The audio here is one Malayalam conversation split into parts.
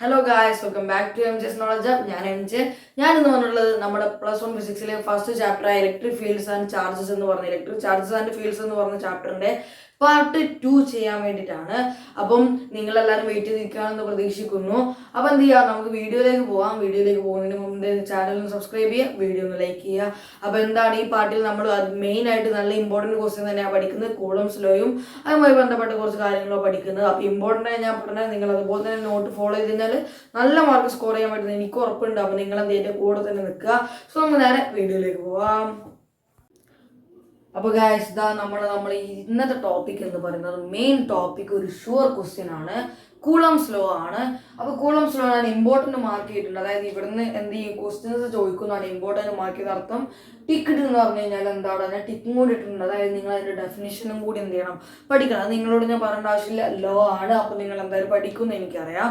Hello guys, welcome back to M J's knowledge. ഞാൻ എം ജെ. ഞാനിന്ന് പറഞ്ഞിട്ടുള്ളത് നമ്മുടെ +1 ഫിസിക്സിലെ ഫസ്റ്റ് ചാപ്റ്ററായ ഇലക്ട്രിക് ഫീൽഡ്സ് ആൻഡ് ചാർജസ് എന്ന് പറഞ്ഞ ഇലക്ട്രിക് ചാർജസ് ആൻഡ് ഫീൽഡ്സ് എന്ന് പറഞ്ഞ ചാപ്റ്ററിന്റെ പാർട്ട് 2 ചെയ്യാൻ വേണ്ടിയിട്ടാണ്. അപ്പം നിങ്ങളെല്ലാവരും വെയിറ്റ് ചെയ്ത് നിൽക്കുകയാണെന്ന് പ്രതീക്ഷിക്കുന്നു. അപ്പം എന്ത് ചെയ്യുക, നമുക്ക് വീഡിയോയിലേക്ക് പോകാം. വീഡിയോയിലേക്ക് പോകുന്നതിന് മുമ്പ് ചാനൽ സബ്സ്ക്രൈബ് ചെയ്യുക, വീഡിയോ ഒന്ന് ലൈക്ക് ചെയ്യുക. അപ്പോൾ എന്താണ് ഈ പാർട്ടിൽ നമ്മൾ മെയിൻ ആയിട്ട് നല്ല ഇമ്പോർട്ടൻറ്റ് ക്വസ്റ്റ്യൻ തന്നെയാണ് പഠിക്കുന്നത്. കൂളംസ് ലോയും അതുമായി ബന്ധപ്പെട്ട കുറച്ച് കാര്യങ്ങളോ പഠിക്കുന്നത്. അപ്പോൾ ഇമ്പോർട്ടൻ്റ് ആയി ഞാൻ പറഞ്ഞാൽ നിങ്ങൾ അതുപോലെ തന്നെ നോട്ട് ഫോളോ ചെയ്ത് കഴിഞ്ഞാൽ നല്ല മാർക്ക് സ്കോർ ചെയ്യാൻ പറ്റുന്നത് എനിക്ക് ഉറപ്പുണ്ട്. അപ്പോൾ നിങ്ങൾ എന്ത് ചെയ്യുക, കൂടെ തന്നെ നിൽക്കുക. സോ നമുക്ക് നേരെ വീഡിയോയിലേക്ക് പോവാം. അപ്പോൾ ഗായ്സ്, ഇതാ നമ്മൾ ഇന്നത്തെ ടോപ്പിക് എന്ന് പറയുന്നത് മെയിൻ ടോപ്പിക് ഒരു ഷുവർ ക്വസ്റ്റ്യൻ ആണ്. കൂളംസ് ലോ ആണ്. അപ്പോൾ കൂളംസ് ലോ ഞാൻ ഇമ്പോർട്ടൻറ്റ് മാർക്ക് ചെയ്തിട്ടുണ്ട്. അതായത് ഇവിടുന്ന് എന്ത് ചെയ്യും, ക്വസ്റ്റ്യൻസ് ചോദിക്കുന്നതാണ് ഇമ്പോർട്ടൻറ്റ് മാർക്ക് ചെയ്ത അർത്ഥം. ടിക്ക് ഇട്ട് എന്ന് പറഞ്ഞു കഴിഞ്ഞാൽ എന്താണ്, ഞാൻ ടിക്കും കൂടി ഇട്ടിട്ടുണ്ട്. അതായത് നിങ്ങൾ അതിൻ്റെ ഡെഫിനിഷനും കൂടി എന്ത് ചെയ്യണം, പഠിക്കണം. അത് നിങ്ങളോട് ഞാൻ പറയേണ്ട ആവശ്യമില്ല, ലോ ആണ്. അപ്പോൾ നിങ്ങൾ എന്തായാലും പഠിക്കുമെന്ന് എനിക്കറിയാം.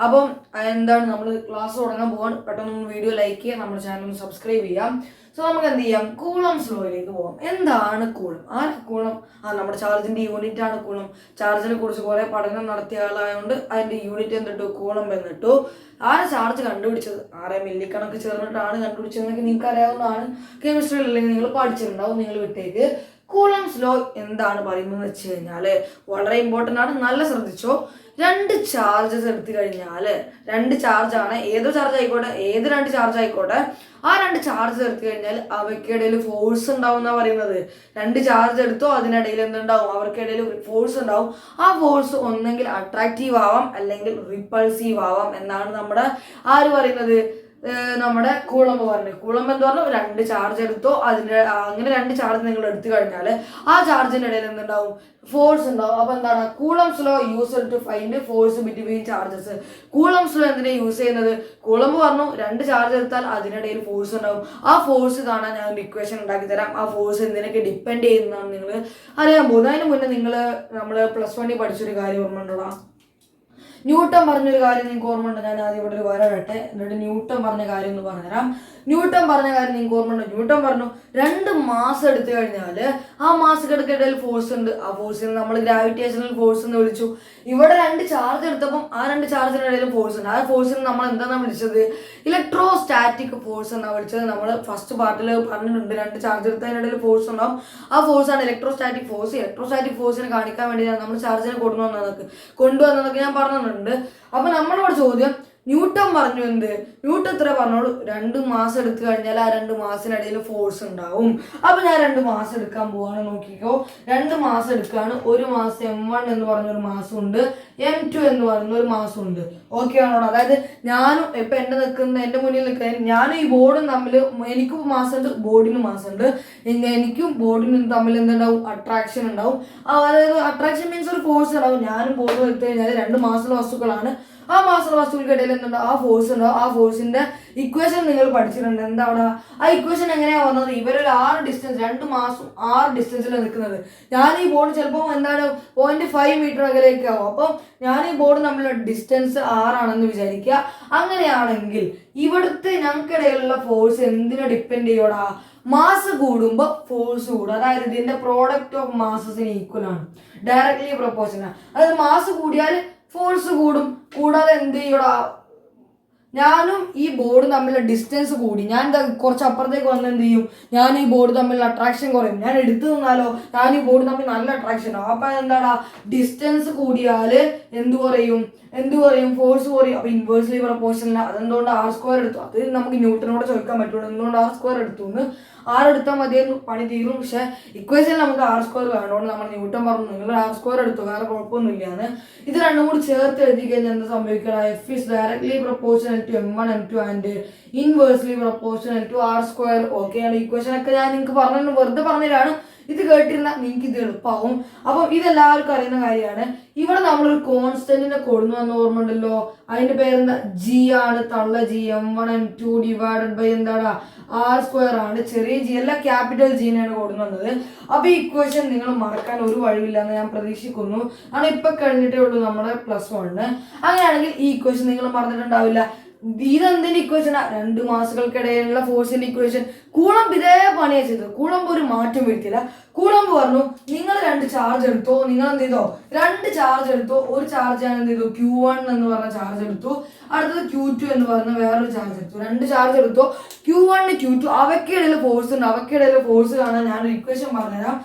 അപ്പം എന്താണ്, നമ്മൾ ക്ലാസ് തുടങ്ങാൻ പോകാൻ പെട്ടെന്ന് വീഡിയോ ലൈക്ക് ചെയ്യുക, നമ്മുടെ ചാനൽ ഒന്ന് സബ്സ്ക്രൈബ് ചെയ്യാം. സോ നമുക്ക് എന്ത് ചെയ്യാം, കൂളംസ് ലോയിലേക്ക് പോകാം. എന്താണ് കൂളം? ആർക്ക് കൂളം? നമ്മുടെ ചാർജിന്റെ യൂണിറ്റ് ആണ് കൂളം. ചാർജിനെ കുറിച്ച് കുറെ പഠനം നടത്തിയ ആളായതുകൊണ്ട് അതിന്റെ യൂണിറ്റ് എന്നിട്ടു കൂളം എന്നിട്ടു. ആരെ ചാർജ് കണ്ടുപിടിച്ചത്? 6 മില്ലിക്കണക്ക് ചേർന്നിട്ടാണ് കണ്ടുപിടിച്ചതെന്നൊക്കെ നിങ്ങൾക്ക് അറിയാവുന്നതാണ്. കെമിസ്ട്രിയിൽ അല്ലെങ്കിൽ നിങ്ങൾ പഠിച്ചിട്ടുണ്ടാവും, നിങ്ങൾ വിട്ടേക്ക്. കൂളംസ് ലോ എന്താണ് പറയുന്നത് വെച്ച് കഴിഞ്ഞാൽ വളരെ ഇമ്പോർട്ടൻ്റ് ആണ്, നല്ല ശ്രദ്ധിച്ചോ. 2 ചാർജസ് എടുത്തു കഴിഞ്ഞാൽ, 2 ചാർജാണ്, ഏതോ ചാർജ് ആയിക്കോട്ടെ, ഏത് 2 ചാർജ് ആയിക്കോട്ടെ, ആ 2 ചാർജ് എടുത്തു കഴിഞ്ഞാൽ അവയ്ക്കിടയിൽ ഫോഴ്സ് ഉണ്ടാവും എന്നാണ് പറയുന്നത്. 2 ചാർജ് എടുത്തോ, അതിനിടയിൽ എന്തുണ്ടാവും, അവർക്കിടയിൽ ഫോഴ്സ് ഉണ്ടാവും. ആ ഫോഴ്സ് ഒന്നെങ്കിൽ അട്രാക്റ്റീവ് ആവാം അല്ലെങ്കിൽ റിപ്പൾസീവ് ആവാം എന്നാണ് നമ്മുടെ ആര് പറയുന്നത്, നമ്മുടെ കൂളംബ് പറഞ്ഞത്. കൂളംബ് എന്ന് പറഞ്ഞാൽ 2 ചാർജ് എടുത്തോ, അങ്ങനെ 2 ചാർജ് നിങ്ങൾ എടുത്തു കഴിഞ്ഞാൽ ആ ചാർജിന്റെ ഇടയിൽ എന്തുണ്ടാവും, ഫോഴ്സ് ഉണ്ടാവും. അപ്പൊ എന്താണ് Coulomb's law use to find force between charges. Coulomb's law എന്തിനാ യൂസ് ചെയ്യുന്നത്? കൂളംബ് പറഞ്ഞു 2 ചാർജ് എടുത്താൽ അതിനിടയിൽ ഫോഴ്സ് ഉണ്ടാവും. ആ ഫോഴ്സ് കാണാൻ ഞാൻ ഒരു ഇക്വേഷൻ ഉണ്ടാക്കി തരാം. ആ ഫോഴ്സ് എന്തിനൊക്കെ ഡിപ്പെൻഡ് ചെയ്യുന്നതാണ് നിങ്ങൾ അറിയാൻ പോകുന്നത്. അതിന് മുന്നേ നമ്മൾ +1 പഠിച്ചൊരു കാര്യം ഓർമ്മയുണ്ടോ? ന്യൂട്ടൺ പറഞ്ഞൊരു കാര്യം നിങ്ങൾക്ക് ഓർമ്മയുണ്ട്? ഞാൻ ആദ്യം ഇവിടെ ഒരു വര ഇടട്ടെ, എന്നിട്ട് ന്യൂട്ടൺ പറഞ്ഞ കാര്യം ഒന്ന് പറഞ്ഞുതരാം. ന്യൂട്ടൺ പറഞ്ഞ കാര്യം നിങ്ങൾക്ക് ഓർമ്മയുണ്ട്? ന്യൂട്ടൺ പറഞ്ഞു 2 മാസ് എടുത്തു കഴിഞ്ഞാൽ ആ മാസുകൾക്കിടയിൽ ഫോഴ്സ് ഉണ്ട്. ആ ഫോഴ്സിന് നമ്മൾ ഗ്രാവിറ്റേഷണൽ ഫോഴ്സ് എന്ന് വിളിച്ചു. ഇവിടെ 2 ചാർജ് എടുത്തപ്പം ആ 2 ചാർജിനിടയിൽ ഫോഴ്സ് ഉണ്ട്. ആ ഫോഴ്സിന് നമ്മൾ എന്താണ് വിളിച്ചത്? ഇലക്ട്രോസ്റ്റാറ്റിക് ഫോഴ്സ് എന്നാണ് വിളിച്ചത്. നമ്മൾ ഫസ്റ്റ് പാർട്ടിൽ പറഞ്ഞിട്ടുണ്ട്, 2 ചാർജ് എടുത്തതിനിടയിൽ ഫോഴ്സ് ഉണ്ടാവും. ആ ഫോഴ്സാണ് ഇലക്ട്രോസ്റ്റാറ്റിക് ഫോഴ്സ്. ഇലക്ട്രോസ്റ്റാറ്റിക് ഫോഴ്സിനെ കാണിക്കാൻ വേണ്ടിയാണ് നമ്മൾ ചാർജിനെ കൊണ്ടുവന്നതൊക്കെ ഞാൻ പറഞ്ഞിട്ടുണ്ട്. അപ്പൊ നമ്മളോട് ചോദ്യം, ന്യൂട്ടൺ പറഞ്ഞു എന്ത്? ന്യൂട്ടൺ ഇത്ര പറഞ്ഞോളൂ, 2 മാസം എടുത്തു കഴിഞ്ഞാൽ ആ 2 മാസത്തിനിടയിൽ ഫോഴ്സ് ഉണ്ടാവും. അപ്പൊ ഞാൻ 2 മാസം എടുക്കാൻ പോവാണ്, നോക്കിക്കോ. 2 മാസം എടുക്കുകയാണ്. ഒരു മാസം M1 എന്ന് പറഞ്ഞൊരു മാസം ഉണ്ട്, M2 എന്ന് പറയുന്ന ഒരു മാസം ഉണ്ട്. ഓക്കെ ആണോ? അതായത് ഞാനും ഇപ്പൊ എന്റെ മുന്നിൽ നിൽക്കുന്ന ഞാനും ഈ ബോർഡും തമ്മിൽ, എനിക്കും മാസമുണ്ട്, ബോർഡിനും മാസമുണ്ട്. എനിക്കും ബോർഡിനും തമ്മിൽ എന്തുണ്ടാവും? അട്രാക്ഷൻ ഉണ്ടാവും. അതായത് അട്രാക്ഷൻ മീൻസ് ഒരു ഫോഴ്സ് ഉണ്ടാവും. ഞാനും ബോർഡും എടുത്തു കഴിഞ്ഞാൽ 2 മാസമുള്ള വസ്തുക്കളാണ്. ആ മാസമുള്ള വസ്തുക്കൾക്കിടയിൽ എന്തുണ്ടാവും? ആ ഫോഴ്സ് ഉണ്ടാവും. ആ ഫോഴ്സിന്റെ ഇക്വേഷൻ നിങ്ങൾ പഠിച്ചിട്ടുണ്ട്. എന്താ അവിടെ ആ ഇക്വേഷൻ എങ്ങനെയാ വന്നത്? ഇവരൊരു 6 ഡിസ്റ്റൻസ്, 2 മാസം 6 ഡിസ്റ്റൻസിലാണ് നിൽക്കുന്നത്. ഞാൻ ഈ ബോർഡ് ചിലപ്പോൾ എന്താണ് 0.5 മീറ്റർ അകലേക്ക് ആവും. അപ്പം ഞാൻ ഈ ബോർഡ് തമ്മിലുള്ള ഡിസ്റ്റൻസ് 6 ആണെന്ന് വിചാരിക്കുക. അങ്ങനെയാണെങ്കിൽ ഇവിടുത്തെ ഞങ്ങൾക്കിടയിലുള്ള ഫോഴ്സ് എന്തിനെ ഡിപ്പെൻഡ് ചെയ്യോടാ? മാസ് കൂടുമ്പോൾ ഫോഴ്സ് കൂടും. അതായത് ഇതിന്റെ പ്രോഡക്റ്റ് ഓഫ് മാസസിന് ഈക്വൽ ആണ്, ഡയറക്ട്ലി പ്രൊപ്പോർഷണൽ. അതായത് മാസ് കൂടിയാൽ ഫോഴ്സ് കൂടും. കൂടാതെ എന്ത് ചെയ്യൂടാ, ഞാനും ഈ ബോർഡ് തമ്മിലുള്ള ഡിസ്റ്റൻസ് കൂടി, ഞാൻ കുറച്ച് അപ്പുറത്തേക്ക് വന്ന് എന്ത് ചെയ്യും, ഞാൻ ഈ ബോർഡ് തമ്മിലുള്ള അട്രാക്ഷൻ കുറയും. ഞാൻ എടുത്തു നിന്നാലോ ഞാൻ ഈ ബോർഡ് തമ്മിൽ നല്ല അട്രാക്ഷൻ ആവും. അപ്പൊ എന്താടാ, ഡിസ്റ്റൻസ് കൂടിയാൽ എന്ത് കുറയും? ഫോഴ്സ് കുറയും. അപ്പൊ ഇൻവേഴ്സ്ലി പ്രൊപ്പോർഷണൽ. അതെന്തുകൊണ്ട് R² എടുത്തു? അത് നമുക്ക് ന്യൂട്ടനോട് ചോദിക്കാൻ പറ്റുള്ളൂ, എന്തുകൊണ്ട് R² എടുത്തു എന്ന്. 6 എടുത്താൽ മതിയായിരുന്നു, പണി തീരും. പക്ഷെ ഇക്വേഷൻ നമുക്ക് R² വേണ്ടതുകൊണ്ട് നമ്മൾ ന്യൂട്ടൺ പറഞ്ഞു നിങ്ങൾ R² എടുത്തു, വേറെ കുഴപ്പമൊന്നുമില്ലാന്ന്. ഇത് രണ്ടും കൂടി ചേർത്ത് എഴുതി കഴിഞ്ഞാൽ എന്താ സംഭവിക്കുക? F is directly proportional to M1 M2 and inversely proportional to R². ഓക്കെയാണ്. ഇക്വേഷൻ ഒക്കെ ഞാൻ നിങ്ങൾക്ക് പറഞ്ഞു, വെറുതെ പറഞ്ഞതാണ്. ഇത് കേട്ടിരുന്ന നിങ്ങൾക്ക് ഇത് എളുപ്പമാവും. അപ്പം ഇതെല്ലാവർക്കും അറിയുന്ന കാര്യമാണ്. ഇവിടെ നമ്മളൊരു കോൺസ്റ്റന്റിനെ കൊടുന്നു വന്ന ഓർമ്മ ഉണ്ടല്ലോ, അതിന്റെ പേരെന്താ? G ആണ്, തള്ള G. M1 M2 divided by എന്താണ്? R² ആണ്. ചെറിയ G അല്ല, ക്യാപിറ്റൽ Gനെയാണ് കൊടുന്നു വന്നത്. അപ്പൊ ഈ ഇക്വേഷൻ നിങ്ങൾ മറക്കാൻ ഒരു വഴിയില്ല എന്ന് ഞാൻ പ്രതീക്ഷിക്കുന്നു. ആണ് ഇപ്പൊ കഴിഞ്ഞിട്ടേ ഉള്ളൂ നമ്മുടെ +1. അങ്ങനെയാണെങ്കിൽ ഈ ഇക്വേഷൻ നിങ്ങൾ മറന്നിട്ടുണ്ടാവില്ല. ഇതെന്തിന്റെ ഇക്വേഷനാ? 2 മാസുകൾക്കിടയിലുള്ള ഫോഴ്സിന്റെ ഇക്വേഷൻ. കൂളംബ് ഇതേ പണിയാ ചെയ്തത്. കൂളംബ് ഒരു മാറ്റം വരുത്തില്ല. കൂളംബ് പറഞ്ഞു നിങ്ങൾ 2 ചാർജ് എടുത്തോ, നിങ്ങൾ എന്ത് ചെയ്തോ 2 ചാർജ് എടുത്തോ. ഒരു ചാർജ് ഞാൻ എന്ത് ചെയ്തു Q1 എന്ന് പറഞ്ഞ ചാർജ് എടുത്തു, അടുത്തത് Q2 എന്ന് പറഞ്ഞ വേറൊരു ചാർജ് എടുത്തു. 2 ചാർജ് എടുത്തോ, Q1 Q2 അവയ്ക്കിടയിൽ ഫോഴ്സ് ഉണ്ട്. അവയ്ക്കിടയിൽ ഫോഴ്സ് കാണാൻ ഞാനൊരു ഇക്വേഷൻ പറഞ്ഞുതരാം.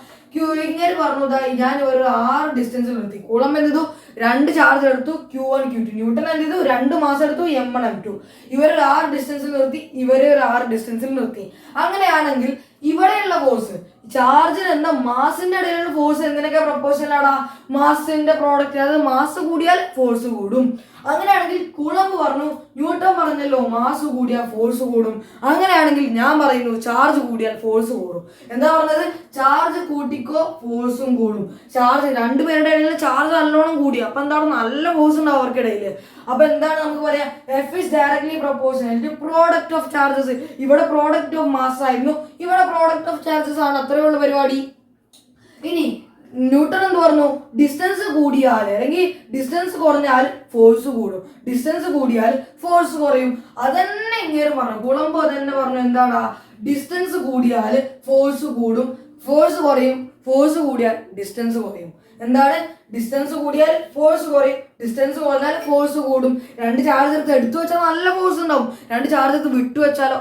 ഇങ്ങനെ പറഞ്ഞു ഞാൻ ഒരു 6 ഡിസ്റ്റൻസിൽ നിർത്തി. കൂളംബ് എന്ത് ചെയ്തു 2 ചാർജ് എടുത്തു Q1 Q2. ന്യൂട്ടൺ എന്ത് ചെയ്തു 2 മാസം എടുത്തു M1 M2. ഇവരൊരു 6 ഡിസ്റ്റൻസിൽ നിർത്തി, ഇവരെ ഒരു 6 ഡിസ്റ്റൻസിൽ നിർത്തി. അങ്ങനെയാണെങ്കിൽ ഇവിടെയുള്ള ഫോഴ്സ് ചാർജിന് എന്താ മാസിന്റെ ഇടയിലുള്ള ഫോഴ്സ് എന്തിനൊക്കെ പ്രൊപ്പോർഷനാടാ? മാസിന്റെ പ്രോഡക്റ്റ്. അതായത് മാസ് കൂടിയാൽ ഫോഴ്സ് കൂടും. അങ്ങനെയാണെങ്കിൽ കൂളംബ് പറഞ്ഞു, ന്യൂട്ടൺ പറഞ്ഞല്ലോ മാസ് കൂടിയാൽ ഫോഴ്സ് കൂടും. അങ്ങനെയാണെങ്കിൽ ഞാൻ പറയുന്നു ചാർജ് കൂടിയാൽ ഫോഴ്സ് കൂടും. എന്താ പറഞ്ഞത്? ചാർജ് കൂട്ടിക്കോ ഫോഴ്സും കൂടും. ചാർജ് രണ്ടുപേരുടെ ഇടയിൽ ചാർജ് നല്ലോണം കൂടി, അപ്പൊ എന്താണ് നല്ല ഫോഴ്സ് ഉണ്ടാവും അവർക്കിടയിൽ. അപ്പൊ എന്താണ് നമുക്ക് പറയാം? F is directly proportional to product of charges. ഇവിടെ പ്രോഡക്റ്റ് ഓഫ് മാസ് ആയിരുന്നു, ഇവിടെ പ്രോഡക്റ്റ് ഓഫ് ചാർജസ് ആണ്. അത്രയുള്ള പരിപാടി. ഇനി ന്യൂട്ടൺ എന്ത് പറഞ്ഞു? ഡിസ്റ്റൻസ് കൂടിയാൽ അല്ലെങ്കിൽ ഡിസ്റ്റൻസ് കുറഞ്ഞാൽ ഫോഴ്സ് കൂടും, ഡിസ്റ്റൻസ് കൂടിയാൽ ഫോഴ്സ് കുറയും. അതന്നെ ഇങ്ങനെ പറഞ്ഞു. കൂളംബ് അതന്നെ പറഞ്ഞു. എന്താടാ? ഡിസ്റ്റൻസ് കൂടിയാൽ ഫോഴ്സ് കൂടും, ഫോഴ്സ് കുറയും, ഫോഴ്സ് കൂടിയാൽ ഡിസ്റ്റൻസ് കുറയും. എന്താണ്? ഡിസ്റ്റൻസ് കൂടിയാൽ ഫോഴ്സ് കുറയും, ഡിസ്റ്റൻസ് കുറഞ്ഞാൽ ഫോഴ്സ് കൂടും. 2 ചാർജ് എടുത്തു വെച്ചാൽ നല്ല ഫോഴ്സ് ഉണ്ടാവും. 2 ചാർജ് എടുത്ത് വിട്ടു വെച്ചാലോ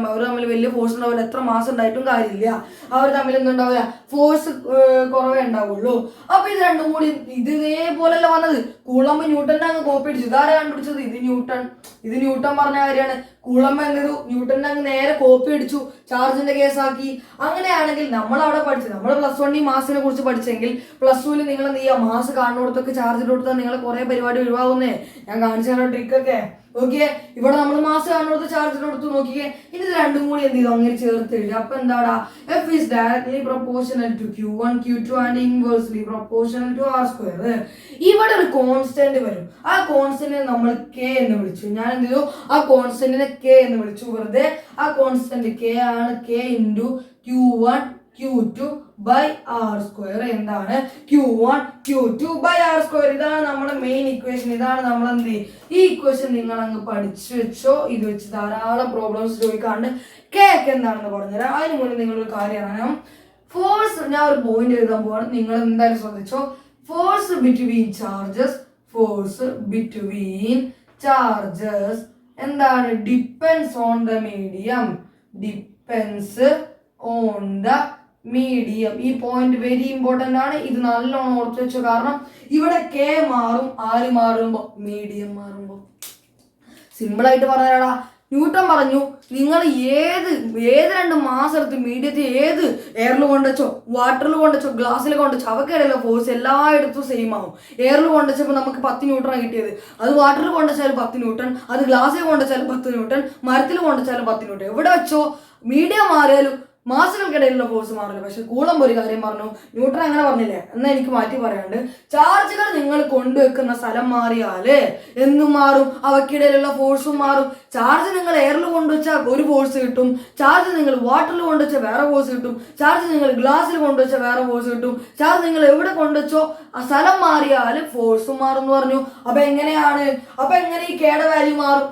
അവർ തമ്മിൽ വലിയ ഫോഴ്സ് ഉണ്ടാവില്ല. എത്ര മാസം ഉണ്ടായിട്ടും കാര്യമില്ല, അവർ തമ്മിൽ എന്തുണ്ടാവില്ല, ഫോഴ്സ് കുറവേ ഉണ്ടാവുള്ളൂ. അപ്പൊ ഇത് രണ്ടും കൂടി ഇത് ഇതേപോലെയല്ല വന്നത്. കൂളംബ് ന്യൂട്ടന്റെ അങ്ങ് കോപ്പി അടിച്ചു. ഇതാരാ കണ്ടുപിടിച്ചത്? ഇത് ന്യൂട്ടൺ പറഞ്ഞ കാര്യമാണ്. കൂളംബ് എന്ത് ചെയ്തു? ന്യൂട്ടന്റെ അങ്ങ് നേരെ കോപ്പി അടിച്ചു, ചാർജിന്റെ കേസാക്കി. അങ്ങനെയാണെങ്കിൽ നമ്മൾ അവിടെ പഠിച്ചത്, നമ്മൾ +1 മാസിനെ കുറിച്ച് പഠിച്ചെങ്കിൽ +2 നിങ്ങൾ എന്ത് ചെയ്യുക? മാസ് കാണുന്നിടത്തൊക്കെ ചാർജ് കൊടുത്താൽ നിങ്ങൾ കുറെ പരിപാടി ഒഴിവാകുന്നേ. ഞാൻ കാണിച്ചു തരാം ട്രിക്കൊക്കെ. ഓക്കെ, ഇവിടെ നമ്മൾ മാസ് കാണുന്നിടത്ത് ചാർജ് കൊടുത്ത് നോക്കിയേ. ഇനി ഇത് രണ്ടും കൂടി എന്ത് ചെയ്തു? അങ്ങനെ ചേർത്ത് എഴുതി. അപ്പൊ എന്താടാ? F is directly proportional to Q1 Q2 and inversely proportional to R². ഇവിടെ ഒരു കോൺസ്റ്റന്റ് വരും. ആ കോൺസ്റ്റന്റിനെ നമ്മൾ K എന്ന് വിളിച്ചു. ഞാൻ എന്ത് ചെയ്തു? ആ കോൺസ്റ്റന്റിനെ K എന്ന് വിളിച്ചു. വെറുതെ ആ കോൺസ്റ്റന്റ് K ആണ്. K into Q1 Q2 by R². എന്താണ്? Q1 Q2 by R². ഇതാണ് നമ്മുടെ മെയിൻ ഇക്വേഷൻ. ഇതാണ് നമ്മൾ എന്ത് ചെയ്യും? ഈ ഇക്വേഷൻ നിങ്ങൾ അങ്ങ് പഠിച്ചു വെച്ചോ. ഇത് വെച്ച് ധാരാളം പ്രോബ്ലംസ് ചോദിക്കാണ്ട് കേക്ക് എന്താണെന്ന് പറഞ്ഞുതരാം. അതിന് മുന്നേ നിങ്ങളൊരു കാര്യം അറിയണം. ഫോഴ്സ്, ഞാൻ ഒരു പോയിന്റ് എഴുതാൻ പോവാണ്, നിങ്ങൾ എന്തായാലും ശ്രദ്ധിച്ചോ. Force between charges, force between charges എന്താണ്? Depends on the medium, depends on the medium. ഈ പോയിന്റ് വെരി ഇമ്പോർട്ടന്റ് ആണ്. ഇത് നല്ലോണം ഓർത്ത് വെച്ചോ. കാരണം ഇവിടെ K മാറും. ആര് മാറുമ്പോ? മീഡിയം മാറുമ്പോ. സിമ്പിൾ ആയിട്ട് പറഞ്ഞാടാ. ന്യൂട്ടൺ പറഞ്ഞു നിങ്ങൾ ഏത് 2 മാസം എടുത്ത് മീഡിയത്തിൽ ഏത് എയറിൽ കൊണ്ടുവച്ചോ, വാട്ടറിൽ കൊണ്ടുവച്ചോ, ഗ്ലാസ്സിൽ കൊണ്ടുവച്ചോ, അവക്കിടയിലെ ഫോഴ്സ് എല്ലായിടത്തും സെയിം ആവും. എയറിൽ കൊണ്ടുവച്ചപ്പോൾ നമുക്ക് 10 ന്യൂട്ടനാണ് കിട്ടിയത്. അത് വാട്ടറിൽ കൊണ്ടുവച്ചാൽ 10 ന്യൂട്ടൺ, അത് ഗ്ലാസ്സിൽ കൊണ്ടുവച്ചാൽ 10 ന്യൂട്ടൺ, മരത്തിൽ കൊണ്ടുവച്ചാൽ 10 ന്യൂട്ടൺ. എവിടെ വെച്ചോ മീഡിയം മാറിയാലും മാസുകൾക്കിടയിലുള്ള ഫോഴ്സ് മാറില്ല. പക്ഷെ കൂളംബ് ഒരു കാര്യം പറഞ്ഞു, ന്യൂട്ടൺ അങ്ങനെ പറഞ്ഞില്ലേ, എന്നാൽ എനിക്ക് മാറ്റി പറയാണ്ട്. ചാർജുകൾ നിങ്ങൾ കൊണ്ടുവെക്കുന്ന സ്ഥലം മാറിയാല് എന്തും മാറും, അവക്കിടയിലുള്ള ഫോഴ്സും മാറും. ചാർജ് നിങ്ങൾ എയറിൽ കൊണ്ടുവച്ചാൽ ഒരു ഫോഴ്സ് കിട്ടും, ചാർജ് നിങ്ങൾ വാട്ടറിൽ കൊണ്ടുവച്ചാൽ വേറെ ഫോഴ്സ് കിട്ടും, ചാർജ് നിങ്ങൾ ഗ്ലാസ്സിൽ കൊണ്ടുവച്ചാൽ വേറെ ഫോഴ്സ് കിട്ടും, ചാർജ് നിങ്ങൾ എവിടെ കൊണ്ടുവച്ചോ ആ സ്ഥലം മാറിയാല് ഫോഴ്സും മാറും എന്ന് പറഞ്ഞു. അപ്പൊ എങ്ങനെയാണ്? അപ്പൊ എങ്ങനെ ഈ Kയുടെ വാല്യൂ മാറും?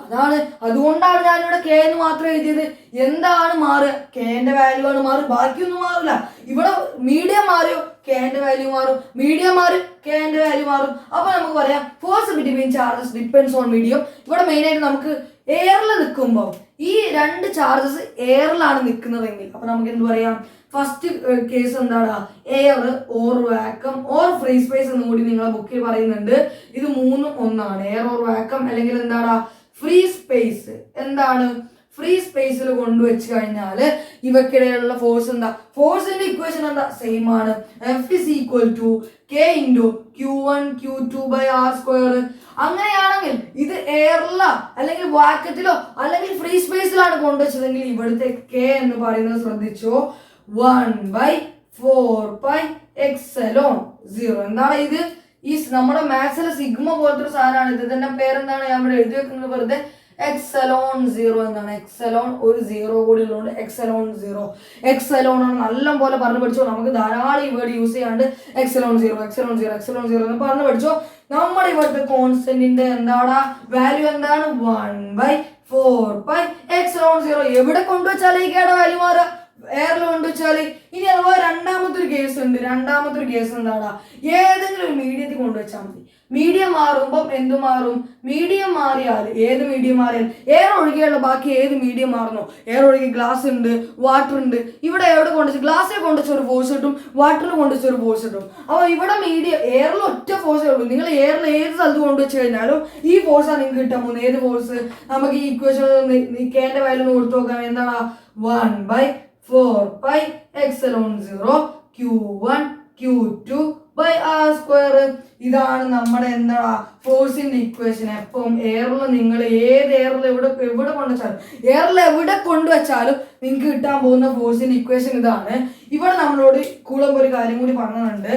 അതുകൊണ്ടാണ് ഞാനിവിടെ K എന്ന് മാത്രം എഴുതിയത്. എന്താണ് മാറുക? Kന്റെ വാല്യൂ ആണ് മാറും, ബാക്കിയൊന്നും മാറില്ല. ഇവിടെ മീഡിയം മാറിയോ Kന്റെ വാല്യൂ മാറും, മീഡിയം മാറും Kന്റെ വാല്യൂ മാറും. അപ്പൊ നമുക്ക് പറയാം force between charges depends on medium. ഇവിടെ മെയിൻ ആയിട്ട് നമുക്ക് എയറിൽ നിൽക്കുമ്പോൾ ഈ 2 ചാർജസ് എയറിലാണ് നിൽക്കുന്നതെങ്കിൽ അപ്പൊ നമുക്ക് എന്ത് പറയാം? ഫസ്റ്റ് കേസ് എന്താണ്? Air or vacuum or free space എന്നും കൂടി നിങ്ങളെ ബുക്കിൽ പറയുന്നുണ്ട്. ഇത് 3ഉം ഒന്നാണ്. എയർ ഓർ വാക്കം അല്ലെങ്കിൽ എന്താണ് ഫ്രീ സ്പേസ്. എന്താണ്? ഫ്രീ സ്പേസിൽ കൊണ്ടുവച്ച് കഴിഞ്ഞാൽ ഇവക്കിടയിലുള്ള ഫോഴ്സ് എന്താ? ഫോഴ്സിന്റെ ഇക്വേഷൻ എന്താ? സെയിം ആണ്. F is equal to K into Q1 Q2 by R². അങ്ങനെയാണെങ്കിൽ ഇത് എയറിലോ അല്ലെങ്കിൽ വാക്കറ്റിലോ അല്ലെങ്കിൽ ഫ്രീ സ്പേസിലാണ് കൊണ്ടുവച്ചതെങ്കിൽ ഇവിടുത്തെ K എന്ന് പറയുന്നത് ശ്രദ്ധിച്ചോ, 1/4πε0. എന്താണ് ഇത്? ഈ നമ്മുടെ മാത്സിലെ സിഗ്മ പോലത്തെ ഒരു സാധനമാണ്. ഇതിന്റെ പേരെന്താണ്? ഞാൻ ഇവിടെ എഴുതി വെക്കുന്നത് വെറുതെ ε0 എന്നാണ്. എക്സലോൺ ഒരു 0 കൂടി ഉള്ളതുകൊണ്ട് ε0. എക്സലോൺ ആണ് നല്ല പോലെ പറഞ്ഞു പഠിച്ചോ. നമുക്ക് ധാരാളം ഈ വേർഡ് യൂസ് ചെയ്യാണ്ട് ε0 എന്ന് പറഞ്ഞു പഠിച്ചോ. നമ്മുടെ ഇവിടുത്തെ കോൺസ്റ്റന്റിന്റെ എന്താടാ വാല്യൂ എന്താണ് 1/4πε0. എവിടെ കൊണ്ടുവച്ചാൽ ഈ കേട വാല്യൂ മാറുക? എയറിൽ കൊണ്ടുവച്ചാൽ. ഇനി അതുപോലെ രണ്ടാമത്തെ ഒരു കേസ് ഉണ്ട്. രണ്ടാമത്തെ ഒരു കേസ് എന്താടാ? ഏതെങ്കിലും ഒരു മീഡിയത്തിൽ കൊണ്ടുവച്ചാൽ മതി. മീഡിയം മാറുമ്പോൾ എന്ത് മാറും? മീഡിയം മാറിയാൽ ഏത് മീഡിയം മാറിയാൽ എയർ ഒഴികെയുള്ള ബാക്കി ഏത് മീഡിയം മാറുന്നു? എയർ ഒഴികെ ഗ്ലാസ് ഉണ്ട്, വാട്ടർ ഉണ്ട്. ഇവിടെ എവിടെ കൊണ്ടുവച്ച് ഗ്ലാസ്സിൽ കൊണ്ടുവച്ച ഒരു ഫോഴ്സ് കിട്ടും, വാട്ടറിൽ കൊണ്ടുവച്ച ഒരു ഫോഴ്സ് കിട്ടും. അപ്പോൾ ഇവിടെ മീഡിയം എയറിൽ ഒറ്റ ഫോഴ്സേ ഉള്ളൂ. നിങ്ങൾ എയറിൽ ഏത് സ്ഥലത്ത് കൊണ്ടുവച്ച് കഴിഞ്ഞാലും ഈ ഫോഴ്സാണ് നിങ്ങൾക്ക് കിട്ടാൻ പോകുന്നത്. ഏത് ഫോഴ്സ്? നമുക്ക് ഈ ഇക്വേഷൻ കേന്റെ വാല്യൂ കൊടുത്തു നോക്കാം. എന്താണ്? 1/4πε0 Q1 Q2/r². ഇതാണ് നമ്മുടെ എന്താ ഫോഴ്സിന്റെ ഇക്വേഷൻ. എപ്പം എയറിൽ നിങ്ങൾ ഏത് എയറിൽ എവിടെ കൊണ്ടുവച്ചാലും എയറിൽ എവിടെ കൊണ്ടുവച്ചാലും നിങ്ങൾക്ക് കിട്ടാൻ പോകുന്ന ഫോഴ്സിന്റെ ഇക്വേഷൻ ഇതാണ്. ഇവിടെ നമ്മളോട് കൂളുമ്പ് ഒരു കാര്യം കൂടി പറഞ്ഞിട്ടുണ്ട്.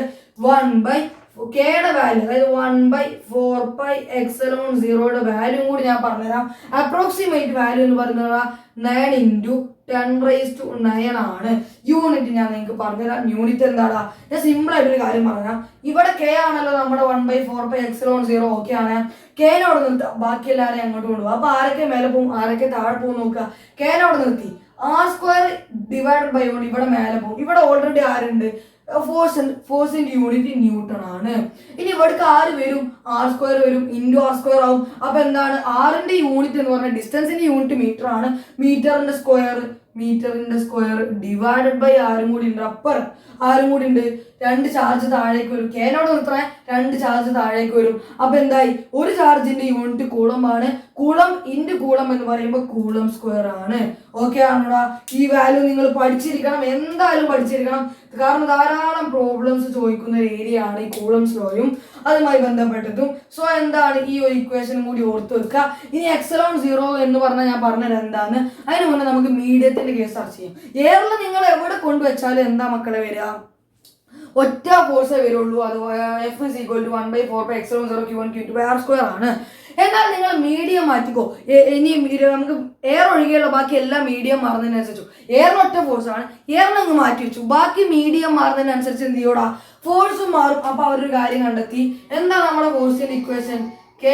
കെയുടെ വാല്യൂ, അതായത് 1/4πε0യുടെ വാല്യൂ കൂടി ഞാൻ പറഞ്ഞുതരാം. അപ്രോക്സിമേറ്റ് വാല്യൂ എന്ന് പറയുന്നത് 9 × 10⁻⁹ ആണ്. യൂണിറ്റ് ഞാൻ നിങ്ങൾക്ക് പറഞ്ഞുതരാം. യൂണിറ്റ് എന്താടാ? ഞാൻ സിമ്പിൾ ആയിട്ടൊരു കാര്യം പറഞ്ഞുതരാം. ഇവിടെ കെ ആണല്ലോ നമ്മുടെ 1/4πε0. ഓക്കെ ആണ്. കെനോട് നിർത്താം, ബാക്കി എല്ലാവരെയും അങ്ങോട്ട് കൊണ്ടുപോകും. അപ്പൊ ആരൊക്കെ മേലെ പോകും, ആരൊക്കെ താഴെ പോകും നോക്കുക. കെനോട് നിർത്തി. r²/1 ഇവിടെ മേലെ പോകും. ഇവിടെ ഓൾറെഡി ആരുണ്ട്? ഫോഴ്സിന്റെ യൂണിറ്റ് ന്യൂട്ടൺ ആണ്. ഇനി ഇവിടേക്ക് ആര് വരും? r² വരും, r² ആവും. അപ്പൊ എന്താണ്? ആറിന്റെ യൂണിറ്റ് എന്ന് പറഞ്ഞാൽ ഡിസ്റ്റൻസിന്റെ യൂണിറ്റ് മീറ്റർ ആണ്. മീറ്ററിന്റെ സ്ക്വയർ ഡിവൈഡഡ് ബൈ ആരും കൂടി ഉണ്ട്, അപ്പർ ആരും കൂടി ഉണ്ട്. 2 ചാർജ് താഴേക്ക് വരും. കേനോട് നിർത്തണേ, 2 ചാർജ് താഴേക്ക് വരും. അപ്പൊ എന്തായി? ഒരു ചാർജിന്റെ യൂണിറ്റ് കൂളം ആണ്. കൂളം ഇൻറ്റു കൂളം എന്ന് പറയുമ്പോൾ കൂളം സ്ക്വയർ ആണ്. ഓക്കെ ആണോടാ? ഈ വാല്യൂ നിങ്ങൾ പഠിച്ചിരിക്കണം, എന്തായാലും പഠിച്ചിരിക്കണം. കാരണം ധാരാളം പ്രോബ്ലംസ് ചോദിക്കുന്ന ഒരു ഏരിയ ആണ് ഈ കൂളംസ് ലോയും അതുമായി ബന്ധപ്പെട്ടതും. സോ എന്താണ്? ഈ ഒരു ഇക്വേഷനും കൂടി ഓർത്ത് വെക്കുക. ഇനി ε0 എന്ന് പറഞ്ഞാൽ ഞാൻ പറഞ്ഞത് എന്താന്ന് അതിന് മുന്നേ നമുക്ക് മീഡിയത്തിന്റെ കേസ് ചർച്ച ചെയ്യാം. എയറിൽ നിങ്ങൾ എവിടെ കൊണ്ടുവച്ചാലും എന്താ മക്കളെ വരിക? ഒറ്റ ഫോഴ്സേ വരുള്ളൂ. അത് F = 1/4πε0 Q1 Q2/r² ആണ്. എന്നാൽ നിങ്ങൾ മീഡിയം മാറ്റിക്കോ. ഇനി നമുക്ക് എയർ ഒഴികെയുള്ള ബാക്കി എല്ലാം മീഡിയം മാറുന്നതിനനുസരിച്ചു. എയറിന് ഒറ്റ ഫോഴ്സ് ആണ്, എയറിന് അങ്ങ് മാറ്റി വെച്ചു. ബാക്കി മീഡിയം മാറുന്നതിനനുസരിച്ച് എന്ത് ചെയ്യൂടാ? ഫോഴ്സും മാറും. അപ്പൊ അവരൊരു കാര്യം കണ്ടെത്തി. എന്താണ് നമ്മുടെ ഫോഴ്സിന്റെ ഇക്വേഷൻ? K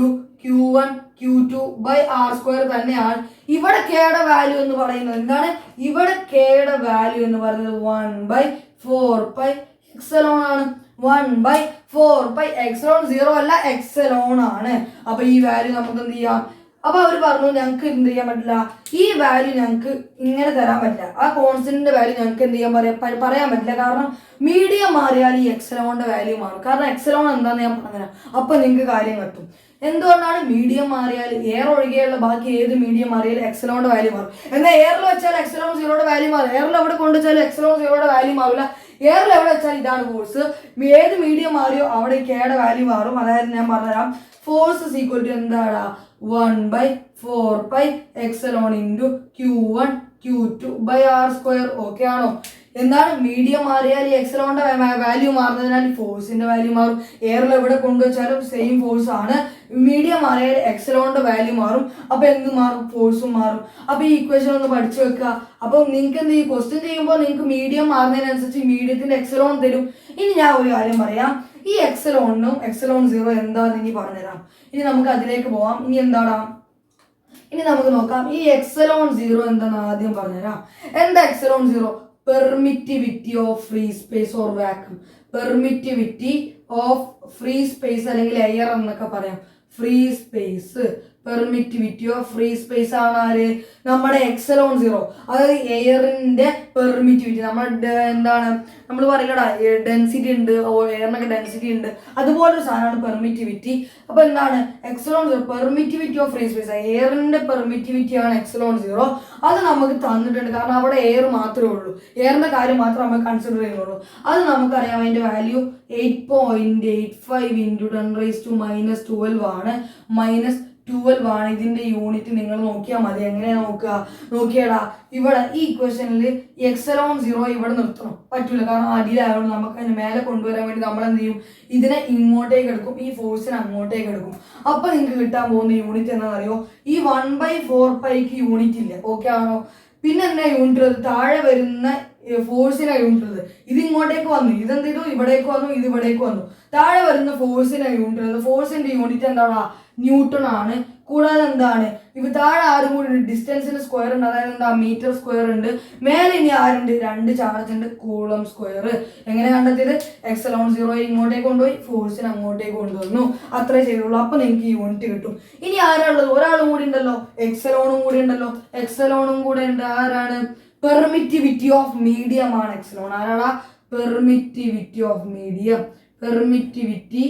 × Q1 Q2/r² തന്നെയാണ്. ഇവിടെ കെയുടെ വാല്യൂ എന്ന് പറയുന്നത് എന്താണ്? ഇവിടെ കെയുടെ വാല്യൂ എന്ന് പറയുന്നത് 1/4πε ആണ്. 1/4πε0 അല്ല, എക്സലോൺ ആണ്. അപ്പൊ ഈ വാല്യൂ നമുക്ക് എന്ത് ചെയ്യാം? അപ്പൊ അവർ പറഞ്ഞു ഞങ്ങൾക്ക് എന്ത് ചെയ്യാൻ പറ്റില്ല, ഈ വാല്യൂ ഞങ്ങൾക്ക് ഇങ്ങനെ തരാൻ പറ്റില്ല. ആ കോൺസ്റ്റന്റിന്റെ വാല്യൂ ഞങ്ങൾക്ക് എന്ത് ചെയ്യാൻ പറയാൻ പറ്റില്ല. കാരണം മീഡിയം മാറിയാൽ ഈ എക്സലോണിന്റെ വാല്യൂ മാറും. കാരണം എക്സലോൺ എന്താന്ന് ഞാൻ പറഞ്ഞുതരാം. അപ്പൊ നിങ്ങൾക്ക് കാര്യം കിട്ടും. എന്തുകൊണ്ടാണ്? മീഡിയം മാറിയാൽ എയർ ഒഴികെയുള്ള ബാക്കി ഏത് മീഡിയം മാറിയാലും എക്സലോണിന്റെ വാല്യൂ മാറും. എന്നാൽ എയറിൽ വെച്ചാൽ ε0യുടെ വാല്യൂ മാറും. എയറിൽ എവിടെ കൊണ്ടുവച്ചാലും ε0യുടെ വാല്യൂ മാറില്ല. എയറിൽ എവിടെ വെച്ചാൽ ഇതാണ് ഫോഴ്സ്. ഏത് മീഡിയം മാറിയോ അവിടെ കെയുടെ വാല്യൂ മാറും. അതായത് ഞാൻ പറഞ്ഞുതരാം. ഫോഴ്സ് = എന്താടാ? 1/4πε Q1 Q2/r². ഓക്കെ ആണോ? എന്താണ്? മീഡിയം മാറിയാൽ ഈ എക്സലോണിന്റെ വാല്യൂ മാറുന്നതിനാൽ ഈ ഫോഴ്സിന്റെ വാല്യൂ മാറും. എയറിൽ എവിടെ കൊണ്ടുവച്ചാലും സെയിം ഫോഴ്സ് ആണ്. മീഡിയം മാറിയാൽ എക്സലോണിന്റെ വാല്യൂ മാറും. അപ്പൊ എന്ത് മാറും? ഫോഴ്സും മാറും. അപ്പൊ ഈ ഇക്വേഷൻ ഒന്ന് പഠിച്ചു വെക്കുക. അപ്പൊ നിങ്ങൾക്ക് എന്ത് ഈ ക്വസ്റ്റ്യൻ ചെയ്യുമ്പോൾ നിങ്ങൾക്ക് മീഡിയം മാറുന്നതിനനുസരിച്ച് മീഡിയത്തിന്റെ എക്സലോൺ തരും. ഇനി ഞാൻ ഒരു കാര്യം പറയാം. ഈ എക്സലോണിനും ε0 എന്താന്ന് ഇനി പറഞ്ഞുതരാം. ഇനി നമുക്ക് അതിലേക്ക് പോവാം. ഇനി എന്താടാ? ഇനി നമുക്ക് നോക്കാം. ഈ ε0 എന്താന്ന് ആദ്യം പറഞ്ഞുതരാം. എന്താ ε0? Permittivity of free space or vacuum. Permittivity of free space അല്ലെങ്കിൽ എയർ എന്നൊക്കെ പറയാം. Free space, permittivity of free space ആണ് ആര്? നമ്മുടെ ε0. അതായത് എയറിന്റെ പെർമിറ്റിവിറ്റി. നമ്മൾ എന്താണ് നമ്മൾ പറയലടാ, ഡെൻസിറ്റി ഉണ്ട്, എയറിനൊക്കെ ഡെൻസിറ്റി ഉണ്ട്, അതുപോലൊരു സാധനമാണ് പെർമിറ്റിവിറ്റി. അപ്പൊ എന്താണ് ε0? പെർമിറ്റിവിറ്റി ഓഫ് ഫ്രീ സ്പേസ്, എയറിന്റെ പെർമിറ്റിവിറ്റി ആണ് ε0. അത് നമുക്ക് തന്നിട്ടുണ്ട്. കാരണം അവിടെ എയർ മാത്രമേ ഉള്ളൂ, എയറിന്റെ കാര്യം മാത്രമേ നമുക്ക് കൺസിഡർ ചെയ്യുന്നുള്ളൂ. അത് നമുക്കറിയാം. അതിന്റെ വാല്യൂ 8.85 × 10⁻12 ആണ്. -12 ആണ് ഇതിന്റെ യൂണിറ്റ്. നിങ്ങൾ നോക്കിയാൽ മതി. എങ്ങനെയാ നോക്കിയാടാ? ഇവിടെ ഈ ഇക്വേഷനിൽ ε0 ഇവിടെ നിർത്തണം പറ്റൂല. കാരണം അടിയിലായതുകൊണ്ട് നമുക്ക് അതിന് മേലെ കൊണ്ടുവരാൻ വേണ്ടി നമ്മൾ എന്ത് ചെയ്യും? ഇതിനെ ഇങ്ങോട്ടേക്ക് എടുക്കും, ഈ ഫോഴ്സിനെ അങ്ങോട്ടേക്ക് എടുക്കും. അപ്പൊ നിങ്ങൾക്ക് കിട്ടാൻ പോകുന്ന യൂണിറ്റ് എന്താണെന്നറിയോ? ഈ 1/4π യൂണിറ്റ് ഇല്ല. ഓക്കെ ആണോ? പിന്നെ എന്താ യൂണിറ്റ്? താഴെ വരുന്ന ഫോഴ്സിനെ യൂണിറ്റ് ഉള്ളത്. ഇത് ഇങ്ങോട്ടേക്ക് വന്നു, ഇതെന്ത് ചെയ്തു, ഇവിടേക്ക് വന്നു, ഇത് ഇവിടേക്ക് വന്നു. താഴെ വരുന്ന ഫോഴ്സിനെ യൂണിറ്റ് ഉള്ളത്. ഫോഴ്സിന്റെ യൂണിറ്റ് എന്താണ്, ന്യൂട്ടൺ ആണ്. കൂടാതെ എന്താണ്, ഇവ താഴെ ആരും കൂടി ഡിസ്റ്റൻസിന് സ്ക്വയർ ഉണ്ട്, അതായത് എന്താ മീറ്റർ സ്ക്വയർ ഉണ്ട്. മേലെ ഇനി ആരുണ്ട്, 2 ചാർജ് ഉണ്ട്, കൂളം സ്ക്വയർ. എങ്ങനെ കണ്ടെത്തിയത്, എക്സലോൺ 0 ഇങ്ങോട്ടേക്ക് കൊണ്ടുപോയി ഫോഴ്സിന് അങ്ങോട്ടേക്ക് കൊണ്ടുവന്നു, അത്രേ ചെയ്തുള്ളൂ. അപ്പൊ നിങ്ങൾക്ക് യൂണിറ്റ് കിട്ടും. ഇനി ആരാളുള്ളത്, ഒരാളും കൂടി ഉണ്ടല്ലോ, എക്സലോണും കൂടി ഉണ്ടല്ലോ. എക്സലോണും കൂടെ ഉണ്ട്. ആരാണ്, പെർമിറ്റിവിറ്റി ഓഫ് മീഡിയം ആണ് എക്സലോൺ. ആരാടാ, permittivity of medium. Permittivity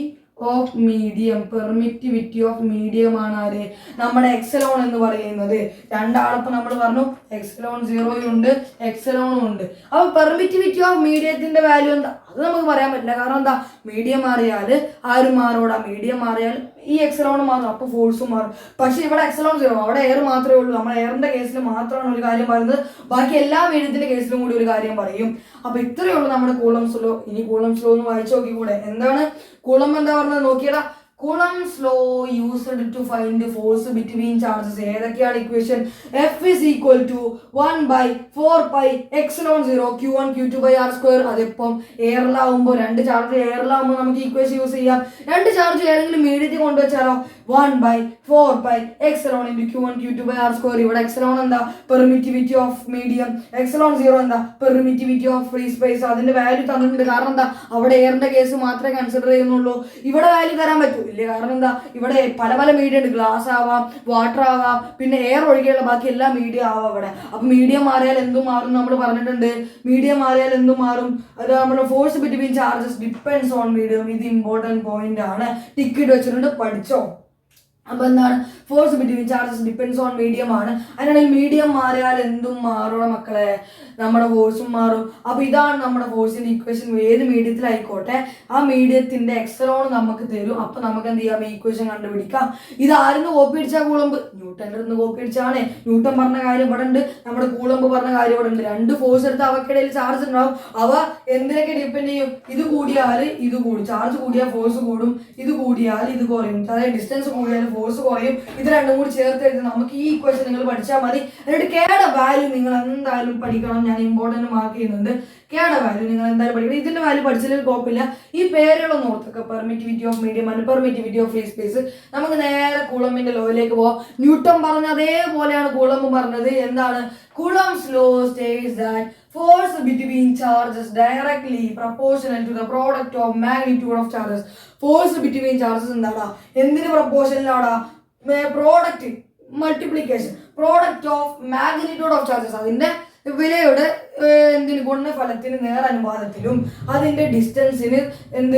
of medium ആണ് ആര്, നമ്മുടെ എക്സലോൺ എന്ന് പറയുന്നത്. രണ്ടാളപ്പം നമ്മൾ പറഞ്ഞു, എക്സലോൺ 0 ഉണ്ട്, എക്സലോണും ഉണ്ട്. അപ്പൊ പെർമിറ്റിവിറ്റി ഓഫ് മീഡിയത്തിന്റെ വാല്യൂ എന്താ, അത് നമുക്ക് പറയാൻ പറ്റില്ല. കാരണം എന്താ, മീഡിയം മാറിയാൽ ആരും മാറൂടാ, മീഡിയം മാറിയാൽ ഈ എക്സലോൺ മാറും, അപ്പൊ ഫോഴ്സും മാറും. പക്ഷെ ഇവിടെ എക്സലോൺ 0, അവിടെ എയർ മാത്രമേ ഉള്ളൂ. നമ്മൾ എയറിന്റെ കേസിൽ മാത്രമാണ് ഒരു കാര്യം പറയുന്നത്, ബാക്കി എല്ലാ മീഡിയത്തിന്റെ കേസിലും കൂടി ഒരു കാര്യം പറയും. അപ്പൊ ഇത്രയേ ഉള്ളൂ നമ്മുടെ കൂളംസ് ലോ. ഇനി കൂളംസ് ലോ ഒന്ന് വായിച്ചു നോക്കിക്കൂടെ, എന്താണ് കൂളം എന്താ പറഞ്ഞത് നോക്കിയടാ. Coulomb's law used to find the force between charges. ഏതൊക്കെയാണ് equation, F is equal to 1 by 4 pi epsilon 0 Q1 Q2 by R square. അതിപ്പം എയറിലാവുമ്പോൾ 2 ചാർജ് എയറിലാവുമ്പോൾ നമുക്ക് ഇക്വേഷൻ യൂസ് ചെയ്യാം. 2 ചാർജ് ഏതെങ്കിലും മീഡിയത്തിൽ കൊണ്ടുവച്ചാലോ, 1 by 4 pi epsilon into Q1 Q2 by R square. ഇവിടെ എക്സലോൺ എന്താ, പെർമിറ്റിവിറ്റി ഓഫ് മീഡിയം. എക്സലോൺ 0 എന്താ, പെർമിറ്റിവിറ്റി ഓഫ് ഫ്രീ സ്പേസ്. അതിന്റെ വാല്യൂ തന്നിട്ടുണ്ട്. കാരണം എന്താ, അവിടെ എയറിന്റെ കേസ് മാത്രമേ കൺസിഡർ ചെയ്യുന്നുള്ളൂ. ഇവിടെ വാല്യൂ തരാൻ പറ്റൂ ഇല്ല. കാരണം എന്താ, ഇവിടെ പല പല മീഡിയം ഉണ്ട്. ഗ്ലാസ് ആവാം, വാട്ടർ ആവാം, പിന്നെ എയർ ഒഴികെയുള്ള ബാക്കി എല്ലാ മീഡിയം ആവാം അവിടെ. അപ്പൊ മീഡിയം മാറിയാൽ എന്തും മാറും നമ്മൾ പറഞ്ഞിട്ടുണ്ട്. മീഡിയം മാറിയാൽ എന്തും മാറും. അത് നമ്മുടെ force between charges depends on medium. ഇത് ഇമ്പോർട്ടന്റ് പോയിന്റ് ആണ്, ടിക്കറ്റ് വെച്ചിട്ടുണ്ട്, പഠിച്ചോ. അപ്പൊ എന്താണ്, force between charges depends on medium ആണ്. അതിനാണെങ്കിൽ മീഡിയം മാറിയാൽ എന്തും മാറണം മക്കളെ, നമ്മുടെ ഫോഴ്സും മാറും. അപ്പൊ ഇതാണ് നമ്മുടെ ഫോഴ്സിന്റെ ഇക്വേഷൻ. ഏത് മീഡിയത്തിലായിക്കോട്ടെ ആ മീഡിയത്തിന്റെ എക്സലോൺ നമുക്ക് തരും. അപ്പൊ നമുക്ക് എന്ത് ചെയ്യാം, ഈ ഇക്വേഷൻ കണ്ടുപിടിക്കാം. ഇത് ആരെന്ന് കോപ്പി അടിച്ചാൽ കൂളമ്പ്, ന്യൂട്ടന്റെ അടുത്ത് കോപ്പി അടിച്ചാണ്. ന്യൂട്ടൺ പറഞ്ഞ കാര്യം ഇവിടെ ഉണ്ട്, നമ്മുടെ കൂളമ്പ് പറഞ്ഞ കാര്യം ഇവിടെ ഉണ്ട്. 2 ഫോഴ്സ് എടുത്ത് അവക്കിടയിൽ ചാർജ് ഉണ്ടാവും. അവ എന്തിനൊക്കെ ഡിപ്പെൻഡ് ചെയ്യും, ഇത് കൂടിയാൽ ഇത് കൂടും, ചാർജ് കൂടിയാൽ ഫോഴ്സ് കൂടും, ഇത് കൂടിയാൽ ഇത് കുറയും, അതായത് ഡിസ്റ്റൻസ് കൂടിയാൽ ഫോഴ്സ് കുറയും. ഇത് രണ്ടും കൂടി ചേർത്ത് എഴുതി നമുക്ക് ഈ ഇക്വേഷൻ നിങ്ങൾ പഠിച്ചാൽ മതി. എന്നിട്ട് കേട വാല്യൂ നിങ്ങൾ എന്തായാലും പഠിക്കണം. ഞാൻ ഇമ്പോർട്ടന്റ് മാർക്ക് ചെയ്യുന്നുണ്ട്. കേട വാല്യൂ നിങ്ങൾ എന്തായാലും പഠിക്കണം. ഇതിന്റെ വാല്യൂ പഠിച്ചാലും കുഴപ്പമില്ല. ഈ പേരുകളൊന്നും ഓർത്തൊക്കെ, പെർമിറ്റിവിറ്റി ഓഫ് മീഡിയം ആണ്, പെർമിറ്റിവിറ്റി ഓഫ് ഫ്രീ സ്പേസ്. നമുക്ക് നേരെ കൂളമ്പിന്റെ ലോയിലേക്ക് പോവാം. ന്യൂട്ടൺ പറഞ്ഞ അതേപോലെയാണ് കൂളമ്പ് പറഞ്ഞത്. എന്താണ്, Coulomb's law states that force between charges directly proportional to the product of magnitude of charges. Force between charges എന്താടാ, എന്തിന് പ്രപ്പോർഷനിലാടാ, product multiplication, product of magnitude of charges. അതിന്റെ വിലയുടെ എന്തിന്, ഗുണഫലത്തിന് നേരനുപാതത്തിലും അതിന്റെ ഡിസ്റ്റൻസിന്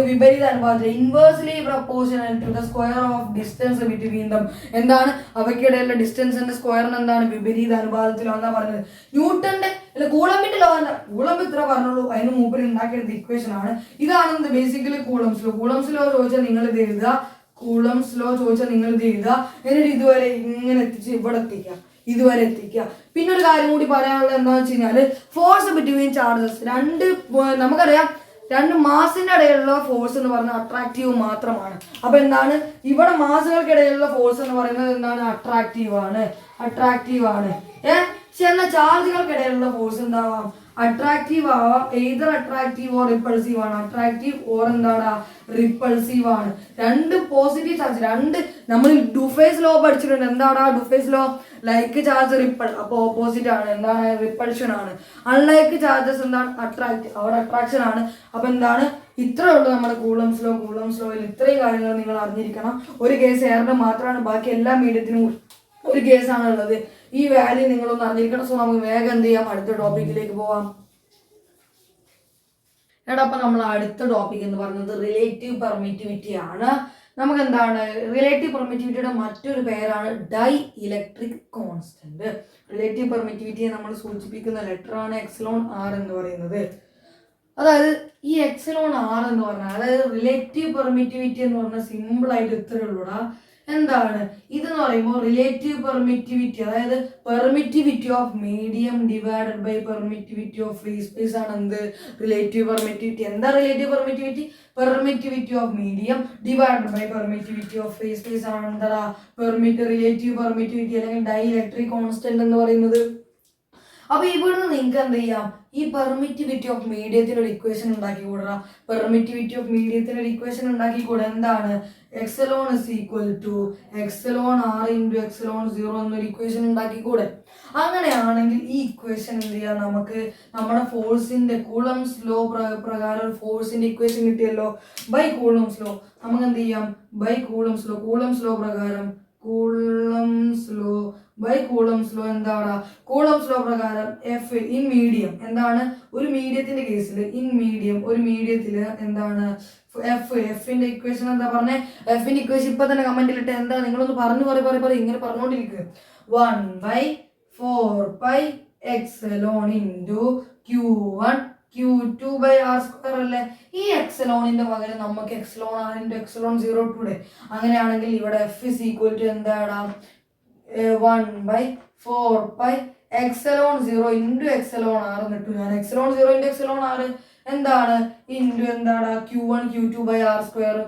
വിപരീത അനുപാതത്തിലും, inversely proportional to the square of distance between them. എന്താണ്, അവയ്ക്കിടയിലുള്ള ഡിസ്റ്റൻസിന്റെ സ്ക്വയറിന് എന്താണ്, വിപരീത അനുപാതത്തിലോ എന്നാ പറഞ്ഞത്. ന്യൂട്ടന്റെ അല്ല കൂളമ്പിന്റെ ലോ എന്താ, കൂളമ്പ് ഇത്ര പറഞ്ഞോളൂ, അതിന് മൂപ്പർ ഉണ്ടാക്കിയെടുത്ത ഇക്വേഷൻ ആണ്. ഇതാണ് basically Coulomb's law. Coulomb's law ചോദിച്ചാൽ നിങ്ങൾ ഇത് എഴുതുക. കൂളംസ് ലോ ചോദിച്ചാൽ നിങ്ങൾ ഇത് എഴുതുക. എന്നിട്ട് ഇതുവരെ ഇങ്ങനെ എത്തിച്ച് ഇവിടെ എത്തിക്കുക, ഇതുവരെ എത്തിക്കുക. പിന്നെ ഒരു കാര്യം കൂടി പറയാനുള്ളത് എന്താണെന്ന് വെച്ച് കഴിഞ്ഞാൽ, ഫോഴ്സ് ബിറ്റ്വീൻ ചാർജസ് നമുക്കറിയാം 2 മാസിന്റെ ഇടയിലുള്ള ഫോഴ്സ് എന്ന് പറയുന്നത് അട്രാക്റ്റീവ് മാത്രമാണ്. അപ്പൊ എന്താണ്, ഇവിടെ മാസുകൾക്കിടയിലുള്ള ഫോഴ്സ് എന്ന് പറയുന്നത് എന്താണ്, അട്രാക്റ്റീവ് ആണ്. പക്ഷെ എന്നാൽ ചാർജുകൾക്കിടയിലുള്ള ഫോഴ്സ് എന്താവാം, അട്രാക്റ്റീവ് ആവാം. എയ്തർ അട്രാക്റ്റീവ് ഓർ റിപ്പൾസീവ് ആണ്. അട്രാക്റ്റീവ് ഓർ എന്താണ്, റിപ്പൾസീവ് ആണ്. 2 പോസിറ്റീവ് ചാർജ്, 2 നമ്മൾ ഡുഫേസ് ലോ പഠിച്ചിട്ടുണ്ട്. എന്താണ് ഡുഫേസ് ലോ, ലൈക്ക് ചാർജ് റിപ്പൾ, അപ്പൊ ഓപ്പോസിറ്റ് ആണ്, എന്താണ്, റിപ്പൾഷൻ ആണ്. അൺലൈക്ക് ചാർജസ് എന്താണ്, അട്രാക്റ്റ്, അവിടെ അട്രാക്ഷൻ ആണ്. അപ്പൊ എന്താണ്, ഇത്രയേ ഉള്ളൂ നമ്മുടെ കൂളംസ് ലോ. കൂളംസ് ലോയിൽ ഇത്രയും കാര്യങ്ങൾ നിങ്ങൾ അറിഞ്ഞിരിക്കണം. ഒരു കേസ് എയറിന്റെ മാത്രമാണ്, ബാക്കി എല്ലാ മീഡിയത്തിനും ഒരു കേസാണ് ഉള്ളത്. ഈ വാല്യൂ നിങ്ങളൊന്ന് അറിഞ്ഞിരിക്കണം. സോ നമുക്ക് വേഗം എന്ത് ചെയ്യാം, അടുത്ത ടോപ്പിക്കിലേക്ക് പോവാം. അപ്പൊ നമ്മൾ അടുത്ത ടോപ്പിക് എന്ന് പറയുന്നത് റിലേറ്റീവ് പെർമിറ്റിവിറ്റി ആണ്. നമുക്ക് എന്താണ്, റിലേറ്റീവ് പെർമിറ്റിവിറ്റിയുടെ മറ്റൊരു പേരാണ് ഡൈ ഇലക്ട്രിക് കോൺസ്റ്റന്റ്. റിലേറ്റീവ് പെർമിറ്റിവിറ്റിയെ നമ്മൾ സൂചിപ്പിക്കുന്ന ലെറ്റർ ആണ് എക്സലോൺ ആർ എന്ന് പറയുന്നത്. അതായത് ഈ എക്സലോൺ ആർ എന്ന് പറഞ്ഞാൽ, അതായത് റിലേറ്റീവ് പെർമിറ്റിവിറ്റി എന്ന് പറഞ്ഞാൽ സിമ്പിൾ ആയിട്ട് ഇത്രയേ ഉള്ളൂടാ. എന്താണ് ഇതെന്ന് പറയുമ്പോൾ റിലേറ്റീവ് പെർമിറ്റിവിറ്റി, അതായത് permittivity of medium divided by permittivity of free space ആണ് എന്ത്, റിലേറ്റീവ് പെർമിറ്റിവിറ്റി. എന്താ relative permittivity, permittivity of medium divided by permittivity of free space ആണ് എന്താ റിലേറ്റീവ് പെർമിറ്റിവിറ്റി അല്ലെങ്കിൽ ഡൈ ഇലക്ട്രിക് കോൺസ്റ്റന്റ് എന്ന് പറയുന്നത്. അപ്പൊ ഇവിടുന്ന് നിങ്ങൾക്ക് എന്ത് ചെയ്യാം, ഈ പെർമിറ്റിവിറ്റി ഓഫ് മീഡിയത്തിന് ഒരു ഇക്വേഷൻ ഉണ്ടാക്കി കൂടാ. പെർമിറ്റിവിറ്റി ഓഫ് മീഡിയത്തിന് ഒരു ഇക്വേഷൻ ഉണ്ടാക്കി കൂടാ. എന്താണ്? Epsilon is equal to epsilon r into epsilon 0 എന്നൊരു ഇക്വേഷൻ ഉണ്ടാക്കി കൂടെ. അങ്ങനെയാണെങ്കിൽ ഈ ഇക്വേഷൻ എന്ത് ചെയ്യാം, നമുക്ക് നമ്മുടെ ഫോഴ്സിന്റെ കൂളംസ് ലോ പ്രകാരം ഫോഴ്സിന്റെ ഇക്വേഷൻ കിട്ടിയല്ലോ. ബൈ കൂളംസ് ലോ നമുക്ക് എന്ത് ചെയ്യാം, ബൈ കൂളംസ് ലോ പ്രകാരം കൂളംസ് ലോ എന്താണ്? കൂളംസ് ലോ പ്രകാരം എഫ് ഇൻ മീഡിയം എന്താണ്? ഒരു മീഡിയത്തിന്റെ കേസിൽ ഇൻ മീഡിയം ഒരു മീഡിയത്തില് എന്താണ് എഫിന്റെ ഇക്വേഷൻ എന്താ പറഞ്ഞേ? എഫിന്റെ ഇക്വേഷൻ ഇപ്പൊ തന്നെ കമന്റിലിട്ട് എന്താ നിങ്ങളൊന്ന് പറഞ്ഞു ഇങ്ങനെ പറഞ്ഞുകൊണ്ടിരിക്കുക. 1/4π എക്സലോൺ ഇൻറ്റു Q1 Q2/r² അല്ലേ? ഈ എക്സലോണിന്റെ പകരം നമുക്ക് എക്സലോൺ ആർ ഇൻറ്റു എക്സലോൺ 0 ഇട്ടൂടെ? അങ്ങനെയാണെങ്കിൽ ഇവിടെ എഫ് ഇസ് ഈക്വൽ ടു എന്താണ്? 1/4π എക്സലോൺ 0 ഇൻറ്റു എക്സലോൺ ആർ എന്നിട്ടു. ഞാൻ എക്സലോൺ 0 ഇൻറ്റു എക്സലോൺ ആർ എന്താണ്? ഇൻറ്റു എന്താണ്? Q1 Q2/r².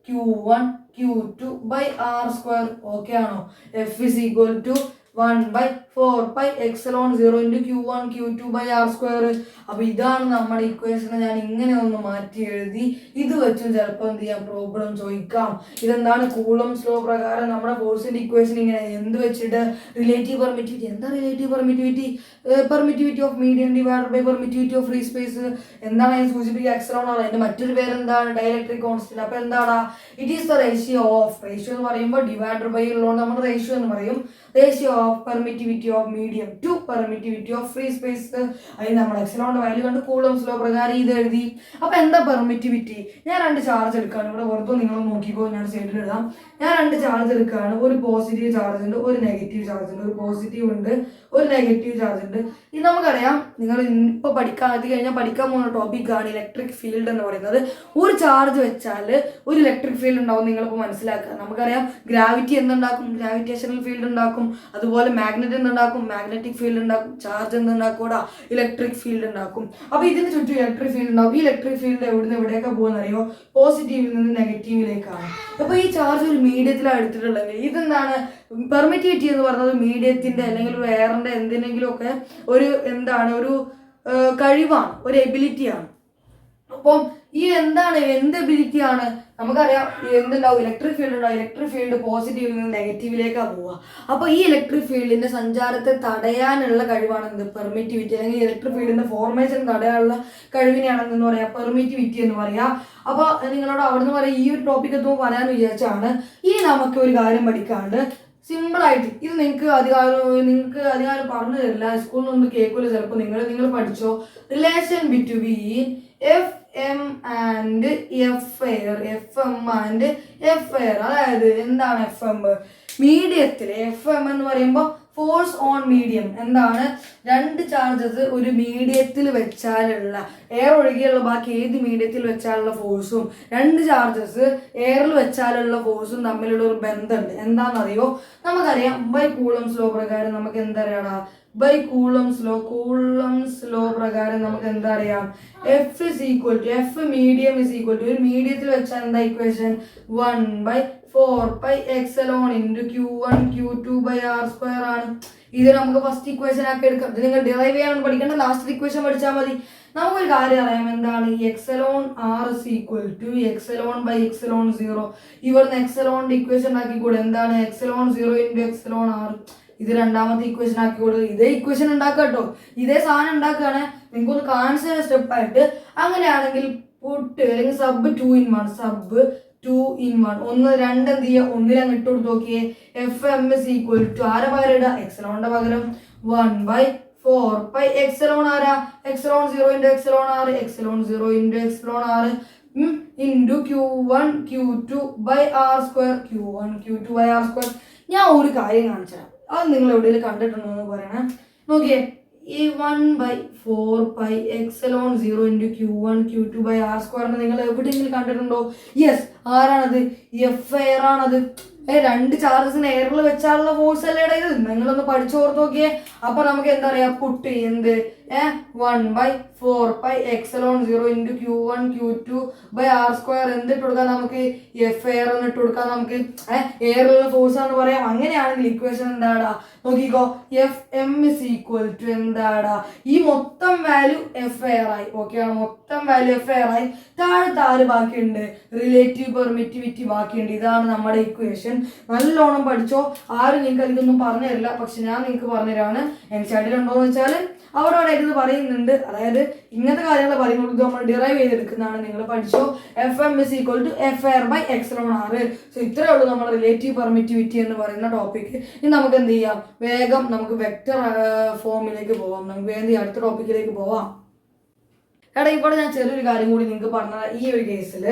Q1 Q2/r². Okay ആണോ? F is equal to 1/4π epsilon 0 into Q1 Q2/r². അപ്പൊ ഇതാണ് നമ്മുടെ ഇക്വേഷൻ. ഞാൻ ഇങ്ങനെ ഒന്ന് മാറ്റി എഴുതി. ഇത് വെച്ചും ചിലപ്പോൾ എന്ത് ചെയ്യാം, പ്രോബ്ലം ചോദിക്കാം. ഇതെന്താണ്? കൂളംസ് ലോ പ്രകാരം നമ്മുടെ ഫോഴ്സിന്റെ ഇക്വേഷൻ ഇങ്ങനെ എന്ത് വെച്ചിട്ട് റിലേറ്റീവ് പെർമിറ്റിവിറ്റി. എന്താ relative permittivity? Permittivity of medium divided by permittivity of free space. എന്താണ് അതിന് സൂചിപ്പിക്കുക? എക്സലോൺ ആണ്. അതിന്റെ മറ്റൊരു പേര് എന്താണ്? Dielectric constant. അപ്പൊ എന്താണ്? ഇറ്റ് ഈസ് ദ റേഷ്യോ എന്ന് പറയുമ്പോൾ ഡിവൈഡഡ് ബൈ ഉള്ളതുകൊണ്ട് നമ്മൾ റേഷ്യോ എന്ന് പറയും. Ratio of permittivity of medium to permittivity of free space. അതിന് നമ്മൾ എക്സലോണിന്റെ വാല്യൂ കണ്ട് കൂളംസ് ലോ പ്രകാരം ഇത് എഴുതി. അപ്പൊ എന്താ പെർമിറ്റിവിറ്റി? ഞാൻ 2 ചാർജ് എടുക്കുകയാണ്. ഇവിടെ പുറത്ത് നിങ്ങൾ നോക്കിക്കോ, ഞാൻ സൈഡിൽ എഴുതാം. ഞാൻ 2 ചാർജ് എടുക്കുകയാണ്. ഒരു പോസിറ്റീവ് ചാർജ് ഉണ്ട്, ഒരു നെഗറ്റീവ് ചാർജ് ഉണ്ട്. ഒരു പോസിറ്റീവ് ഉണ്ട്, ഒരു നെഗറ്റീവ് ചാർജ് ഉണ്ട്. ഇത് നമുക്കറിയാം. നിങ്ങൾ ഇപ്പൊ കഴിഞ്ഞാൽ പഠിക്കാൻ പോകുന്ന ടോപ്പിക്കാണ് ഇലക്ട്രിക് ഫീൽഡ് എന്ന് പറയുന്നത്. ഒരു ചാർജ് വെച്ചാൽ ഒരു ഇലക്ട്രിക് ഫീൽഡ് ഉണ്ടാവും. നിങ്ങളിപ്പോൾ മനസ്സിലാക്കുക. നമുക്കറിയാം ഗ്രാവിറ്റി എന്തുണ്ടാക്കും? ഗ്രാവിറ്റേഷണൽ ഫീൽഡ് ഉണ്ടാക്കും. അതുപോലെ മാഗ്നറ്റ് എന്തുണ്ടാക്കും? മാഗ്നറ്റിക് ഫീൽഡ് ഉണ്ടാക്കും. ചാർജ് എന്തുണ്ടാക്കൂടാ? ഇലക്ട്രിക് ഫീൽഡ് ഉണ്ടാക്കും. അപ്പൊ ഇതിന് ചുറ്റും ഇലക്ട്രിക് ഫീൽഡ് ഉണ്ടാവും. ഈ ഇലക്ട്രിക് ഫീൽഡ് എവിടുന്ന് എവിടെയൊക്കെ പോകുന്നറിയോ? പോസിറ്റീവിൽ നിന്ന് നെഗറ്റീവിലേക്കാണ്. അപ്പൊ ഈ ചാർജ് ഒരു മീഡിയത്തിലാണ് എടുത്തിട്ടുള്ളത്. ഇതെന്താണ്? പെർമിറ്റിവിറ്റി എന്ന് പറയുന്നത് മീഡിയത്തിന്റെ അല്ലെങ്കിൽ ഒരു എയറിന്റെ എന്തിനെങ്കിലും ഒക്കെ ഒരു എന്താണ്, ഒരു കഴിവാണ്, ഒരു എബിലിറ്റിയാണ്. അപ്പം ഈ എന്താണ്, എന്ത് എബിലിറ്റി ആണ്? നമുക്കറിയാം എന്തുണ്ടാവും? ഇലക്ട്രിക് ഫീൽഡ് ഉണ്ടാവും. ഇലക്ട്രിക് ഫീൽഡ് പോസിറ്റീവിൽ നിന്ന് നെഗറ്റീവിലേക്കാണ് പോവുക. അപ്പൊ ഈ ഇലക്ട്രിക് ഫീൽഡിന്റെ സഞ്ചാരത്തെ തടയാനുള്ള കഴിവാണ് എന്ത്? പെർമിറ്റിവിറ്റി. അല്ലെങ്കിൽ ഇലക്ട്രിക് ഫീൽഡിന്റെ ഫോർമേഷൻ തടയാനുള്ള കഴിവിനെയാണ് എന്ന് പറയാം പെർമിറ്റിവിറ്റി എന്ന് പറയാം. അപ്പൊ നിങ്ങളോട് അവിടുന്ന് പറയാം ഈ ഒരു ടോപ്പിക് എത്തുമ്പോൾ പറയാന്ന് വിചാരിച്ചാണ്. ഇനി നമുക്ക് ഒരു കാര്യം പഠിക്കാണ്ട് സിമ്പിളായിട്ട് ഇത് നിങ്ങൾക്ക് അധികാരം പറഞ്ഞു തരില്ല, സ്കൂളിൽ നിന്ന് കേൾക്കില്ല ചിലപ്പോൾ. നിങ്ങൾ പഠിച്ചോ. Relation between FM and FM. അതായത് എന്താണ് FM? മീഡിയത്തിൽ FM എന്ന് പറയുമ്പോൾ ഫോഴ്സ് ഓൺ മീഡിയം. എന്താണ്? 2 ചാർജസ് ഒരു മീഡിയത്തിൽ വെച്ചാലുള്ള, എയർ ഒഴികെയുള്ള ബാക്കി ഏത് മീഡിയത്തിൽ വെച്ചാലുള്ള ഫോഴ്സും 2 ചാർജസ് എയറിൽ വെച്ചാലുള്ള ഫോഴ്സും തമ്മിലുള്ള ഒരു ബന്ധമുണ്ട്. എന്താണെന്നറിയോ? നമുക്കറിയാം ബൈ കൂളംസ് ലോ പ്രകാരം നമുക്ക് എന്തറിയാടാ? ബൈ കൂളംസ് ലോ പ്രകാരം നമുക്ക് എന്താ അറിയാം? F medium is equal to, ഒരു മീഡിയത്തിൽ വെച്ചാൽ എന്താ ഇക്വേഷൻ? 1/4π എക്സലോൺ ഇൻറ്റു Q1 Q2/r² ആണ്. ഇത് നമുക്ക് ഫസ്റ്റ് ഇക്വേഷൻ ആക്കി എടുക്കാം. ഇത് നിങ്ങൾ ഡിറൈവ് ചെയ്യാൻ പഠിക്കേണ്ട, ലാസ്റ്റ് ഇക്വേഷൻ പഠിച്ചാൽ മതി. നമുക്കൊരു കാര്യം അറിയാം. എന്താണ്? Epsilon r is equal to epsilon 0. ഇവിടുന്ന് എക്സലോണിന്റെ ഇക്വേഷൻ ആക്കിക്കൂടെ? എന്താണ്? Epsilon 0 into epsilon r. ഇത് രണ്ടാമത്തെ ഇക്വേഷൻ ആക്കി കൊടുക്കുക. ഇതേ ഇക്വേഷൻ ഉണ്ടാക്കുക കേട്ടോ. ഇതേ സാധനം ഉണ്ടാക്കുകയാണ്. നിങ്ങൾക്കൊന്ന് കാണിച്ച സ്റ്റെപ്പായിട്ട്. അങ്ങനെയാണെങ്കിൽ പുട്ട് അല്ലെങ്കിൽ സബ് 2 in 1 1 2 എന്ത് ചെയ്യുക? ഒന്നിലങ്ങ് ഇട്ട് കൊടുത്ത് നോക്കിയേ. FM ഇസ് ഈക്വൽ ടു ആരെ പകരം ഇടുക? എക്സലോണിന്റെ പകരം 1/4π എക്സലോൺ ആരാ? Epsilon 0 into epsilon r. Epsilon 0 into epsilon r into Q1 Q2/r². ഞാൻ ഒരു കാര്യം കാണിച്ചു തരാം. അത് നിങ്ങൾ എവിടെയെങ്കിലും കണ്ടിട്ടുണ്ടോ എന്ന് പറയണേ. നോക്കിയേ, ഈ 1/4π എക്സലോൺ 0 ഇൻറ്റു Q1 Q2/r² നിങ്ങൾ എവിടെയെങ്കിലും കണ്ടിട്ടുണ്ടോ? യെസ്. ആരാണത്? എഫ് എയർ ആണത്. രണ്ട് ചാർജസിന് എയറിൽ വെച്ചാലുള്ള ഫോഴ്സ് അല്ലേ ഇത്, നിങ്ങളൊന്ന് പഠിച്ചോർത്ത് നോക്കിയേ. അപ്പൊ നമുക്ക് എന്താ പറയാ, പുട്ട് എന്ത് 1/4πε0 × Q1 Q2/r². എന്തിട്ട് കൊടുക്കാം നമുക്ക്, എഫ് എയർ എന്നിട്ട് കൊടുക്കാം നമുക്ക്. എയറിലുള്ള ഫോഴ്സ് ആണെന്ന് പറയാം. അങ്ങനെയാണെങ്കിൽ ഇക്വേഷൻ എന്താടാ നോക്കിക്കോ, F M is equal to എന്താടാ, ഈ മൊത്തം വാല്യൂ എഫ് എയർ ആയി. ഓക്കെ, മൊത്തം വാല്യൂ എഫ് എയർ ആയി. താഴെ ബാക്കിയുണ്ട്, റിലേറ്റീവ് പെർമിറ്റിവിറ്റി ബാക്കിയുണ്ട്. ഇതാണ് നമ്മുടെ ഇക്വേഷൻ. നല്ലോണം പഠിച്ചോ. ആരും നിങ്ങൾക്ക് ഇതൊന്നും പറഞ്ഞു തരില്ല, പക്ഷെ ഞാൻ നിങ്ങൾക്ക് പറഞ്ഞുതരാണ്. എനിക്ക് സ്റ്റഡിയിലുണ്ടോയെന്ന് വെച്ചാൽ അവിടെ ഇത് പറയുന്നുണ്ട്. അതായത് ഇങ്ങനത്തെ കാര്യങ്ങൾ പറയുന്നത് നമ്മൾ ഡിറൈവ് ചെയ്തെടുക്കുന്നതാണ്. നിങ്ങൾ പഠിച്ചോ. F M is equal to F air by epsilon r. So ഇത്രയേ ഉള്ളൂ നമ്മുടെ റിലേറ്റീവ് പെർമിറ്റിവിറ്റി എന്ന് പറയുന്ന ടോപ്പിക്. ഇനി നമുക്ക് എന്ത് ചെയ്യാം, വേഗം നമുക്ക് വെക്റ്റർ ഫോമിലേക്ക് പോവാം. നമുക്ക് വേണ്ടി അടുത്ത ടോപ്പിക്കിലേക്ക് പോവാം. എടാ ഇവിടെ ഞാൻ ചെറിയൊരു കാര്യം കൂടി നിങ്ങൾക്ക് പറഞ്ഞ, ഈ ഒരു കേസിൽ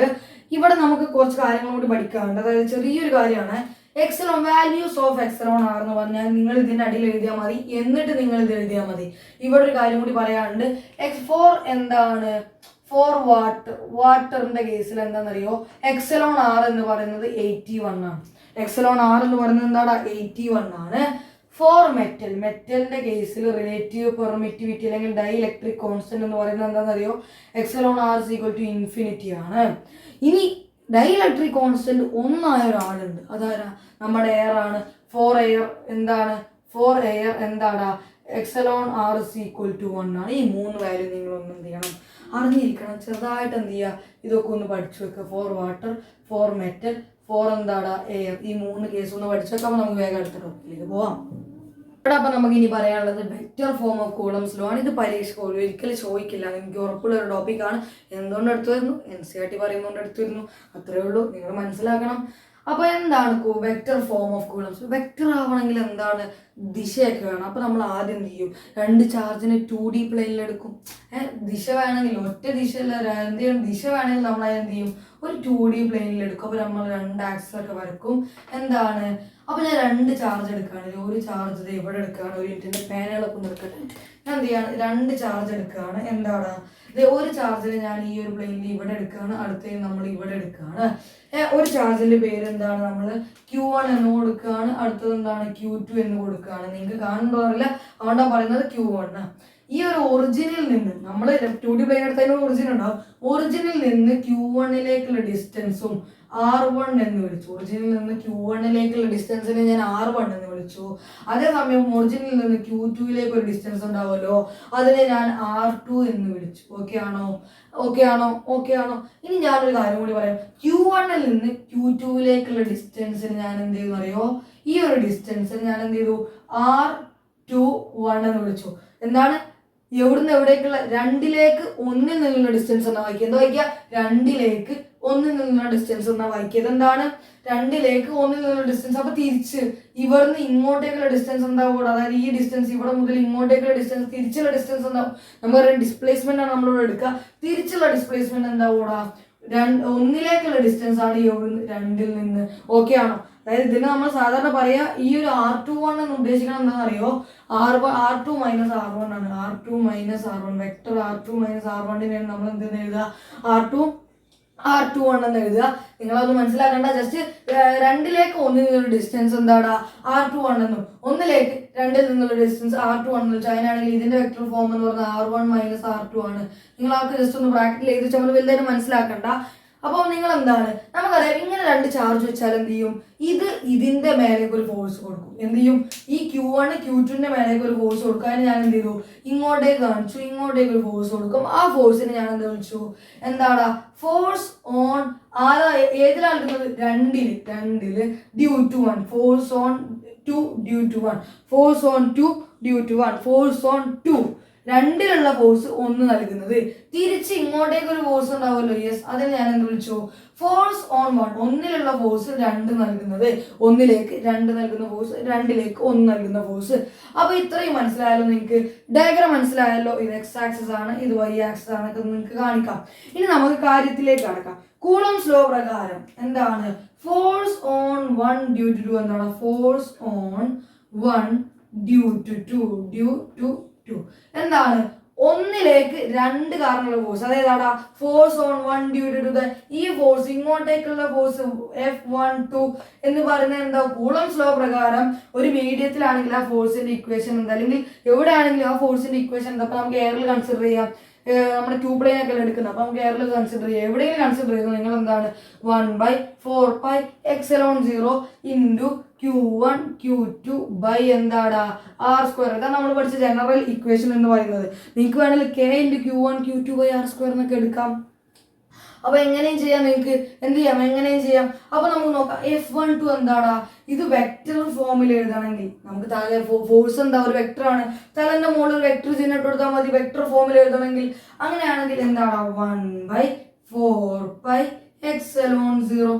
ഇവിടെ നമുക്ക് കുറച്ച് കാര്യങ്ങൾ കൂടി പഠിക്കാറുണ്ട്. അതായത് ചെറിയൊരു കാര്യമാണ്. Epsilon values of epsilon r എന്ന് പറഞ്ഞാൽ നിങ്ങൾ ഇതിന്റെ അടിയിൽ എഴുതിയാൽ മതി, എന്നിട്ട് നിങ്ങൾ ഇത് എഴുതിയാൽ മതി. ഇവിടെ ഒരു കാര്യം കൂടി പറയാനുണ്ട്. ഫോർ എന്താണ്, ഫോർ വാട്ടറിന്റെ കേസിൽ എന്താണെന്നറിയോ, എക്സലോൺ ആർ എന്ന് പറയുന്നത് 81 ആണ്. എക്സലോൺ ആർ എന്ന് പറയുന്നത് എന്താണ്, 81 ആണ്. ഫോർ മെറ്റലിന്റെ കേസിൽ റിലേറ്റീവ് പെർമിറ്റിവിറ്റി അല്ലെങ്കിൽ ഡൈഇലക്ട്രിക് കോൺസ്റ്റന്റ് എന്ന് പറയുന്നത് എന്താണെന്നറിയോ, epsilon r is equal to infinity ആണ്. ഇനി ഡൈഇലക്ട്രിക് കോൺസ്റ്റന്റ് ഒന്നായ ഒരാളുണ്ട്, അതാരാ, നമ്മുടെ എയർ ആണ്. ഫോർ എയർ എന്താടാ, epsilon r is equal to 1 ആണ്. ഈ 3 വാല്യൂ നിങ്ങളൊന്നും എന്ത് ചെയ്യണം, അറിഞ്ഞിരിക്കണം. ചെറുതായിട്ട് എന്ത് ചെയ്യുക, ഇതൊക്കെ ഒന്ന് പഠിച്ചു വെക്കുക. For water, for metal, for എന്താടാ എയർ. ഈ 3 കേസ് ഒന്ന് പഠിച്ചു വെക്കാം. അപ്പോൾ നമുക്ക് വേഗം അടുത്ത ടോപ്പിക്കിലേക്ക് പോവാം. ഇവിടെ അപ്പം നമുക്ക് ഇനി പറയാനുള്ളത് vector form of Coulomb's law ആണ്. ഇത് പരീക്ഷ ഒരിക്കലും ചോദിക്കില്ല, എനിക്ക് ഉറപ്പുള്ള ഒരു ടോപ്പിക്കാണ്. എന്തുകൊണ്ട് എടുത്തു വരുന്നു, NCERT പറയുന്നതുകൊണ്ട് എടുത്തു വരുന്നു. അത്രയേ ഉള്ളൂ, നിങ്ങൾ മനസ്സിലാക്കണം. അപ്പോൾ എന്താണ് vector form of coulombs? Vector ആവണമെങ്കിൽ എന്താണ്, ദിശയൊക്കെ വേണം. അപ്പോൾ നമ്മൾ ആദ്യം എന്ത് ചെയ്യും, 2 ചാർജിനെ 2D പ്ലെയിനിൽ എടുക്കും. ദിശ വേണമെങ്കിൽ ഒറ്റ ദിശയല്ല, എന്ത് ചെയ്യണം, ദിശ വേണമെങ്കിൽ നമ്മൾ എന്ത് ചെയ്യും, ഒരു 2D പ്ലെയിനിൽ എടുക്കും. അപ്പോൾ നമ്മൾ 2 ആക്സിസ് ഒക്കെ വരക്കും. എന്താണ്, അപ്പോൾ ഞാൻ 2 ചാർജ് എടുക്കുകയാണ്. ഒരു ചാർജ് ഇവിടെ എടുക്കുകയാണ്. ഒരു മിനിറ്റിൻ്റെ പേനകളൊക്കെ ഒന്ന് എടുക്കട്ടെ. ഞാൻ എന്ത് ചെയ്യാണ്, 2 ചാർജ് എടുക്കുകയാണ്. എന്താണ്, ഒരു ചാർജിന് ഞാൻ ഈ ഒരു പ്ലെയിനിൽ ഇവിടെ എടുക്കുകയാണ്, അടുത്തത് നമ്മൾ ഇവിടെ എടുക്കുകയാണ്. ഒരു ചാർജിന്റെ പേര് എന്താണ്, നമ്മൾ Q1 എന്ന് കൊടുക്കുകയാണ്, അടുത്തത് എന്താണ് Q2 എന്ന് കൊടുക്കുകയാണ്. നിങ്ങൾക്ക് കാണുന്നുണ്ടോ അറിയില്ല, അതുകൊണ്ടാണ് പറയുന്നത് Q1. ഈ ഒരു ഒറിജിനിൽ നിന്ന് നമ്മൾ 2D പ്ലെയിൻ എടുത്തതിന് ഒറിജിൻ ഉണ്ടാവും. ഒറിജിനിൽ നിന്ന് Q1ലേക്കുള്ള ഡിസ്റ്റൻസും R1 എന്ന് വിളിച്ചു. ഒറിജിനിൽ നിന്ന് Q1ലേക്കുള്ള ഡിസ്റ്റൻസിനെ ഞാൻ R1 എന്ന് വിളിച്ചു. അതേസമയം ഒറിജിനിൽ നിന്ന് Q2ലേക്ക് ഒരു ഡിസ്റ്റൻസ് ഉണ്ടാവുമല്ലോ, അതിനെ ഞാൻ R2 എന്ന് വിളിച്ചു. ഓക്കെ ആണോ? ഇനി ഞാനൊരു കാര്യം കൂടി പറയാം. Q1ൽ നിന്ന് Q2ലേക്കുള്ള ഡിസ്റ്റൻസിന് ഞാൻ എന്ത് ചെയ്യുന്നു അറിയോ, ഈ ഒരു ഡിസ്റ്റൻസിന് ഞാൻ എന്ത് ചെയ്തു, R21 എന്ന് വിളിച്ചു. എന്താണ്, എവിടുന്ന് എവിടേക്കുള്ള 2ലേക്ക് 1ൽ നിന്നുള്ള ഡിസ്റ്റൻസ് എന്നാ വായിക്കുക. എന്താ വായിക്കുക, 2ലേക്ക് 1ൽ നിന്നുള്ള ഡിസ്റ്റൻസ് എന്നാ വായിക്കുക. എന്താണ്, 2ലേക്ക് 1ൽ നിന്നുള്ള ഡിസ്റ്റൻസ്. അപ്പൊ തിരിച്ച് ഇവിടുന്ന് ഇങ്ങോട്ടേക്കുള്ള ഡിസ്റ്റൻസ് എന്താവും കൂടെ, അതായത് ഈ ഡിസ്റ്റൻസ് ഇവിടെ മുതൽ ഇങ്ങോട്ടേക്കുള്ള ഡിസ്റ്റൻസ്, തിരിച്ചുള്ള ഡിസ്റ്റൻസ് എന്താവും, നമുക്ക് ഡിസ്പ്ലേസ്മെന്റ് ആണ് നമ്മളിവിടെ എടുക്കുക. തിരിച്ചുള്ള ഡിസ്പ്ലേസ്മെന്റ് എന്താവും കൂടാ, 1ലേക്കുള്ള ഡിസ്റ്റൻസ് ആണ് 2ൽ നിന്ന്. ഓക്കെ ആണോ? അതായത് ഇതിന് നമ്മൾ സാധാരണ പറയാ, ഈ ഒരു R21 എന്ന് ഉദ്ദേശിക്കണം എന്താണെന്ന് അറിയോ, R2 മൈനസ് R1 ആണ്. R2 minus R1, vector R2 minus R1 നമ്മൾ എന്തെന്ന് എഴുതുക, R21 എന്ന് എഴുതുക. നിങ്ങളത് മനസ്സിലാക്കണ്ട. ജസ്റ്റ് 2ലേക്ക് 1ൽ നിന്നുള്ള ഡിസ്റ്റൻസ് എന്താടാ, R21 എന്നും 1ലേക്ക് 2ൽ നിന്നുള്ള ഡിസ്റ്റൻസ് R21 എന്ന് വെച്ചാൽ അതിനാണെങ്കിൽ ഇതിന്റെ വെക്ടർ ഫോം എന്ന് പറഞ്ഞാൽ R1 മൈനസ് R2 ആണ്. നിങ്ങൾ ആൾക്ക് ജസ്റ്റ് ഒന്ന് ബ്രാക്കറ്റിൽ എഴുതി വെച്ചാൽ വലുതായിട്ട് മനസ്സിലാക്കണ്ട. അപ്പോൾ നിങ്ങൾ എന്താണ്, നമുക്കറിയാം ഇങ്ങനെ 2 ചാർജ് വെച്ചാൽ എന്ത് ചെയ്യും, ഇതിന്റെ മേലേക്ക് ഒരു ഫോഴ്സ് കൊടുക്കും. എന്ത് ചെയ്യും, ഈ Q1 Q2ന്റെ മേലേക്ക് ഒരു ഫോഴ്സ് കൊടുക്കും. അതിന് ഞാൻ എന്ത് ചെയ്തു, ഇങ്ങോട്ടേക്ക് കാണിച്ചു, ഇങ്ങോട്ടേക്ക് ഒരു ഫോഴ്സ് കൊടുക്കും. ആ ഫോഴ്സിനെ ഞാൻ എന്ത് വിളിച്ചു, എന്താടാ, ഫോഴ്സ് ഓൺ ഏതിലാണ് എടുക്കുന്നത്, 2ല് due to 1, force on 2 due to 1, force on 2 due to 1, force on 2. 2ലുള്ള ഫോഴ്സ് 1 നൽകുന്നത്, തിരിച്ച് ഇങ്ങോട്ടേക്ക് ഒരു ഫോഴ്സ് ഉണ്ടാവുമല്ലോ, യെസ്, അതിന് ഞാൻ എന്ത് വിളിച്ചു, ഫോഴ്സ് ഓൺ 1. 1ലുള്ള ഫോഴ്സ് 2 നൽകുന്നത്, 1ലേക്ക് 2 നൽകുന്ന ഫോഴ്സ്, 2ലേക്ക് 1 നൽകുന്ന ഫോഴ്സ്. അപ്പൊ ഇത്രയും മനസ്സിലായാലോ നിങ്ങൾക്ക്, ഡയഗ്രാം മനസ്സിലായല്ലോ. ഇത് X ആക്സിസ് ആണ്, ഇത് Y ആക്സിസ് ആണ്, നിങ്ങൾക്ക് കാണിക്കാം. ഇനി നമുക്ക് കാര്യത്തിലേക്ക് കടക്കാം. കൂളംസ് ലോ പ്രകാരം എന്താണ്, ഫോഴ്സ് ഓൺ 1 ഡ്യൂ ടു 2 എന്താണ്, ഫോഴ്സ് ഓൺ 1 ഡ്യൂ ടു 2 എന്താണ്, ഒന്നിലേക്ക് രണ്ട് കാരണമുള്ള ഫോഴ്സ്, അതായത് force on one due to the ഈ ഫോഴ്സ് ഇങ്ങോട്ടേക്കുള്ള ഫോഴ്സ് F12 എന്ന് പറയുന്നത് എന്താ, കൂളംസ് ലോ പ്രകാരം ഒരു മീഡിയത്തിലാണെങ്കിൽ ആ ഫോഴ്സിന്റെ ഇക്വേഷൻ എന്താ, അല്ലെങ്കിൽ എവിടെയാണെങ്കിലും ആ ഫോഴ്സിന്റെ ഇക്വേഷൻ എന്താ. അപ്പൊ നമുക്ക് എയറിൽ കൺസിഡർ ചെയ്യാം, നമ്മുടെ ട്യൂബ് ലൈൻ ഒക്കെ എടുക്കുന്നത്. അപ്പൊ നമുക്ക് എയറിൽ കൺസിഡർ ചെയ്യാം, എവിടെയെങ്കിലും കൺസിഡർ ചെയ്യുന്നത് നിങ്ങൾ എന്താണ് 1/4πε0 ഇൻറ്റു Q1 Q2 ബൈ എന്താടാ R². ഇതാണ് നമ്മൾ പഠിച്ച ജനറൽ ഇക്വേഷൻ എന്ന് പറയുന്നത്. നിങ്ങൾക്ക് വേണമെങ്കിൽ K into Q1 Q2 by R² എന്നൊക്കെ എടുക്കാം. അപ്പൊ എങ്ങനെയും ചെയ്യാം, നിങ്ങൾക്ക് എന്ത് ചെയ്യാം, എങ്ങനെയും ചെയ്യാം. അപ്പൊ നമുക്ക് നോക്കാം, F12 എന്താടാ, ഇത് വെക്റ്റർ ഫോമിൽ എഴുതണമെങ്കിൽ നമുക്ക് താഴെ ഫോഴ്സ് എന്താ ഒരു വെക്ടർ ആണ്, തലന്റെ മുകളിൽ ഒരു വെക്ടർ ചിഹ്നം ഇട്ട് കൊടുത്താൽ മതി. വെക്ടർ ഫോമിൽ എഴുതണമെങ്കിൽ അങ്ങനെയാണെങ്കിൽ എന്താണ് 1/4πε0.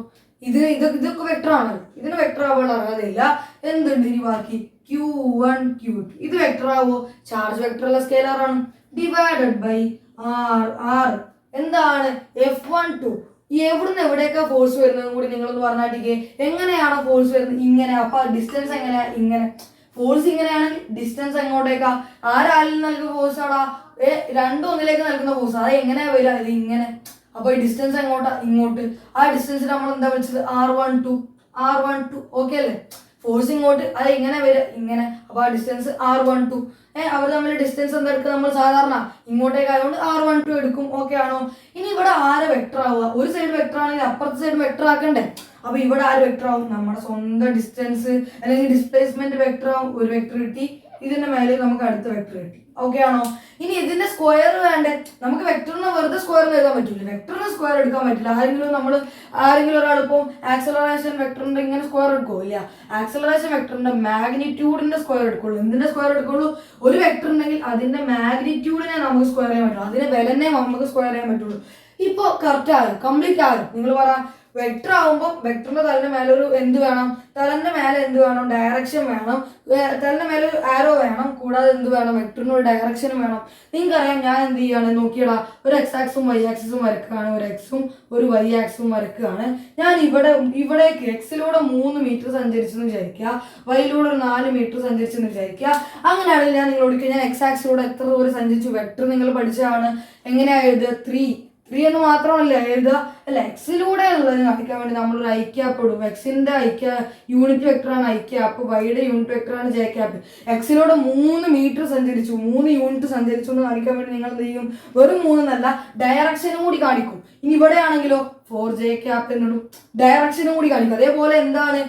ഇതൊക്കെ വെക്ടർ ആണ്, ഇതിന് വെക്ടർ ആവാൻ അറിയാതില്ല. എന്തുണ്ട് ഇനി ബാക്കി Q1 Q2, ഇത് വെക്ടർ ആവോ, ചാർജ് വെക്ടറുള്ള സ്കെയിലർ ആണ്, ഡിവൈഡഡ് ബൈ R എന്താണ് F12. എവിടുന്ന് എവിടെയൊക്കെ ഫോഴ്സ് വരുന്നതും കൂടി നിങ്ങളൊന്ന് പറഞ്ഞാട്ടിക്ക്. എങ്ങനെയാണോ ഫോഴ്സ് വരുന്നത്, ഇങ്ങനെ. അപ്പൊ ഡിസ്റ്റൻസ് എങ്ങനെയാ, ഇങ്ങനെ. ഫോഴ്സ് ഇങ്ങനെയാണെങ്കിൽ ഡിസ്റ്റൻസ് എങ്ങോട്ടേക്കാ, ആരാലിൽ നൽകുന്ന ഫോഴ്സ് ആടാ രണ്ടും ഒന്നിലേക്ക് നൽകുന്ന ഫോഴ്സ്, അത് എങ്ങനെയാ വരിക, ഇത് ഇങ്ങനെ. അപ്പൊ ഈ ഡിസ്റ്റൻസ് എങ്ങോട്ടാ, ഇങ്ങോട്ട്. ആ ഡിസ്റ്റൻസ് നമ്മൾ എന്താ വിളിച്ചത്, R12. ഓക്കെ അല്ലേ. ഫോഴ്സ് ഇങ്ങോട്ട്, അത് എങ്ങനെ വരിക, ഇങ്ങനെ. അപ്പൊ ആ ഡിസ്റ്റൻസ് R12. അവർ തമ്മിൽ ഡിസ്റ്റൻസ് എന്താ എടുക്കുക, നമ്മൾ സാധാരണ ഇങ്ങോട്ടേക്ക് ആയതുകൊണ്ട് R12 എടുക്കും. ഓക്കെ ആണോ. ഇനി ഇവിടെ ആര് വെക്ടർ ആവുക, ഒരു സൈഡ് വെക്ടർ ആണെങ്കിൽ അപ്പുറത്തെ സൈഡ് വെക്ടർ ആക്കണ്ടേ. അപ്പൊ ഇവിടെ ആര് വെക്ടർ ആവും, നമ്മുടെ സ്വന്തം ഡിസ്റ്റൻസ് അല്ലെങ്കിൽ ഡിസ്പ്ലേസ്മെന്റ് വെക്ടർ ആവും. ഒരു വെക്ടർ കിട്ടി, ഇതിന്റെ മേലെ നമുക്ക് അടുത്ത വെക്ടർ കിട്ടി. ഓക്കെ ആണോ. ഇനി ഇതിന്റെ സ്ക്വയർ വേണ്ടേ, നമുക്ക് വെക്ടറിന് വെറുതെ സ്ക്വയർ എഴുതാൻ പറ്റില്ല, വെക്ടറിന് സ്ക്വയർ എടുക്കാൻ പറ്റില്ല. ആരെങ്കിലും ഒരാൾ ഇപ്പം ആക്സലറേഷൻ വെക്ടറിന്റെ ഇങ്ങനെ സ്ക്വയർ എടുക്കുമോ, ഇല്ല. ആക്സലറേഷൻ വെക്ടറിന്റെ മാഗ്നിറ്റ്യൂഡിന്റെ സ്ക്വയർ എടുക്കുള്ളൂ. എന്തിന്റെ സ്ക്വയർ എടുക്കുള്ളൂ, ഒരു വെക്ടർ ഉണ്ടെങ്കിൽ അതിന്റെ മാഗ്നിറ്റ്യൂഡിനെ നമുക്ക് സ്ക്വയർ ചെയ്യാൻ പറ്റുള്ളൂ, അതിന്റെ വിലനെ നമുക്ക് സ്ക്വയർ ചെയ്യാൻ പറ്റുള്ളൂ. ഇപ്പൊ കറക്റ്റ് ആയോ, കംപ്ലീറ്റ് ആയോ, നിങ്ങൾ പറ. വെക്ടർ ആവുമ്പോൾ വെക്ടറിന്റെ തലന്റെ മേലെ ഒരു എന്ത് വേണം, തലന്റെ മേലെ എന്ത് വേണം, ഡയറക്ഷൻ വേണം. തലന്റെ മേലെ ഒരു ആരോ വേണം, കൂടാതെ എന്ത് വേണം, വെക്ടറിന് ഒരു ഡയറക്ഷനും വേണം. നിങ്ങൾക്കറിയാം ഞാൻ എന്ത് ചെയ്യാണ് നോക്കിയടാ, ഒരു X ആക്സും Y ആക്സിസും വരക്കുകയാണ്, ഒരു Xും ഒരു Y ആക്സും വരക്കുകയാണ്. ഞാൻ ഇവിടേക്ക് Xിലൂടെ 3 മീറ്റർ സഞ്ചരിച്ചെന്ന് വിചാരിക്കുക, Yയിലൂടെ ഒരു 4 മീറ്റർ സഞ്ചരിച്ചെന്ന് വിചാരിക്കുക. അങ്ങനെയാണെങ്കിൽ ഞാൻ നിങ്ങളോട് ഞാൻ X ആക്സിലൂടെ എത്ര ദൂരം സഞ്ചരിച്ചു, വെക്ടർ നിങ്ങൾ പഠിച്ചതാണ്. എങ്ങനെയാ എഴുതുക, 3 എന്ന് മാത്രമല്ല എഴുതുക അല്ല. എക്സിലൂടെ എന്നുള്ളത് കാണിക്കാൻ വേണ്ടി നമ്മളൊരു ഐ ക്യാപ്പ് ഇടും. എക്സിന്റെ യൂണിറ്റ് വെക്ടറാണ് ഐ ക്യാപ്പ്, വൈയുടെ യൂണിറ്റ് വെക്ടറാണ് ജെ ക്യാപ്പ്. എക്സിലൂടെ 3 മീറ്റർ സഞ്ചരിച്ചു, 3 യൂണിറ്റ് സഞ്ചരിച്ചു എന്ന് കാണിക്കാൻ വേണ്ടി നിങ്ങൾ എന്ത് ചെയ്യും, വെറും 3 എന്നല്ല ഡയറക്ഷനും കൂടി കാണിക്കും. ഇനി ഇവിടെ ആണെങ്കിലോ 4j ക്യാപ്പ് എന്നിടും, ഡയറക്ഷനും കൂടി കാണിക്കും. അതേപോലെ എന്താണ്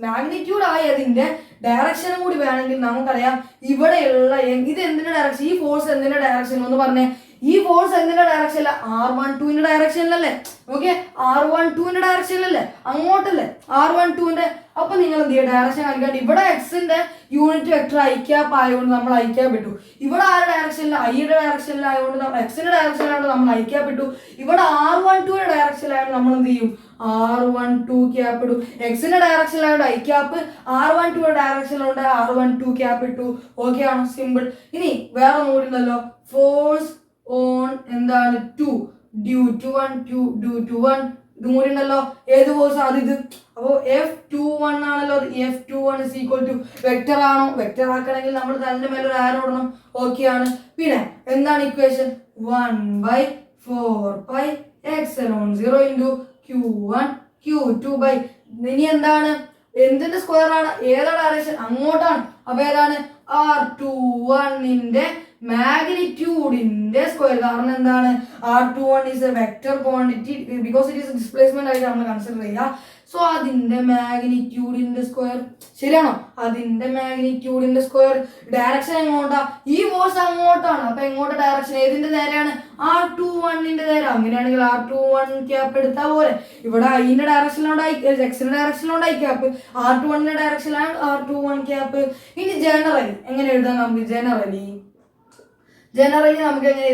മാഗ്നിറ്റ്യൂഡായി അതിന്റെ ഡയറക്ഷനും കൂടി വേണമെങ്കിൽ നമുക്കറിയാം ഇവിടെയുള്ള ഇത് എന്തിന്റെ ഡയറക്ഷൻ, ഈ ഫോഴ്സ് എന്തിന്റെ ഡയറക്ഷൻ ഒന്ന് പറഞ്ഞേ. ഈ ഫോഴ്സ് എന്തിന്റെ ഡയറക്ഷനില്ല, R12ന്റെ ഡയറക്ഷനിലല്ലേ. ഓക്കെ, R12ന്റെ ഡയറക്ഷനിലല്ലേ, അങ്ങോട്ടല്ലേ R12ന്റെ. അപ്പൊ നിങ്ങൾ എന്ത് ചെയ്യുക, ഡയറക്ഷൻ കാണിക്കാണ്ട് ഇവിടെ എക്സിന്റെ യൂണിറ്റ് വെക്ടർ ഐ ക്യാപ്പ് ആയതുകൊണ്ട് നമ്മൾ ഐ ക്യാപ്പ് ഇട്ടു. ഇവിടെ ആരുടെ ഡയറക്ഷനിൽ, ഐയുടെ ഡയറക്ഷനിലായതുകൊണ്ട് എക്സിന്റെ ഡയറക്ഷനിലായതുകൊണ്ട് നമ്മൾ ഐ ക്യാപ്പ് ഇട്ടു. ഇവിടെ R12ന്റെ ഡയറക്ഷനിലായതുകൊണ്ട് നമ്മൾ എന്ത് ചെയ്യും, R12 ക്യാപ്പ് ഇടും. എക്സിന്റെ ഡയറക്ഷനിലായതുകൊണ്ട് ഐ ക്യാപ്പ്, R12ന്റെ ഡയറക്ഷനിലുണ്ട് R12 ക്യാപ്പ് ഇട്ടു. ഓക്കെ ആണോ, സിമ്പിൾ. ഇനി വേറെ ഒന്നും കൂടി ഉണ്ടല്ലോ, ഫോഴ്സ് ഓൺ എന്താണ് 2 ഡ്യൂ ടു 1 ഇതും കൂടി ഉണ്ടല്ലോ. ഏത് ഫോഴ്സ് ആണ് ഇത്, അപ്പോ F21 ആണല്ലോ. F21 is equal to vector ആണോ, വെക്ടർ ആക്കണമെങ്കിൽ നമ്മൾ തലന്റെ മേലെ ഒരു ആരോ ഇടണം. ഓക്കെ ആണ്. പിന്നെ എന്താണ് equation, 1/4πε0 into Q1 Q2 by ഇനി എന്താണ്, എന്തിന്റെ സ്ക്വയർ ആണ്, ഏതാ ഡയറക്ഷൻ, അങ്ങോട്ടാണ്. അപ്പൊ ഏതാണ് R21ന്റെ മാഗ്നിറ്റ്യൂഡിന്റെ സ്ക്വയർ. കാരണം എന്താണ്, R21 is a vector quantity because it is displacement ആയിട്ട് നമ്മൾ കൺസിഡർ ചെയ്യുക. സോ അതിന്റെ മാഗ്നിറ്റ്യൂഡിന്റെ സ്ക്വയർ, ശരിയാണോ, അതിന്റെ മാഗ്നിറ്റ്യൂഡിന്റെ സ്ക്വയർ. ഡയറക്ഷൻ എങ്ങോട്ടാ, ഈ ഫോഴ്സ് അങ്ങോട്ടാണ്. അപ്പൊ എങ്ങോട്ട് ഡയറക്ഷൻ, ഏതിന്റെ നേരെയാണ്, R21ന്റെ നേരെ. അങ്ങനെയാണെങ്കിൽ R21 ക്യാപ്പ് എടുത്താൽ പോലെ. ഇവിടെ ഐന്റെ ഡയറക്ഷനിലോണ്ട് എക്സിന്റെ ഡയറക്ഷനിലോണ്ട് ഐ ക്യാപ്പ്, R21ന്റെ ഡയറക്ഷനിലാണ് R21 ക്യാപ്പ്. ഇനി ജനറലി എങ്ങനെ എഴുതാം, നമുക്ക് ജനറലി നമുക്ക് എങ്ങനെ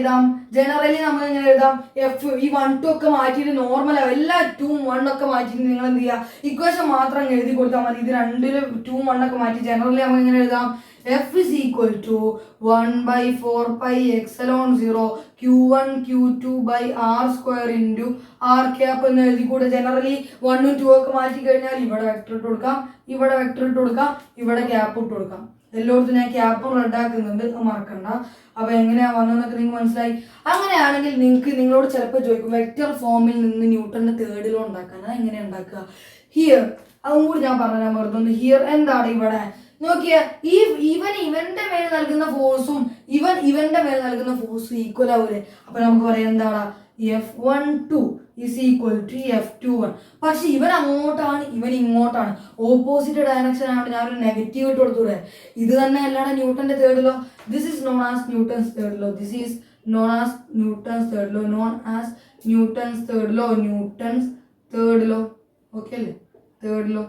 എഴുതാം, എഫ് ഈ 1 2 ഒക്കെ മാറ്റിയിട്ട് നോർമൽ എല്ലാ 2 1 ഒക്കെ മാറ്റിയിട്ട് നിങ്ങൾ എന്ത് ചെയ്യുക, ഇക്വേഷൻ മാത്രം എഴുതി കൊടുത്താൽ മതി. ഇത് 2 2 1 ഒക്കെ മാറ്റി ജനറലി നമുക്ക് എങ്ങനെ എഴുതാം, F is equal to 1 by 4 pi epsilon 0 Q1 Q2 by R square into R cap എന്ന് എഴുതി കൂടെ. ജനറലി 1 ഉം 2 ഒക്കെ മാറ്റി കഴിഞ്ഞാൽ ഇവിടെ വെക്ടർ ഇട്ട് കൊടുക്കാം, ഇവിടെ വെക്ടർ ഇട്ട് കൊടുക്കാം, ഇവിടെ ക്യാപ്പ് ഇട്ട് കൊടുക്കാം. എല്ലായിടത്തും ഞാൻ ക്യാപ്പ് റദ്ദാക്കുന്നുണ്ട്, മറക്കണ്ട. അപ്പൊ എങ്ങനെയാ വന്നതെന്നൊക്കെ നിങ്ങൾക്ക് മനസ്സിലായി. അങ്ങനെയാണെങ്കിൽ നിങ്ങളോട് ചിലപ്പോൾ ചോദിക്കും വെക്ടർ ഫോമിൽ നിന്ന് ന്യൂട്ടന്റെ തേർഡ് ലോ ഉണ്ടാക്കാൻ. അത് എങ്ങനെയാ ഉണ്ടാക്കുക? ഹിയർ, അതും കൂടി ഞാൻ പറഞ്ഞാൽ മറന്നു. ഹിയർ എന്താണ് ഇവിടെ നോക്കിയ ഇവന്റെ മേൽ നൽകുന്ന ഫോഴ്സും ഇവന്റെ മേൽ നൽകുന്ന ഫോഴ്സും ഈക്വൽ ആവൂലേ? അപ്പൊ നമുക്ക് പറയാം എന്താണ് F12 is equal to F21. പക്ഷെ ഇവൻ അങ്ങോട്ടാണ്, ഇവൻ ഇങ്ങോട്ടാണ്, ഓപ്പോസിറ്റ് ഡയറക്ഷൻ ആണ്. ഞാനൊരു നെഗറ്റീവ് ഇട്ട് കൊടുത്തൂടെ? ഇത് തന്നെ അല്ലാതെ ന്യൂട്ടന്റെ third law. This is known as Newton's third law. This is known as Newton's third law. Known as Newton's third law. Newton's third law. Okay അല്ലേ? Third law.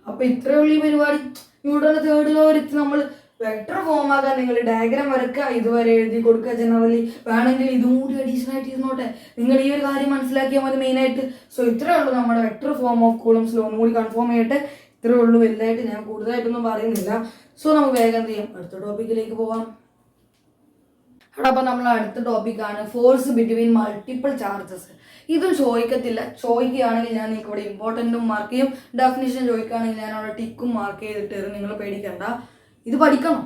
അപ്പൊ ഇത്രയുള്ള ഈ പരിപാടി. ന്യൂട്ടന്റെ തേർഡ് ലോ എടുത്ത് നമ്മൾ വെക്ടർ ഫോം ആക്കാൻ നിങ്ങൾ ഡയഗ്രാം വരക്കുക, ഇതുവരെ എഴുതി കൊടുക്കുക. ജനറലി വേണമെങ്കിൽ ഇതും കൂടി അഡീഷണൽ ആയിട്ട് ഇരുന്നോട്ടെ. നിങ്ങൾ ഈ ഒരു കാര്യം മനസ്സിലാക്കിയാൽ മതി മെയിനായിട്ട്. സോ ഇത്രയേ ഉള്ളൂ നമ്മുടെ vector form of Coulomb's law. ഒന്നും കൂടി കൺഫേം ചെയ്യട്ടെ. ഇത്രയേ ഉള്ളൂ, വലുതായിട്ട് ഞാൻ കൂടുതലായിട്ടൊന്നും പറയുന്നില്ല. സോ നമുക്ക് വേഗം എന്ത് ചെയ്യാം, അടുത്ത ടോപ്പിക്കിലേക്ക് പോവാം. അപ്പൊ നമ്മൾ അടുത്ത ടോപ്പിക്കാണ് ഫോഴ്സ് ബിറ്റ്വീൻ മൾട്ടിപ്പിൾ ചാർജസ്. ഇതും ചോദിക്കുകയാണെങ്കിൽ ഞാൻ നിങ്ങൾക്ക് ഇവിടെ ഇമ്പോർട്ടൻറ്റും മാർക്ക് ചെയ്യും, ഡെഫിനിഷൻ ചോദിക്കുകയാണെങ്കിൽ ഞാൻ അവിടെ ടിക്കും മാർക്ക് ചെയ്തിട്ട് തരും. നിങ്ങൾ പേടിക്കണ്ട, ഇത് പഠിക്കണം,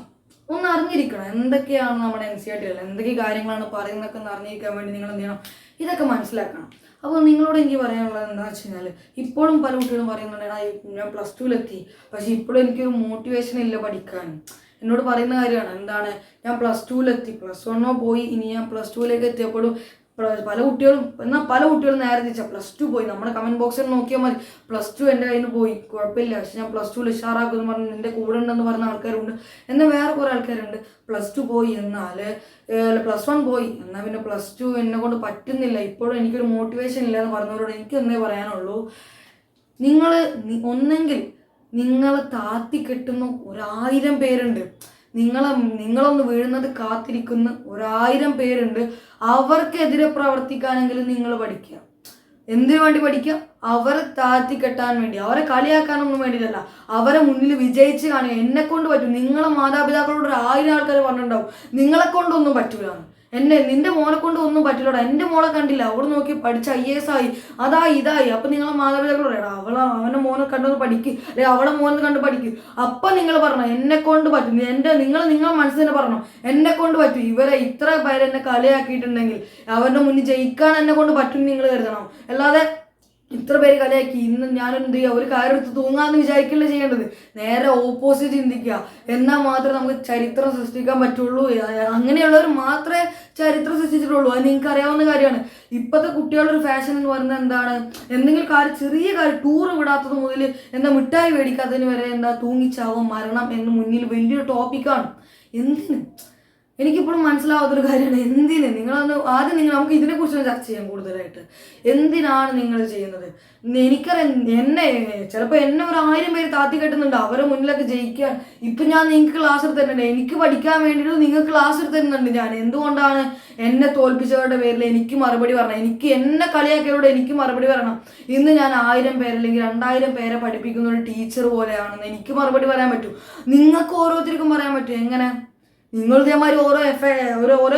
ഒന്ന് അറിഞ്ഞിരിക്കണം. എന്തൊക്കെയാണ് നമ്മുടെ NCERT എന്തൊക്കെ കാര്യങ്ങളാണ് പറയുന്നതൊക്കെ ഒന്ന് അറിഞ്ഞിരിക്കാൻ വേണ്ടി നിങ്ങൾ എന്ത് ചെയ്യണം, ഇതൊക്കെ മനസ്സിലാക്കണം. അപ്പോൾ നിങ്ങളോട് എനിക്ക് പറയാനുള്ളത് എന്താണെന്ന് വെച്ച് കഴിഞ്ഞാൽ, ഇപ്പോഴും പല കുട്ടികളും പറയുന്നുണ്ട് ഞാൻ +2 പക്ഷേ ഇപ്പോഴും എനിക്കൊരു മോട്ടിവേഷൻ ഇല്ല പഠിക്കാൻ. എന്നോട് പറയുന്ന കാര്യമാണ് എന്താണ്, ഞാൻ +2 +1 പോയി, ഇനി ഞാൻ +2 എത്തിയപ്പോഴും പല കുട്ടികളും നേരെ തിരിച്ചാൽ +2 പോയി. നമ്മുടെ കമന്റ് ബോക്സിൽ നോക്കിയാൽ മതി, +2 എൻ്റെ കയ്യിൽ നിന്ന് പോയി, കുഴപ്പമില്ല, പക്ഷെ ഞാൻ +2 ഉഷാറാക്കുമെന്ന് പറഞ്ഞ് എൻ്റെ കൂടെ ഉണ്ടെന്ന് പറഞ്ഞ ആൾക്കാരുണ്ട്. എന്നാൽ വേറെ കുറേ ആൾക്കാരുണ്ട് +2 പോയി എന്നാൽ +1 പോയി എന്നാൽ പിന്നെ +2 എന്നെ കൊണ്ട് പറ്റുന്നില്ല, ഇപ്പോഴും എനിക്കൊരു മോട്ടിവേഷൻ ഇല്ല എന്ന് പറഞ്ഞവരോട് എനിക്ക് എന്നേ പറയാനുള്ളൂ, ഒന്നെങ്കിൽ നിങ്ങളെ താത്തിക്കെട്ടുന്ന 1000 പേരുണ്ട്, നിങ്ങളൊന്ന് വീഴുന്നത് കാത്തിരിക്കുന്ന 1000 പേരുണ്ട്. അവർക്കെതിരെ പ്രവർത്തിക്കാനെങ്കിലും നിങ്ങൾ പഠിക്കുക. എന്തിനു വേണ്ടി പഠിക്കുക? അവരെ താഴ്ത്തി കെട്ടാൻ വേണ്ടി, അവരെ കളിയാക്കാനൊന്നും വേണ്ടിയിട്ടല്ല, അവരെ മുന്നിൽ വിജയിച്ച് കാണുക. എന്നെ കൊണ്ട് പറ്റും. നിങ്ങളെ മാതാപിതാക്കളോട് 1000 ആൾക്കാർ പറഞ്ഞിട്ടുണ്ടാവും നിങ്ങളെ കൊണ്ടൊന്നും പറ്റൂല, നിന്റെ മോനെ കൊണ്ട് ഒന്നും പറ്റില്ലടാ, എൻ്റെ മോളെ കണ്ടില്ല, അവൾ നോക്കി പഠിച്ച IAS ആയി, അതായി ഇതായി. അപ്പൊ നിങ്ങളെ മാതാപിതാക്കളോട് അവന്റെ മോനെ കണ്ടൊന്ന് പഠിക്ക്, അല്ലെ അവളെ മോനെ കണ്ട് പഠിക്ക്. അപ്പൊ നിങ്ങൾ പറഞ്ഞു എന്നെ കൊണ്ട് പറ്റും, നിങ്ങളെ മനസ്സിൽ തന്നെ പറഞ്ഞു എന്നെ കൊണ്ട് പറ്റും. ഇവരെ ഇത്ര പേര് എന്നെ കളിയാക്കിയിട്ടുണ്ടെങ്കിൽ അവരുടെ മുന്നിൽ ജയിക്കാൻ എന്നെ കൊണ്ട് പറ്റും നിങ്ങൾ കരുതണം. അല്ലാതെ ഇത്ര പേര് കളിയാക്കി ഇന്ന് ഞാനെന്ത് ചെയ്യുക, ഒരു കാര്യം എടുത്ത് തൂങ്ങാന്ന് വിചാരിക്കില്ല ചെയ്യേണ്ടത്, നേരെ ഓപ്പോസിറ്റ് ചിന്തിക്കുക. എന്നാൽ മാത്രമേ നമുക്ക് ചരിത്രം സൃഷ്ടിക്കാൻ പറ്റുള്ളൂ. അങ്ങനെയുള്ളവർ മാത്രമേ ചരിത്രം സൃഷ്ടിച്ചിട്ടുള്ളൂ. അത് നിങ്ങൾക്ക് അറിയാവുന്ന കാര്യമാണ്. ഇപ്പോഴത്തെ കുട്ടികളുടെ ഒരു ഫാഷൻ എന്ന് പറയുന്നത് എന്താണ്, എന്തെങ്കിലും ചെറിയ കാര്യം ടൂർ വിടാത്തത് മുതൽ എന്താ മിഠായി മേടിക്കാത്തതിന് വരെ എന്താ തൂങ്ങിച്ചാവും, മരണം എന്ന് മുന്നിൽ വലിയൊരു ടോപ്പിക്കാണ്. എന്തിന് എനിക്കിപ്പോഴും മനസ്സിലാവാത്തൊരു കാര്യമാണ്. എന്തിന് ആദ്യം നമുക്ക് ഇതിനെക്കുറിച്ച് ചർച്ച ചെയ്യാം കൂടുതലായിട്ട്. എന്തിനാണ് നിങ്ങൾ ചെയ്യുന്നത്? എനിക്കറിയാം, ചിലപ്പോൾ എന്നെ 1000 പേര് താത്തി കെട്ടുന്നുണ്ട്, അവരെ മുന്നിലൊക്കെ ജയിക്കാൻ. ഇപ്പം ഞാൻ നിങ്ങൾക്ക് ക്ലാസ് എടുത്ത് തരുന്നുണ്ട്, എനിക്ക് പഠിക്കാൻ വേണ്ടിയിട്ട് നിങ്ങൾക്ക് ക്ലാസ് എടുത്ത് തരുന്നുണ്ട്. ഞാൻ എന്തുകൊണ്ടാണ് എന്നെ തോൽപ്പിച്ചവരുടെ പേരിൽ എനിക്ക് മറുപടി പറയണം, എന്നെ കളിയാക്കിയവരോട് എനിക്ക് മറുപടി പറയണം. ഇന്ന് ഞാൻ 1000 പേര് അല്ലെങ്കിൽ 2000 പേരെ പഠിപ്പിക്കുന്ന ഒരു ടീച്ചർ പോലെയാണെന്ന് എനിക്ക് മറുപടി പറയാൻ പറ്റും. നിങ്ങൾക്ക് ഓരോരുത്തർക്കും പറയാൻ പറ്റും. എങ്ങനെ? നിങ്ങൾ ഇതേമാതിരി ഓരോ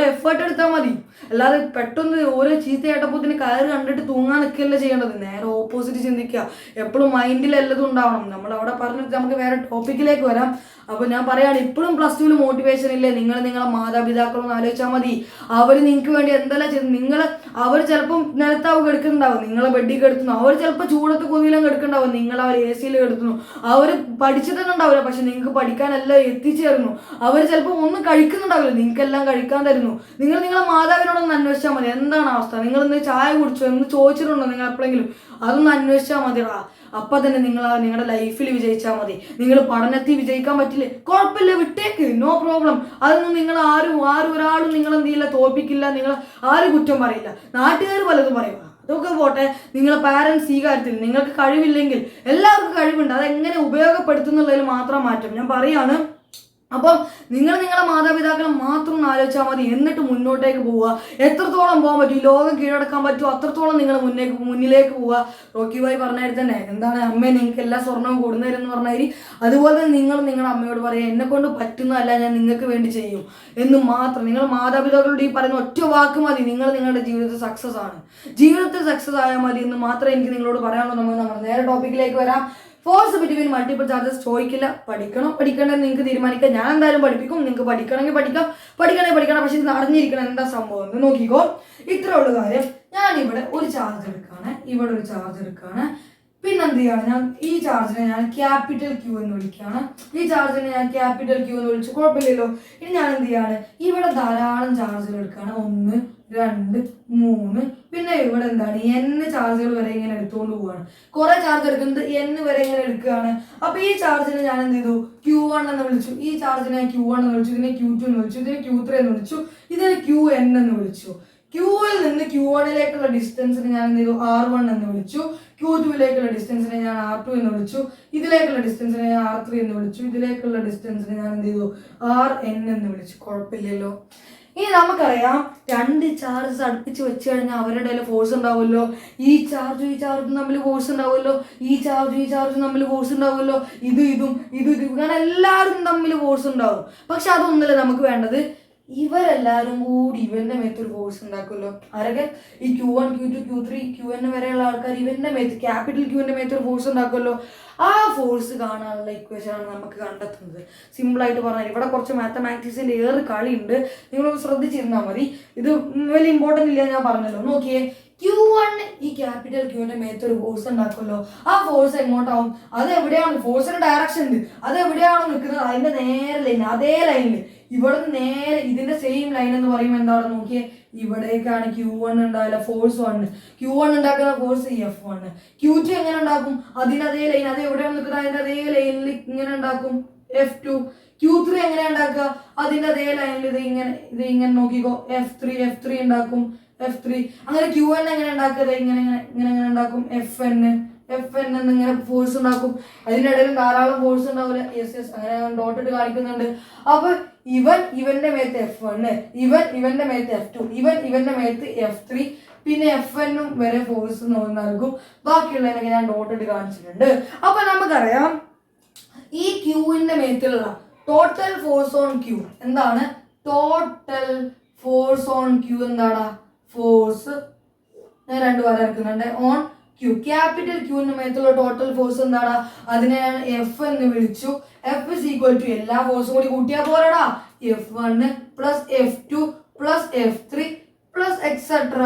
എഫേർട്ട് എടുത്താൽ മതി. അല്ലാതെ പെട്ടെന്ന് ഓരോ ചീത്തയാട്ടപ്പത്തിന് കയറ് കണ്ടിട്ട് തൂങ്ങാൻ നിൽക്കുകയല്ല ചെയ്യേണ്ടത്. നേരെ ഓപ്പോസിറ്റ് ചിന്തിക്കുക. എപ്പോഴും മൈൻഡിൽ എല്ലതും ഉണ്ടാവണം. നമ്മൾ അവിടെ പറഞ്ഞിട്ട് നമുക്ക് വേറെ ടോപ്പിക്കിലേക്ക് വരാം. അപ്പോൾ ഞാൻ പറയുകയാണ്, ഇപ്പോഴും +2 മോട്ടിവേഷൻ ഇല്ലേ? നിങ്ങളെ മാതാപിതാക്കളൊന്നും ആലോചിച്ചാൽ മതി. അവർ നിങ്ങൾക്ക് വേണ്ടി എന്തെല്ലാം ചെയ്തു. അവർ ചിലപ്പം നിലത്താവ് കെടുക്കുന്നുണ്ടാവും, നിങ്ങളെ ബെഡിൽ കെടുത്തുന്നു. അവർ ചിലപ്പോൾ ചൂടത്ത് കൊതിയിലും കെടുക്കുന്നുണ്ടാവും, നിങ്ങൾ അവർ AC കെടുത്തുന്നു. അവർ പഠിച്ചിട്ടൊന്നും ഉണ്ടാവില്ല, പക്ഷെ നിങ്ങൾക്ക് പഠിക്കാനെല്ലാം എത്തിച്ചേർന്നു. അവർ ചിലപ്പോൾ ഒന്നും കഴിക്കുന്നുണ്ടാവില്ല, നിങ്ങൾക്കെല്ലാം കഴിക്കാൻ തരുന്നു. നിങ്ങളെ മാതാവിനോടൊന്ന് അന്വേഷിച്ചാൽ മതി എന്താണ് അവസ്ഥ. നിങ്ങളിന്ന് ചായ കുടിച്ചോ എന്ന് ചോദിച്ചിട്ടുണ്ടോ നിങ്ങൾ എപ്പോഴെങ്കിലും? അതൊന്ന് അന്വേഷിച്ചാൽ മതിടാ. അപ്പം തന്നെ നിങ്ങളുടെ ലൈഫിൽ വിജയിച്ചാൽ മതി. നിങ്ങൾ പഠനത്തിൽ വിജയിക്കാൻ പറ്റില്ലേ, കുഴപ്പമില്ല, വിട്ടേക്ക്, നോ പ്രോബ്ലം. അതൊന്നും നിങ്ങൾ ഒരാളും നിങ്ങളെന്ത് ചെയ്യില്ല, തോൽപ്പിക്കില്ല, നിങ്ങൾ ആരും കുറ്റം പറയില്ല. നാട്ടുകാർ പലതും പറയുക, അതൊക്കെ പോട്ടെ. നിങ്ങളെ പാരൻസ് ഈ കാര്യത്തിൽ നിങ്ങൾക്ക് കഴിവില്ലെങ്കിൽ എല്ലാവർക്കും കഴിവുണ്ട്, അതെങ്ങനെ ഉപയോഗപ്പെടുത്തുന്നുള്ളതിൽ മാത്രം മാറ്റം. ഞാൻ പറയാണ്, അപ്പം നിങ്ങൾ നിങ്ങളുടെ മാതാപിതാക്കളെ മാത്രം ഒന്ന് ആലോചിച്ചാൽ മതി, എന്നിട്ട് മുന്നോട്ടേക്ക് പോവുക. എത്രത്തോളം പോകാൻ പറ്റും, ഈ ലോകം കീഴടക്കാൻ പറ്റുമോ അത്രത്തോളം നിങ്ങൾ മുന്നിലേക്ക് പോവുക. റോക്കി ഭായി പറഞ്ഞാൽ തന്നെ എന്താണ്, അമ്മ നിങ്ങൾക്ക് എല്ലാ സ്വർണ്ണവും കൊടുന്നേരെന്ന് പറഞ്ഞാൽ അതുപോലെ തന്നെ നിങ്ങൾ നിങ്ങളുടെ അമ്മയോട് പറയുക, എന്നെ കൊണ്ട് പറ്റുന്നതല്ല ഞാൻ നിങ്ങൾക്ക് വേണ്ടി ചെയ്യും എന്ന് മാത്രം. നിങ്ങൾ മാതാപിതാക്കളോട് ഈ പറയുന്ന ഒറ്റ വാക്ക് മതി, നിങ്ങൾ നിങ്ങളുടെ ജീവിതത്തിൽ സക്സസ് ആണ്, ജീവിതത്തിൽ സക്സസ് ആയാൽ മതി എന്ന് മാത്രമേ എനിക്ക് നിങ്ങളോട് പറയാനുള്ളൂ. നമുക്ക് നമ്മുടെ നേരെ ടോപ്പിക്കിലേക്ക് വരാം. ഫോഴ്സ് ബിറ്റ്വീൻ മൾട്ടിപ്പിൾ ചാർജസ് ചോദിക്കില്ല, പഠിക്കണമെന്ന് നിങ്ങൾക്ക് തീരുമാനിക്കാം. ഞാൻ എന്തായാലും പഠിപ്പിക്കും, നിങ്ങൾക്ക് പഠിക്കണമെങ്കിൽ പഠിക്കണം. പക്ഷെ ഇത് അറിഞ്ഞിരിക്കണം എന്താ സംഭവം എന്ന് നോക്കിക്കോ. ഇത്രേ ഉള്ളു കാര്യം. ഞാനിവിടെ ഒരു ചാർജ് എടുക്കുകയാണ്, ഇവിടെ ഒരു ചാർജ് എടുക്കുകയാണ്. പിന്നെ എന്ത് ചെയ്യാണ്, ഞാൻ ഈ ചാർജിനെ ഞാൻ ക്യാപിറ്റൽ ക്യൂ എന്ന് വിളിക്കുകയാണ്. ഈ ചാർജിനെ ഞാൻ ക്യാപിറ്റൽ ക്യൂ എന്ന് വിളിച്ചു, കുഴപ്പമില്ലല്ലോ. ഇനി ഞാൻ എന്ത് ചെയ്യാണ്, ഇവിടെ ധാരാളം ചാർജുകൾ എടുക്കുകയാണ്. 1, 2, 3. പിന്നെ ഇവിടെ എന്താണ്, N ചാർജുകൾ വരെ ഇങ്ങനെ എടുത്തുകൊണ്ട് പോവുകയാണ്. കുറെ ചാർജ് എടുക്കുന്നത് N വരെ ഇങ്ങനെ എടുക്കുകയാണ്. അപ്പൊ ഈ ചാർജിനെ ഞാൻ എന്ത് ചെയ്തു, Q1 എന്ന് വിളിച്ചു. ഈ ചാർജിനെ Q1 എന്ന് വിളിച്ചു, ഇതിനെ Q2 എന്ന് വിളിച്ചു, ഇതിനെ Q3 എന്ന് വിളിച്ചു, ഇതിനെ Qn എന്ന് വിളിച്ചു. Qൽ നിന്ന് Q1ലേക്കുള്ള ഡിസ്റ്റൻസിന് ഞാൻ എന്ത് ചെയ്തു, R1 എന്ന് വിളിച്ചു. Q2ലേക്കുള്ള ഡിസ്റ്റൻസിനെ ഞാൻ R2 എന്ന് വിളിച്ചു. ഇതിലേക്കുള്ള ഡിസ്റ്റൻസിനെ ഞാൻ R3 എന്ന് വിളിച്ചു. ഇതിലേക്കുള്ള ഡിസ്റ്റൻസിനെ ഞാൻ എന്ത് ചെയ്തു, Rn എന്ന് വിളിച്ചു. കുഴപ്പമില്ലല്ലോ. ഇനി നമുക്കറിയാം, 2 ചാർജസ് അടുപ്പിച്ച് വെച്ച് കഴിഞ്ഞാൽ അവരുടെ ഇടയിൽ ഫോഴ്സ് ഉണ്ടാവുമല്ലോ. ഈ ചാർജും തമ്മിൽ ഫോഴ്സ് ഉണ്ടാവുമല്ലോ. ഈ ചാർജും തമ്മിൽ ഫോഴ്സ് ഉണ്ടാവുമല്ലോ. ഇതും കാരണം എല്ലാവരും തമ്മിൽ ഫോഴ്സ് ഉണ്ടാവും. പക്ഷെ അതൊന്നുമില്ല നമുക്ക് വേണ്ടത്. ഇവരെല്ലാവരും കൂടി ഇവന്റെ മേത്തൊരു ഫോഴ്സ് ഉണ്ടാക്കുമല്ലോ. ആരൊക്കെ, ഈ Q1, Q2, Q3, Qn വരെയുള്ള ആൾക്കാർ ഇവന്റെ മേത്ത്, ക്യാപിറ്റൽ Qന്റെ മേത്തൊരു ഫോഴ്സ് ഉണ്ടാക്കുമല്ലോ. ആ ഫോഴ്സ് കാണാനുള്ള ഇക്വേഷനാണ് നമുക്ക് കണ്ടെത്തുന്നത്. സിമ്പിളായിട്ട് പറഞ്ഞാൽ ഇവിടെ കുറച്ച് മാത്തമാറ്റിക്സിന്റെ കളിയുണ്ട്, നിങ്ങളൊന്ന് ശ്രദ്ധിച്ചിരുന്നാൽ മതി. ഇത് വലിയ ഇമ്പോർട്ടൻ്റ് ഇല്ല, ഞാൻ പറഞ്ഞല്ലോ. നോക്കിയേ, Q1 ഈ ക്യാപിറ്റൽ Qന്റെ മേത്തൊരു ഫോഴ്സ് ഉണ്ടാക്കുമല്ലോ. ആ ഫോഴ്സ് എങ്ങോട്ടാവും, അത് എവിടെയാണ്, ഫോഴ്സിന്റെ ഡയറക്ഷൻ ഉണ്ട്, അത് എവിടെയാണോ നിൽക്കുന്നത് അതിന്റെ നേരെ ലൈൻ, അതേ ലൈനിൽ ഇവിടുന്ന് നേരെ ഇതിന്റെ സെയിം ലൈൻ എന്ന് പറയുമ്പോൾ എന്താണ്, നോക്കിയേ, ഇവിടേക്കാണ് Q1 ഉണ്ടാവില്ല, ഫോഴ്സ് 1. Q1 ഉണ്ടാക്കുന്ന ഫോഴ്സ് F1. Q2 എങ്ങനെ ഉണ്ടാക്കും, അതിനതേ ലൈൻ, അത് എവിടെയാണ് നിൽക്കുന്നത് അതിന്റെ അതേ ലൈനിൽ ഇങ്ങനെ ഉണ്ടാക്കും, F2. Q3 എങ്ങനെ ഉണ്ടാക്കുക, അതിന്റെ അതേ ലൈനിൽ ഇത് ഇങ്ങനെ നോക്കിക്കോ, F3 ഉണ്ടാക്കും, F3. അങ്ങനെ Qn എങ്ങനെ ഉണ്ടാക്കുക, ഇങ്ങനെ ഉണ്ടാക്കും, FN എന്നിങ്ങനെ ഫോഴ്സ് ഉണ്ടാക്കും. അതിനിടയിൽ ധാരാളം ഫോഴ്സ് ഉണ്ടാവില്ല. യെസ് അങ്ങനെ ഡോട്ടിട്ട് കാണിക്കുന്നുണ്ട്. അപ്പൊ ഇവന്റെ മേത്ത് F1, ഇവന്റെ മേത്ത് F2, ഇവന്റെ മേത്ത് F3, പിന്നെ FN വരെ ഫോഴ്സ് നൽകും. ബാക്കിയുള്ളതിനൊക്കെ ഞാൻ ഡോട്ടിട്ട് കാണിച്ചിട്ടുണ്ട്. അപ്പൊ നമുക്കറിയാം, ഈ Qന്റെ മേത്തിലുള്ള ടോട്ടൽ ഫോഴ്സ് ഓൺ Q എന്താണ്, ടോട്ടൽ ഫോഴ്സ് ഓൺ Q എന്താണ്, ഫോഴ്സ് ഞാൻ 2 വരെ ഇറക്കുന്നുണ്ട്, ഓൺ Q. ക്യാപിറ്റൽ Qന്റെ മേത്തുള്ള ടോട്ടൽ ഫോഴ്സ് എന്താണ്, അതിനെ ഞാൻ F എന്ന് വിളിച്ചു. F is equal to എല്ലാ ഫോഴ്സും കൂടി കൂട്ടിയാൽ പോരടാ, F1 plus F2 plus F3 plus etcetera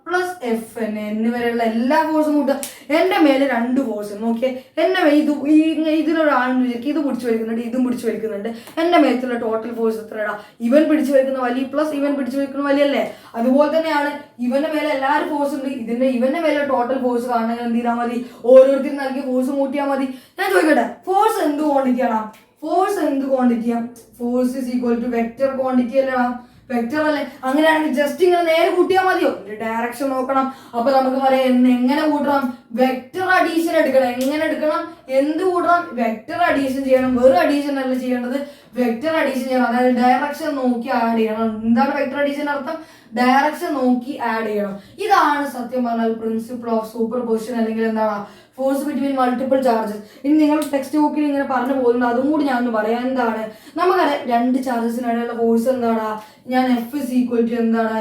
plus FN എന്നിവരെയുള്ള എല്ലാ ഫോഴ്സും കൂട്ടുക. എൻ്റെ മേലെ 2 ഫോഴ്സ് നോക്കിയേ, എൻ്റെ ഇതിലൊരാളെന്ന് വിചാരിക്കും, ഇത് പിടിച്ചു വലിക്കുന്നുണ്ട്, ഇതും പിടിച്ചു വലിക്കുന്നുണ്ട്. എൻ്റെ മേത്തുള്ള ടോട്ടൽ ഫോഴ്സ് എത്രടാ, ഇവൻ പിടിച്ചു വലിക്കുന്ന വലിയ പ്ലസ് ഇവൻ പിടിച്ചു വലിക്കുന്ന വലിയല്ലേ. അതുപോലെ തന്നെയാണ് ഇവന്റെ മേലെ എല്ലാവരും ഫോഴ്സ് ഉണ്ട്, ഇവന്റെ മേലെ ടോട്ടൽ ഫോഴ്സ് കാണണമെങ്കിൽ എന്ത് ചെയ്താൽ മതി, ഓരോരുത്തരും നൽകിയ ഫോഴ്സ് കൂട്ടിയാൽ മതി. ഞാൻ ചോദിക്കട്ടെ, ഫോഴ്സ് എന്ത് ക്വാണ്ടിറ്റിയാണോ, ഫോഴ്സ് എന്ത് ക്വാണ്ടിറ്റിയാ, force is equal to vector quantity അല്ലടാ, വെക്റ്റർ അല്ലേ. അങ്ങനെയാണെങ്കിൽ ജസ്റ്റ് ഇങ്ങനെ നേരെ കൂട്ടിയാൽ മതിയോ, ഡയറക്ഷൻ നോക്കണം. അപ്പൊ നമുക്ക് പറയാം എങ്ങനെ കൂട്ടണം, വെക്റ്റർ അഡീഷൻ എടുക്കണം. എങ്ങനെ എടുക്കണം, എന്ത് കൂട്ടണം, വെക്റ്റർ അഡീഷൻ ചെയ്യണം. വെറും അഡീഷൻ അല്ല ചെയ്യേണ്ടത്, വെക്റ്റർ അഡീഷൻ ചെയ്യണം. അതായത് ഡയറക്ഷൻ നോക്കി ആഡ് ചെയ്യണം. എന്താണ് വെക്റ്റർ അഡീഷന്റെ അർത്ഥം, ഡയറക്ഷൻ നോക്കി ആഡ് ചെയ്യണം. ഇതാണ് സത്യം പറഞ്ഞാൽ പ്രിൻസിപ്പിൾ ഓഫ് സൂപ്പർ പൊസിഷൻ, അല്ലെങ്കിൽ എന്താണ് ഫോഴ്സ് ബിറ്റ്വീൻ മൾട്ടിപ്പിൾ ചാർജസ്. ഇനി നിങ്ങൾ ടെക്സ്റ്റ് ബുക്കിൽ ഇങ്ങനെ പറഞ്ഞു പോകുന്നത് അതും കൂടി ഞാൻ ഒന്ന് പറയാം. എന്താണ്, നമുക്കറിയാം 2 ചാർജസിനിടയിലുള്ള ഫോഴ്സ് എന്താണ്, ഞാൻ F is equal to എന്താണ്,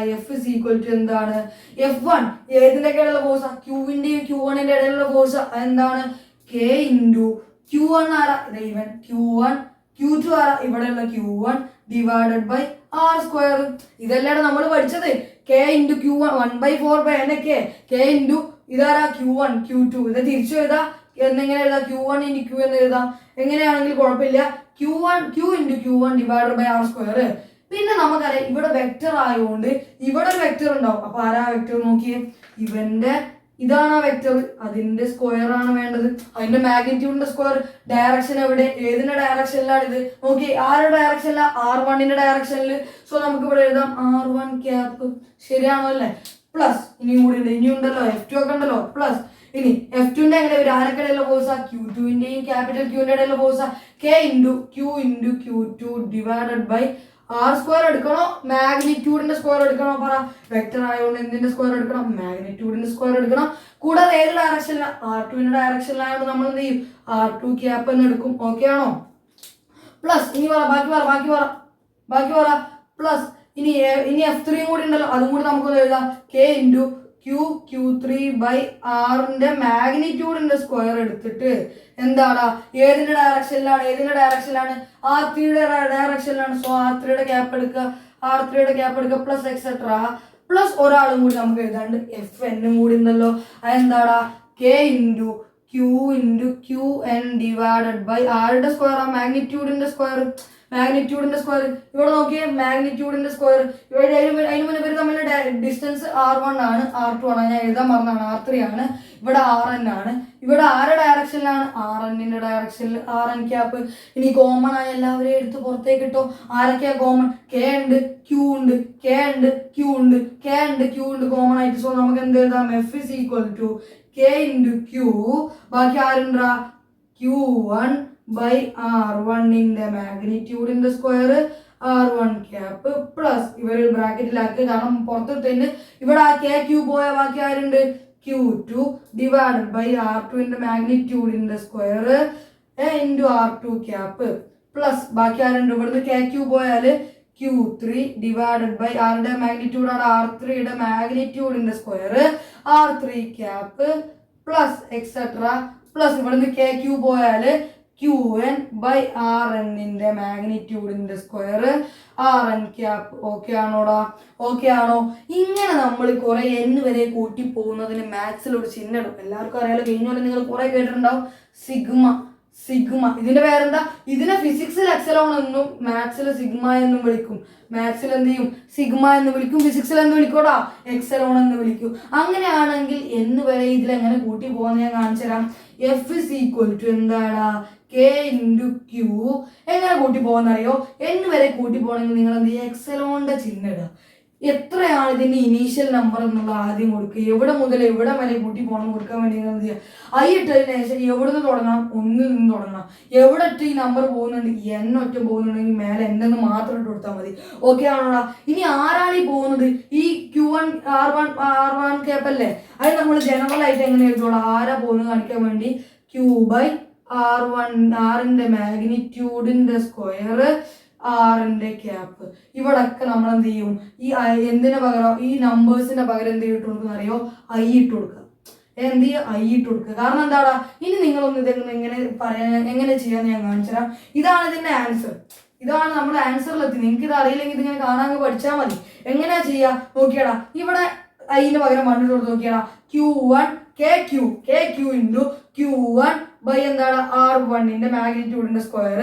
എന്താണ്, F1 ഏതിൻ്റെയൊക്കെയുള്ള ഫോഴ്സ്, Qന്റെയും Q1ന്റെ ഇടയിലുള്ള ഫോഴ്സ് എന്താണ്, K ഇൻറ്റു Q1 ആരാ, ഇവൻ Q1, Q2 ആരാ, ഇവിടെയുള്ള Q1 ഡിവൈഡഡ് ബൈ R². ഇതല്ലാണ് നമ്മൾ പഠിച്ചത്, K into Q1 1/4 K into ഇതാരാ, Q1 Q2. ഇത് തിരിച്ചു എഴുതാ, എന്നെങ്ങനെ എഴുതാം, Q1 ഇൻറ്റു Q എന്ന് എഴുതാം. എങ്ങനെയാണെങ്കിൽ കുഴപ്പമില്ല, Q into Q1 divided by R². പിന്നെ നമുക്കറിയാം ഇവിടെ വെക്റ്റർ ആയതുകൊണ്ട് ഇവിടെ ഒരു വെക്റ്റർ ഉണ്ടാവും. അപ്പൊ ആരാ വെക്റ്റർ നോക്കിയേ, ഇവന്റെ ഇതാണ് ആ വെക്റ്റർ, അതിന്റെ സ്ക്വയർ ആണ് വേണ്ടത്, അതിന്റെ മാഗ്നിറ്റ്യൂഡിന്റെ സ്ക്വയർ. ഡയറക്ഷൻ എവിടെ, ഏതിന്റെ ഡയറക്ഷനിലാണ് ഇത്, നോക്കി ആരുടെ ഡയറക്ഷനില, R1ന്റെ ഡയറക്ഷനിൽ. സോ നമുക്ക് ഇവിടെ എഴുതാം R1 ക്യാപ്പ്, ശരിയാണോ അല്ലേ, പ്ലസ് ഇനിയും കൂടി ഉണ്ട്, ഇനിയും ഉണ്ടല്ലോ F2 ഒക്കെ ഉണ്ടല്ലോ, പ്ലസ് ഇനി F2ന്റെ എങ്ങനെ വരും? ആരൊക്കെ ഇടയിലുള്ള ഫോഴ്സാ? Q2ന്റെയും ക്യാപിറ്റൽ ക്യൂവിന്റെ ഇടയിലുള്ള ഫോഴ്സാ. K into Q2 divided by r square എടുക്കണോ മാഗ്നിറ്റ്യൂഡിന്റെ സ്ക്വയർ എടുക്കണോ? പറ. വെക്ടർ ആയതുകൊണ്ട് എന്തിന്റെ സ്ക്വയർ എടുക്കണം? മാഗ്നിറ്റ്യൂഡിന്റെ സ്ക്വയർ എടുക്കണം. കൂടാതെ ഏത് ഡയറക്ഷനിലാണ്? R2ന്റെ ഡയറക്ഷനിലായതുകൊണ്ട് നമ്മൾ എന്ത് ചെയ്യും? R2 ക്യാപ്പ് എന്ന് എടുക്കും. ഓക്കെ ആണോ? പ്ലസ് ഇനി ബാക്കി പറ പ്ലസ് ഇനി F3 കൂടി ഉണ്ടല്ലോ, അതും കൂടി നമുക്ക് എഴുതാം. K ഇൻറ്റു Q3 ബൈ ആറിന്റെ മാഗ്നിറ്റ്യൂഡിന്റെ സ്ക്വയർ എടുത്തിട്ട് എന്താടാ ഏതിന്റെ ഡയറക്ഷനിലാണ്? R3യുടെ ഡയറക്ഷനിലാണ്. സോ R3യുടെ ക്യാപ്പ് എടുക്കുക പ്ലസ് എക്സെട്ര പ്ലസ് ഒരാളും കൂടി നമുക്ക് എഴുതാണ്ട് Fn കൂടി ഉണ്ടല്ലോ. അതെന്താടാ? K into Qn divided by ആരുടെ സ്ക്വയർ? ആ മാഗ്നിറ്റ്യൂഡിന്റെ സ്ക്വയർ. ഇവിടെ നോക്കിയേ, മാഗ്നിറ്റ്യൂഡിന്റെ സ്ക്വയർ. ഇവിടെ അതിന് മുന്നേ ഇവർ തമ്മിലുള്ള ഡിസ്റ്റൻസ് R1 ആണ്, R2 ആണ്. ഞാൻ എഴുതാൻ പറഞ്ഞതാണ് R3 ആണ്. ഇവിടെ Rn ആണ്. ഇവിടെ ആരുടെ ഡയറക്ഷനിലാണ്? Rnന്റെ ഡയറക്ഷനിൽ Rn ക്യാപ്പ്. ഇനി കോമൺ ആയ എല്ലാവരെയും എടുത്ത് പുറത്തേക്ക് ഇട്ടോ. ആരൊക്കെയാ കോമൺ? K ഉണ്ട്, Q ഉണ്ട് കോമൺ ആയിട്ട്. സോ നമുക്ക് എന്ത് എഴുതാം? F is equal to K into Q. ബാക്കി ആരുണ്ടാ? Q1 ബൈ R1ന്റെ മാഗ്നിറ്റ്യൂഡിന്റെ സ്ക്വയർ R1 ക്യാപ്പ് പ്ലസ് ഇവര് ബ്രാക്കറ്റിലാക്കി, കാരണം പുറത്തെടുത്തതിന് ഇവിടെ ആ Q പോയ ബാക്കി ആരുണ്ട്? Q2 ഡിവൈഡഡ് ബൈ R2ന്റെ മാഗ്നിറ്റ്യൂഡിന്റെ square into R2 cap plus ബാക്കി ആരുണ്ട്? ഇവിടുന്ന് Q പോയാല് Q3 ഡിവൈഡഡ് ബൈ ആരുടെ മാഗ്നിറ്റ്യൂഡാണ്? R3യുടെ മാഗ്നിറ്റ്യൂഡിന്റെ square R3 cap plus etcetera plus ഇവിടുന്ന് Q പോയാല് Qn ബൈ Rnന്റെ മാഗ്നിറ്റ്യൂഡിന്റെ സ്ക്വയർ Rn ക്യാപ്പ്. ഓക്കെ ആണോടാ? ഓക്കെ ആണോ? ഇങ്ങനെ നമ്മൾ കുറെ n വരെ കൂട്ടി പോകുന്നതിന് മാത്സിൽ ഒരു ചിഹ്നം ഇടും. എല്ലാവർക്കും അറിയാലോ, കഴിഞ്ഞോലെ നിങ്ങൾ കുറെ കേട്ടിട്ടുണ്ടാവും. സിഗ്മ. ഇതിന്റെ പേരെന്താ? ഇതിനെ ഫിസിക്സിൽ എക്സലോൺ എന്നും മാത്സിൽ സിഗ്മ എന്നും വിളിക്കും. മാത്സിൽ എന്ത് ചെയ്യും? സിഗ്മ എന്ന് വിളിക്കും. ഫിസിക്സിൽ എന്ത് വിളിക്കൂടാ? എക്സലോൺ എന്ന് വിളിക്കും. അങ്ങനെയാണെങ്കിൽ n വരെ ഇതിലെങ്ങനെ കൂട്ടി പോകാന്ന് ഞാൻ കാണിച്ചു തരാം. F is equal to എന്താടാ? K into Q. എങ്ങനെ കൂട്ടി പോകാന്നറിയോ? n വരെ കൂട്ടി പോകണമെങ്കിൽ നിങ്ങൾ എന്ത് ചെയ്യുക? എക്സലോണിന്റെ ചിഹ്നം ഇടുക. എത്രയാണ് ഇതിന്റെ ഇനീഷ്യൽ നമ്പർ എന്നുള്ള ആദ്യം കൊടുക്കുക. എവിടെ മുതൽ എവിടെ വരെ കൂട്ടി പോകണം കൊടുക്കാൻ വേണ്ടി നിങ്ങൾ എന്ത് ചെയ്യുക? I ഇട്ടതിന് ശേഷം എവിടെ നിന്ന് തുടങ്ങണം? 1 നിന്ന് തുടങ്ങണം. എവിടെ ഇട്ട് ഈ നമ്പർ പോകുന്നുണ്ട്? n ഒറ്റ പോകുന്നുണ്ടെങ്കിൽ മേലെ n എന്ന് മാത്രം ഇട്ട് കൊടുത്താൽ മതി. ഓക്കെ ആണോടാ? ഇനി ആരാണ് ഈ പോകുന്നത്? ഈ Q1 R1 ക്യാപ്പല്ലേ? അത് നമ്മൾ ജനറൽ ആയിട്ട് എങ്ങനെ എഴുതോളാം? ആരാ പോകുന്നത് കാണിക്കാൻ വേണ്ടി Q ബൈ Rന്റെ മാഗ്നിറ്റ്യൂഡിന്റെ സ്ക്വയർ Rന്റെ ക്യാപ്പ്. ഇവിടൊക്കെ നമ്മൾ എന്ത് ചെയ്യും? ഈ എന്തിനു പകരം ഈ നമ്പേഴ്സിന്റെ പകരം എന്ത് ഇട്ട് കൊടുക്കുന്ന അറിയോ? I ഇട്ട് കൊടുക്കുക. എന്ത് ചെയ്യുക? I ഇട്ട് കൊടുക്കുക. കാരണം എന്താടാ? ഇനി നിങ്ങളൊന്ന് ഇതെങ്ങനെ എങ്ങനെ ചെയ്യാന്ന് ഞാൻ കാണിച്ചു തരാം. ഇതാണ് ഇതിന്റെ ആൻസർ. ഇതാണ് നമ്മുടെ ആൻസറിലെത്തി. നിങ്ങൾക്ക് ഇത് അറിയില്ലെങ്കിൽ ഇതിങ്ങനെ കാണാൻ പഠിച്ചാൽ മതി. എങ്ങനെയാ ചെയ്യാ? നോക്കിയടാ, ഇവിടെ I പകരം 1 ഇട്ട് കൊടുത്ത് നോക്കിയടാ. Q1 KQ into Q1 by എന്താണ്? R1ന്റെ മാഗ്നിറ്റ്യൂഡിന്റെ സ്ക്വയർ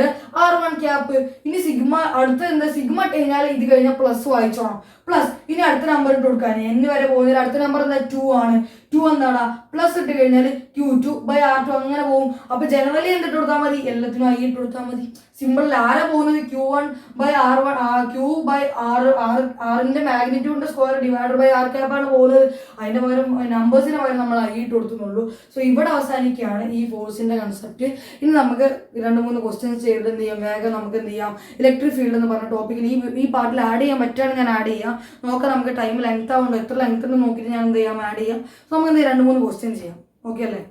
R1 ക്യാപ്പ്. ഇനി സിഗ്മ അടുത്ത എന്താ? സിഗ്മ ഇട്ട് കഴിഞ്ഞാൽ ഇത് കഴിഞ്ഞാൽ പ്ലസ് വായിച്ചോണം. പ്ലസ് ഇനി അടുത്ത നമ്പർ ഇട്ട് കൊടുക്കാൻ n വരെ പോകുന്നതിൽ അടുത്ത നമ്പർ എന്താ? 2 ആണ്. 2 എന്താടാ? പ്ലസ് ഇട്ട് കഴിഞ്ഞാൽ Q2 ബൈ R2 അങ്ങനെ പോകും. അപ്പൊ ജനറലി എന്തിട്ട് കൊടുത്താൽ മതി? എല്ലാത്തിനും I ഇട്ട് കൊടുത്താൽ മതി. സിമ്പിൾ. ആരാ പോകുന്നത്? Q1 by R1 Q by Rന്റെ മാഗ്നിറ്റ്യൂഡിന്റെ സ്ക്വയർ ഡിവൈഡ് ബൈ R ക്യാപ്പാണ് പോകുന്നത്. അതിന്റെ പകരം നമ്പേഴ്സിന് പകരം നമ്മൾ I ഇട്ട് കൊടുത്തുന്നുള്ളൂ. സോ ഇവിടെ അവസാനിക്കുകയാണ് ഈ ഫോഴ്സിന്റെ കൺസെപ്റ്റ്. ഇനി നമുക്ക് 2-3 ക്വസ്റ്റ്യൻസ് ചെയ്തിട്ട് എന്ത് ചെയ്യാം? വേഗം നമുക്ക് എന്ത് ചെയ്യാം? ഇലക്ട്രിക് ഫീൽഡ് എന്ന് പറഞ്ഞ ടോപ്പിക്കിൽ ഈ പാർട്ടിൽ ആഡ് ചെയ്യാൻ പറ്റുകയാണെങ്കിൽ ഞാൻ ആഡ് ചെയ്യാം. നോക്കാം, നമുക്ക് ടൈം ലെങ്ത് ആവുന്നുണ്ട്. എത്ര ലെങ്ത് എന്ന് നോക്കിയിട്ട് ഞാൻ എന്ത് ചെയ്യാം? ആഡ് ചെയ്യാം. സോ നമുക്ക് എന്ത് ചെയ്യാം? 2-3 ക്വസ്റ്റ്യൻസ് ചെയ്യാം. ഓക്കെ അല്ലേ?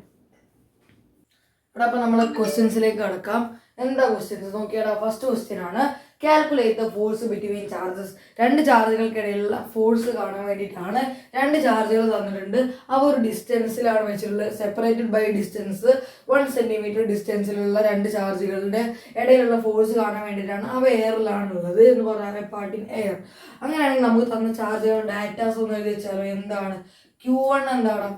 ഇവിടെ അപ്പൊ നമ്മൾ ക്വസ്റ്റ്യൻസിലേക്ക് കടക്കാം. എന്താ ക്വസ്റ്റ്യൻസ് നോക്കിയാടാ? ഫസ്റ്റ് ക്വസ്റ്റ്യൻ ആണ്, calculate the force between charges. 2 ചാർജുകൾക്കിടയിലുള്ള ഫോഴ്സ് കാണാൻ വേണ്ടിയിട്ടാണ്. 2 ചാർജുകൾ തന്നിട്ടുണ്ട്. അവ ഒരു ഡിസ്റ്റൻസിലാണ് വെച്ചിട്ടുള്ളത്. സെപ്പറേറ്റഡ് ബൈ ഡിസ്റ്റൻസ് 1 സെന്റിമീറ്റർ ഡിസ്റ്റൻസിലുള്ള 2 ചാർജുകളുടെ ഇടയിലുള്ള ഫോഴ്സ് കാണാൻ വേണ്ടിയിട്ടാണ്. അവ എയറിലാണുള്ളത് എന്ന് പറഞ്ഞാൽ പാർട്ട് ഇൻ എയർ. അങ്ങനെയാണെങ്കിൽ നമുക്ക് തന്ന ചാർജുകളുടെ ഡാറ്റാസ് ഒന്ന് എഴുതി വെച്ചാലോ? എന്താണ്? Q1 എന്താണ്?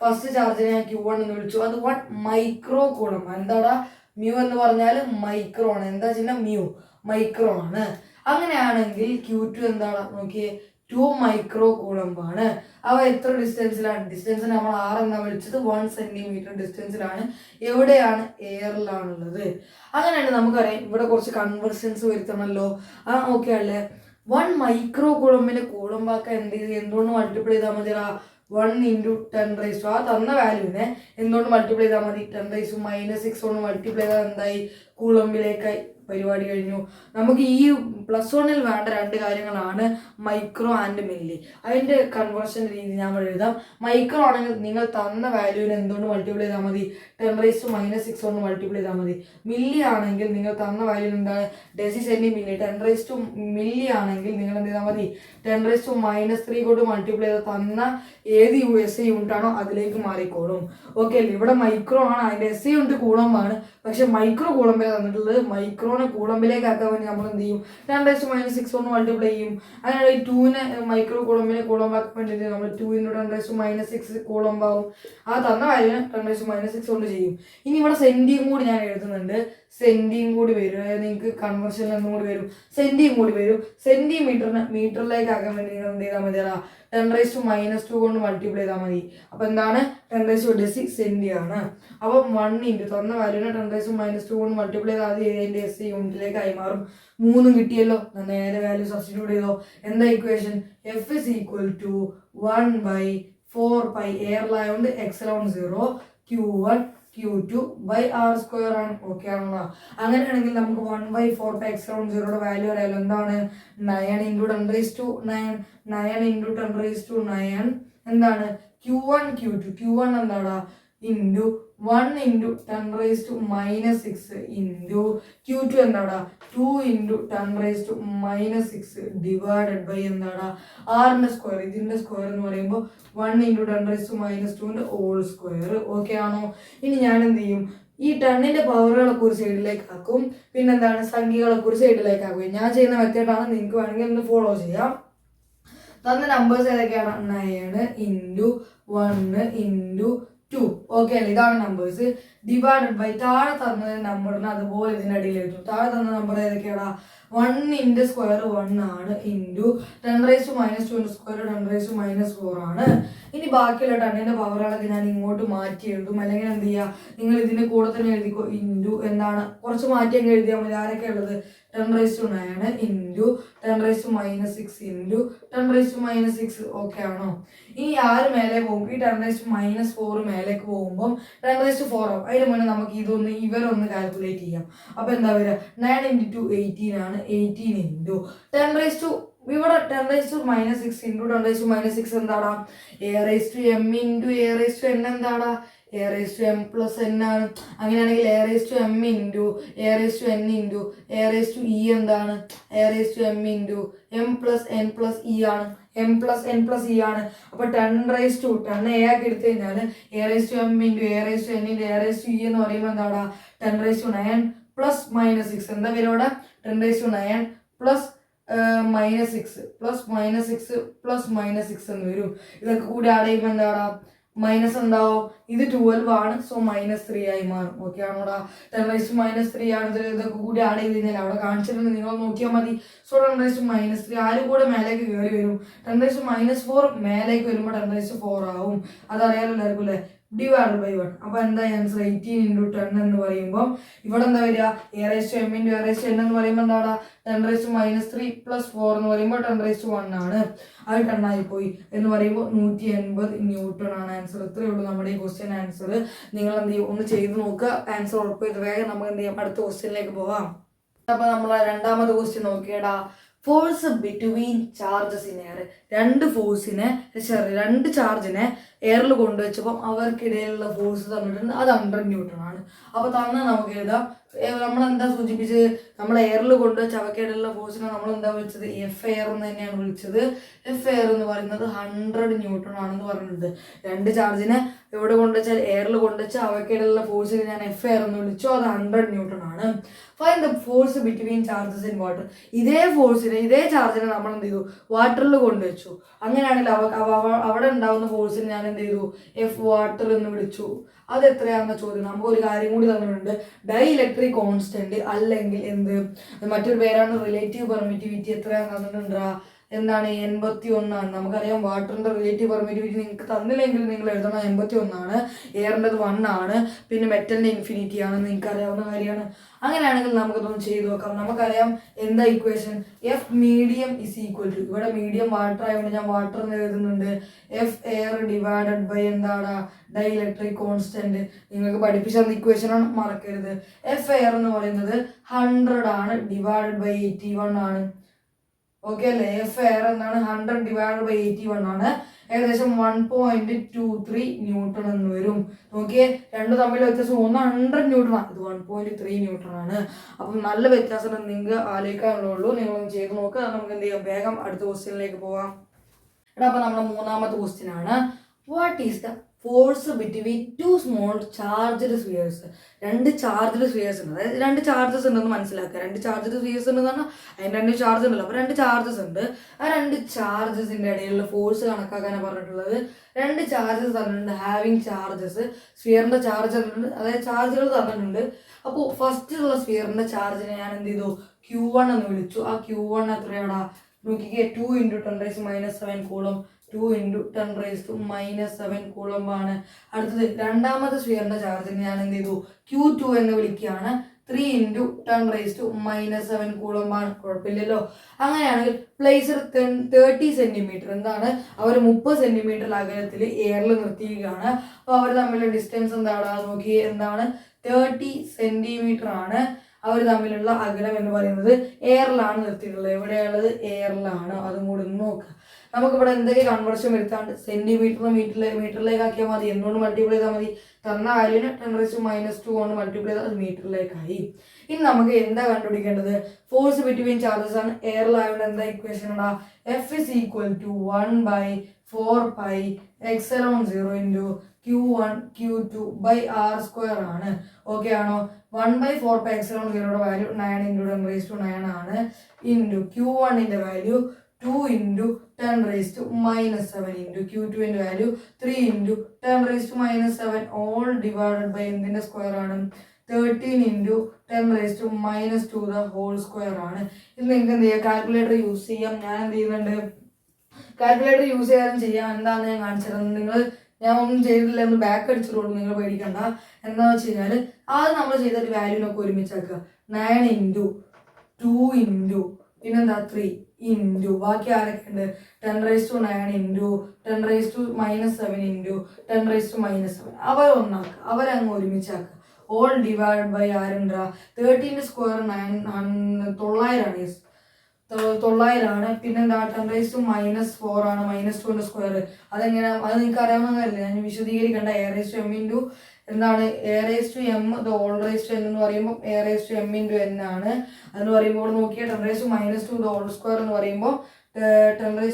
ഫസ്റ്റ് ചാർജിനെ ഞാൻ Q1 എന്ന് വിളിച്ചു. അത് 1 മൈക്രോ കൂളം. എന്താടാ? മ്യൂ എന്ന് പറഞ്ഞാൽ മൈക്രോ ആണ്. എന്താ ചിഹ്നം? മ്യൂ, മൈക്രോ ആണ്. അങ്ങനെയാണെങ്കിൽ Q2 എന്താണ്? നോക്കിയേ, 2 മൈക്രോ കൂളംബാണ്. അവ എത്ര ഡിസ്റ്റൻസിലാണ്? ഡിസ്റ്റൻസ് നമ്മൾ R എന്നാ വിളിച്ചത്. 1 സെന്റിമീറ്റർ ഡിസ്റ്റൻസിലാണ്. എവിടെയാണ്? എയറിലാണുള്ളത്. അങ്ങനെയാണെങ്കിൽ നമുക്കറിയാം ഇവിടെ കുറച്ച് കൺവേർഷൻസ് വരുത്തണമല്ലോ. ഓക്കെ അല്ലേ? 1 മൈക്രോ കൂളമ്പിന് കൂളമ്പാക്കാൻ എന്തുകൊണ്ട് മൾട്ടിപ്പിൾ ചെയ്താൽ മതിയാ? 1 × 10⁻⁻, ആ തന്ന വാല്യൂവിനെ എന്തുകൊണ്ട് മൾട്ടിപ്ലൈ ചെയ്താൽ മതി? 10⁻⁻6 കൊണ്ട് മൾട്ടിപ്ലൈ ചെയ്താൽ എന്തായി? കൂളമ്പിലേക്കായി. പരിപാടി കഴിഞ്ഞു. നമുക്ക് ഈ +1 വേണ്ട രണ്ട് കാര്യങ്ങളാണ് മൈക്രോ ആൻഡ് മില്ലി. അതിൻ്റെ കൺവേർഷൻ രീതി ഞാൻ എഴുതാം. മൈക്രോ ആണെങ്കിൽ നിങ്ങൾ തന്ന വാല്യൂവിനെ എന്തുകൊണ്ട് മൾട്ടിപ്ലൈ ചെയ്താൽ മതി? 10⁻⁻6 കൊണ്ട് മൾട്ടിപ്ലൈ ചെയ്താൽ മതി. മില്ലി ആണെങ്കിൽ നിങ്ങൾ തന്ന വാല്യൂവിന് എന്താണ്? ഡെസിസെന്റി മില്ലി. 10 മില്ലി ആണെങ്കിൽ നിങ്ങൾ എന്ത് ചെയ്താൽ മതി? 10⁻³ കൊണ്ട് മൾട്ടിപ്ലൈ ചെയ്ത് തന്ന ഏത് SI യൂണിറ്റ് ആണോ അതിലേക്ക് മാറിക്കോളും. ഓക്കെ അല്ലേ? ഇവിടെ മൈക്രോ ആണ്, അതിൻ്റെ SI യൂണിറ്റ് കൂളമ്പാണ്. പക്ഷെ മൈക്രോ കൂളമ്പിൽ തന്നിട്ടുള്ളത്. മൈക്രോനെ കൂളമ്പിലേക്ക് ആക്കാൻ വേണ്ടി നമ്മൾ എന്ത് ചെയ്യും? 10⁻6 കൊണ്ട് മൾട്ടിപ്ലൈ ചെയ്യും. അങ്ങനെ ഈ 2നെ മൈക്രോ കൂളമ്പിനെ കൂളമ്പാക്കാൻ വേണ്ടി നമ്മൾ 2 × 10⁻6 കൂളമ്പാവും. ആ തന്ന വാല്യൂവിനെ 10⁻6 കൊണ്ട് ചെയ്യും. ഇനി ഇവിടെ സെന്റിയും കൂടി ഞാൻ എഴുതുന്നുണ്ട്. സെന്റിയും കൂടി വരും. അതായത് നിങ്ങൾക്ക് കൺവേർഷൻ എന്നും കൂടി വരും. സെന്റിയും കൂടി വരും. സെന്റിമീറ്ററിനെ മീറ്ററിലേക്ക് ആക്കാൻ വേണ്ടി നിങ്ങൾ എന്ത് ചെയ്താൽ മതി? 10⁻² കൊണ്ട് മൾട്ടിപ്ലൈ ചെയ്താൽ മതി. അപ്പോൾ എന്താണ്? 10⁻6 സെന്റി ആണ്. അപ്പം 1 തന്ന വാല്യൂവിനെ 10⁻² കൊണ്ട് മൾട്ടിപ്ലൈ ചെയ്താൽ അതിൻ്റെ SI യൂണിറ്റിലേക്ക് ആയി മാറും. 3 കിട്ടിയല്ലോ. നേരെ വാല്യൂ സബ്സ്റ്റിറ്റ്യൂട്ട് ചെയ്തോ. എന്താ equation? F is equal to 1/4π എയറിലായതുകൊണ്ട് x0 Q1 Q2 R² ആണ്. ഓക്കെ ആണോ? അങ്ങനെയാണെങ്കിൽ നമുക്ക് 1/4π x0 വാല്യൂ അറിയാലോ. എന്താണ്? 9 × 10⁹ എന്താണ്? Q1 Q2. Q1 എന്താണ്? ഇൻറ്റു 1 × 10⁻6 ഇൻറ്റു Q2 എന്താണ്? 2 × 10⁻6 ഡിവൈഡഡ് ബൈ എന്താണ്? R-ന്റെ സ്ക്വയർ. ഇതിൻ്റെ സ്ക്വയർ എന്ന് പറയുമ്പോൾ 1 × 10⁻²ന്റെ ഹോൾ സ്ക്വയർ. ഓക്കെ ആണോ? ഇനി ഞാൻ എന്ത് ചെയ്യും? ഈ 10ന്റെ പവറുകളൊക്കെ ഒരു സൈഡിലേക്ക് ആക്കും. പിന്നെന്താണ്? സംഖ്യകളൊക്കെ ഒരു സൈഡിലേക്ക് ആക്കും. ഞാൻ ചെയ്യുന്ന മെത്തേഡാണ്. നിങ്ങൾക്ക് വേണമെങ്കിൽ ഒന്ന് ഫോളോ ചെയ്യാം. തന്ന നമ്പേഴ്സ് ഏതൊക്കെയാണ്? 9 × 1 × 2. ഓക്കെ അല്ലേ? ഇതാണ് നമ്പേഴ്സ്. ഡിവൈഡഡ് ബൈ താഴെ തന്ന നമ്പറിന് അതുപോലെ ഇതിൻ്റെ അടിയിൽ എഴുതും. താഴെ തന്ന നമ്പർ ഏതൊക്കെയാണ്? 1ന്റെ സ്ക്വയർ 1 ആണ്. ഇൻറ്റു 10⁻²ന്റെ സ്ക്വയർ 10⁻4 ആണ്. ഇനി ബാക്കിയുള്ള 10ന്റെ പവറുകളൊക്കെ ഞാൻ ഇങ്ങോട്ട് മാറ്റി എഴുതും. അല്ലെങ്കിൽ എന്ത് ചെയ്യുക? നിങ്ങൾ ഇതിൻ്റെ കൂടെ തന്നെ എഴുതിക്കോ. ഇൻറ്റു എന്താണ്? കുറച്ച് മാറ്റി അങ്ങ് എഴുതിയാൽ മതി. ആരൊക്കെ ഉള്ളത്? 10⁻9 ഇൻറ്റു 10⁻6 ഇൻറ്റു 10⁻6. ഓക്കെ ആണോ? ഇനി ആര് മേലെ പോകും? ഈ 10⁻4 മേലേക്ക് പോകുമ്പോൾ 10⁻4 ആവും. അതിന് മുന്നേ നമുക്ക് ഇവരൊന്ന് കാൽക്കുലേറ്റ് ചെയ്യാം. അപ്പോൾ എന്താ വരിക? 9 × 2 18 ആണ്. 18 ഇൻറ്റു 10⁻, ഇവിടെ 10⁻6 ഇൻറ്റു 10⁻6 എന്താടാ? AM ഇൻറ്റു AM എന്താടാ? AM + n ആണ്. അങ്ങനെയാണെങ്കിൽ AM into AN into AE എന്താണ്? AM into M + n + e ആണ്. M + n + e ആണ്. അപ്പോൾ 10 A ആക്കി എടുത്തു കഴിഞ്ഞാൽ AM into AN into AE എന്ന് പറയുമ്പോൾ എന്താടാ? 10⁻9 + -6. എന്താ വരും അവിടെ? 10⁻9 + -6 + -6 എന്ന് വരും. ഇതൊക്കെ കൂടി ആഡ് ചെയ്യുമ്പോൾ എന്താടാ? മൈനസ് ഉണ്ടാവും. ഇത് 12 ആണ്. സോ -3 ആയി മാറും. ഓക്കെ ആണോടാ? 10⁻³ ആണ്. ഇതൊക്കെ കൂടി ആഡ് ചെയ്ത് കഴിഞ്ഞാൽ അവിടെ കാണിച്ചിട്ടുണ്ട്. നിങ്ങൾ നോക്കിയാൽ മതി. സോ 10⁻³ ആരും കൂടെ മേലേക്ക് കയറി വരും. 10⁻4 മേലേക്ക് വരുമ്പോൾ 10⁻4 ആവും. അതറിയാലോ എല്ലാവർക്കും അല്ലേ? Divide by 1. അപ്പോൾ എന്താ ആൻസർ? 18 × 10 എന്ന് പറയുമ്പോൾ ഇവിടെ എന്താ വരിക? AM ഇൻറ്റു AN എന്ന് പറയുമ്പോൾ എന്താണ്? 10⁻³ + 4 എന്ന് പറയുമ്പോൾ 10⁻1 ആണ്. അത് 10 ആയിപ്പോയി എന്ന് പറയുമ്പോൾ 180 ന്യൂട്ടൺ ആണ് ആൻസർ. ഇത്രയേ ഉള്ളൂ നമ്മുടെ ഈ ക്വസ്റ്റ്യൻ ആൻസർ. നിങ്ങൾ എന്ത് ചെയ്യും? ഒന്ന് ചെയ്ത് നോക്കുക. ആൻസർ ഉറപ്പ്. വേഗം നമുക്ക് എന്ത് ചെയ്യാം? അടുത്ത ക്വസ്റ്റ്യനിലേക്ക് പോവാം. അപ്പോൾ നമ്മൾ രണ്ടാമത്തെ ക്വസ്റ്റ്യൻ നോക്കിയടാ. Force between charges in air. രണ്ട് ചാർജിനെ എയറിൽ കൊണ്ടുവച്ചപ്പം അവർക്കിടയിലുള്ള ഫോഴ്സ് തന്നിട്ടുണ്ട്. അത് 100 ന്യൂട്ടൺ ആണ്. അപ്പോൾ തന്നെ നമുക്ക് എഴുതാം. നമ്മളെന്താ സൂചിപ്പിച്ചത്? നമ്മൾ എയറിൽ കൊണ്ടുവച്ച് അവക്കിടയിലുള്ള ഫോഴ്സിനെ നമ്മൾ എന്താ വിളിച്ചത്? എഫ് എയർ എന്ന് തന്നെയാണ് വിളിച്ചത്. എഫ് എയർ എന്ന് പറയുന്നത് 100 ന്യൂട്ടൺ ആണെന്ന് പറഞ്ഞിട്ടുണ്ട്. രണ്ട് ചാർജിനെ എവിടെ കൊണ്ടുവച്ചാൽ എയറിൽ കൊണ്ടുവച്ച് അവക്കിടയിലുള്ള ഫോഴ്സിനെ ഞാൻ എഫ് എയർ എന്ന് വിളിച്ചു. അത് 100 ന്യൂട്ടൺ ആണ്. Find the force between charges in water. ഇതേ ഫോഴ്സിനെ, ഇതേ ചാർജിനെ നമ്മൾ എന്ത് ചെയ്തു? വാട്ടറിൽ കൊണ്ടുവച്ചു. അങ്ങനെയാണെങ്കിൽ അവിടെ ഉണ്ടാകുന്ന ഫോഴ്സിന് ഞാൻ എന്ത് ചെയ്തു? എഫ് വാട്ടർ എന്ന് വിളിച്ചു. അത് എത്രയാണെന്ന ചോദ്യം. നമുക്ക് ഒരു കാര്യം കൂടി തന്നിട്ടുണ്ട്. ഡൈഇലക്ട്രിക് കോൺസ്റ്റന്റ് അല്ലെങ്കിൽ എന്ത്, മറ്റൊരു പേരാണ് റിലേറ്റീവ് പെർമിറ്റിവിറ്റി. എത്രയാണെന്ന് തന്നിട്ടുണ്ടാ? എന്താണ് 81 നമുക്കറിയാം. വാട്ടറിന്റെ റിലേറ്റീവ് പെർമിറ്റിവിറ്റി നിങ്ങൾക്ക് തന്നില്ലെങ്കിൽ നിങ്ങൾ എഴുതണം 81 എയറിൻ്റെത് 1 പിന്നെ മെറ്റലിന്റെ ഇൻഫിനിറ്റി ആണെന്ന് നിങ്ങൾക്ക് അറിയാവുന്ന കാര്യമാണ്. അങ്ങനെയാണെങ്കിൽ നമുക്കതൊന്ന് ചെയ്തു നോക്കാം. നമുക്കറിയാം എന്താ equation, F medium is equal to, ഇവിടെ മീഡിയം വാട്ടർ ആയതുകൊണ്ട് ഞാൻ വാട്ടർ എന്ന് എഴുതുന്നുണ്ട്, എഫ് എയർ ഡിവൈഡഡ് ബൈ എന്താണ് ഡൈ ഇലക്ട്രിക് കോൺസ്റ്റന്റ്. നിങ്ങൾക്ക് പഠിപ്പിച്ച ഇക്വേഷൻ ആണ്, മറക്കരുത്. എഫ് എയർ എന്ന് പറയുന്നത് 100 ഡിവൈഡഡ് ബൈ 81 ഓക്കെ അല്ലേ. എഫ് എയർ എന്താണ് 100 ഡിവൈഡഡ് ബൈ 81 ഏകദേശം 1.23 ന്യൂട്ടൺ എന്ന് വരും. നോക്കിയേ, രണ്ടു തമ്മിൽ വ്യത്യാസം, ഒന്ന് 100 ന്യൂട്ടൺ ആണ്, ഇത് 1.3 ന്യൂട്ടൺ ആണ്. അപ്പം നല്ല വ്യത്യാസം നിങ്ങൾക്ക് ആലോചിക്കാനുള്ളൂ. നിങ്ങളൊന്ന് ചെയ്ത് നോക്കുക. നമുക്ക് എന്ത് ചെയ്യാം, വേഗം അടുത്ത ക്വസ്റ്റ്യനിലേക്ക് പോവാം. എടാ അപ്പം നമ്മുടെ മൂന്നാമത്തെ ക്വസ്റ്റ്യൻ ആണ്, what is the force between two small charged spheres. രണ്ട് ചാർജ്ഡ് സ്ഫിയേഴ്സ് ഉണ്ട്, അതായത് രണ്ട് ചാർജസ് ഉണ്ടെന്ന് മനസ്സിലാക്കുക. രണ്ട് ചാർജ്ഡ് സ്ഫിയേഴ്സ് ഉണ്ടെന്ന് പറഞ്ഞാൽ അതിന് രണ്ട് ചാർജ് ഉണ്ടല്ലോ, അപ്പോൾ രണ്ട് ചാർജസ് ഉണ്ട്. ആ രണ്ട് ചാർജസിന്റെ ഇടയിലുള്ള ഫോഴ്സ് കണക്കാക്കാനാണ് പറഞ്ഞിട്ടുള്ളത്. രണ്ട് ചാർജസ് തന്നിട്ടുണ്ട്, ഹാവിങ് ചാർജസ്. സ്ഫിയറിന്റെ ചാർജ് തന്നിട്ടുണ്ട്, അതായത് ചാർജുകൾ തന്നിട്ടുണ്ട്. അപ്പോൾ ഫസ്റ്റ് ഉള്ള സ്ഫിയറിന്റെ ചാർജിനെ ഞാൻ എന്ത് ചെയ്തു, Q1 എന്ന് വിളിച്ചു. ആ Q1 എത്രയാടാ നോക്കിക്കേ, 2 × 10⁻⁷ കൂളം, 2 × 10⁻⁷ കൂളം ആണ്. അടുത്തത് രണ്ടാമത്തെ സ്ഫിയറിന്റെ ചാർജിന് ഞാൻ എന്ത് ചെയ്തു, Q2 എന്ന് വിളിക്കുകയാണ്. 3 × 10⁻⁷ കൂളം ആണ്. കുഴപ്പമില്ലല്ലോ. അങ്ങനെയാണെങ്കിൽ പ്ലേസർ 30 സെന്റിമീറ്റർ, എന്താണ് അവർ 30 സെന്റിമീറ്റർ അകലത്തിൽ എയറിൽ നിർത്തിയിരിക്കുകയാണ്. അപ്പോൾ അവർ തമ്മിലുള്ള ഡിസ്റ്റൻസ് എന്താണ് നോക്കി, എന്താണ് 30 സെന്റിമീറ്റർ ആണ് അവർ തമ്മിലുള്ള അകലം എന്ന് പറയുന്നത്. എയറിലാണ് നിർത്തിയിട്ടുള്ളത്. എവിടെയുള്ളത്, എയറിലാണ്. അതും കൂടി ഒന്ന് നോക്കുക. നമുക്കിവിടെ എന്തൊക്കെ കൺവേർഷൻ വരുത്താണ്ട്, സെന്റിമീറ്റർ മീറ്ററിലേക്ക് ആക്കിയാൽ മതി. എന്തുകൊണ്ട് മൾട്ടിപ്ലൈ ചെയ്താൽ മതി, തന്ന വാല്യൂന് 10⁻⁻² കൊണ്ട് മൾട്ടിപ്ലൈ ചെയ്താൽ അത് മീറ്ററിലേക്കായി. ഇനി നമുക്ക് എന്താ കണ്ടുപിടിക്കേണ്ടത്, ഫോഴ്സ് ബിറ്റ്വീൻ ചാർജസ് ആണ്. എയറിലായതുകൊണ്ട് എന്താ ഇക്വേഷൻ ഉണ്ടാ, F is equal to 1/4πε0 × Q1 Q2 r² ആണ്. ഓക്കെ ആണോ. 1/4πε0 വാല്യൂ 9 × 10⁻⁹ ആണ്. ഇൻറ്റു Q1ന്റെ value 2 × 10⁻⁷ Q2 value 3 × 10⁻⁷ all divided by എന്തിന്റെ സ്ക്വയർ ആണ്, 13 × 10⁻² ദ ഹോൾ സ്ക്വയർ ആണ്. ഇത് നിങ്ങൾക്ക് എന്ത് ചെയ്യാം, കാൽക്കുലേറ്റർ യൂസ് ചെയ്യാം. ഞാൻ എന്ത് ചെയ്യുന്നുണ്ട്, കാൽക്കുലേറ്റർ യൂസ് ചെയ്യാനും ചെയ്യാം. എന്താണെന്ന് ഞാൻ കാണിച്ചു തരുന്നത്. നിങ്ങൾ ഞാൻ ഒന്നും ചെയ്തില്ല, ഒന്ന് ബാക്ക് അടിച്ചിട്ടുള്ളൂ, നിങ്ങൾ പേടിക്കണ്ട. എന്താണെന്ന് വെച്ച് കഴിഞ്ഞാൽ ആദ്യം നമ്മൾ ചെയ്ത ഒരു വാല്യൂനൊക്കെ ഒരുമിച്ചാക്കുക. 9 × 2 പിന്നെന്താ 3 ബാക്കി ആരൊക്കെ ഉണ്ട്, 10⁻⁹ × 10⁻⁷ × 10⁻⁻⁷ അവർ ഒന്നാക്കുക, അവരങ്ങ് ഒരുമിച്ചാക്കുക. ഓൾ ഡിവൈഡ് ബൈ ആരുണ്ടാ 13 സ്ക്വയർ 900 900 ആണ്. പിന്നെന്താ 10⁻⁻4 ആണ്, -2 സ്ക്വയർ. അതെങ്ങനെ, അത് നിങ്ങൾക്ക് അറിയാവുന്ന കാര്യമില്ല, ഞാൻ വിശദീകരിക്കേണ്ട. A⁻m എന്താണ്, A⁻m the whole raise to n എന്ന് പറയുമ്പോൾ A⁻m × n ആണ്. അതെന്ന് പറയുമ്പോൾ നോക്കിയാൽ 10⁻⁻² ദ ഹോൾ സ്ക്വയർ എന്ന് പറയുമ്പോൾ 10⁻⁻² ×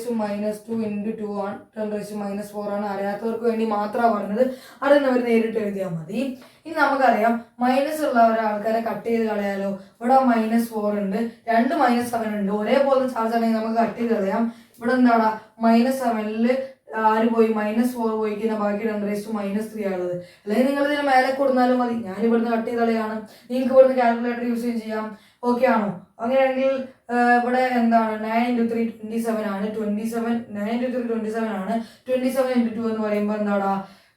2 ആണ്, 10⁻⁻4 ആണ്. അറിയാത്തവർക്ക് വേണ്ടി മാത്രമാണ് പറഞ്ഞത്, അതൊന്നും അവർ നേരിട്ട് എഴുതിയാൽ മതി. ഇനി നമുക്കറിയാം മൈനസ് ഉള്ള ആൾക്കാരെ കട്ട് ചെയ്ത് കളയാലോ. ഇവിടെ -4 ഉണ്ട്, 2 -7 ഉണ്ട്. ഒരേപോലെ ചാർജ് ആണെങ്കിൽ നമുക്ക് കട്ട് ചെയ്ത് കളയാം. ഇവിടെ എന്താണ് -7 ആര് പോയി, -4 പോയി കഴിഞ്ഞാൽ ബാക്കി 10⁻⁻³ ആണുള്ളത്. അല്ലെങ്കിൽ നിങ്ങൾ ഇതിന് മേലെ കൊടുത്താലും മതി. ഞാൻ ഇവിടുന്ന് കട്ട് ചെയ്ത് കളയാണ്. നിങ്ങൾക്ക് ഇവിടുന്ന് കാൽക്കുലേറ്റർ യൂസ് ചെയ്യാം. ഓക്കെ ആണോ. അങ്ങനെയാണെങ്കിൽ ഇവിടെ എന്താണ് 9 × 3 27 ആണ്. 9 × 3 27 ആണ്. 27 × 2 എന്ന് പറയുമ്പോൾ എന്താടാ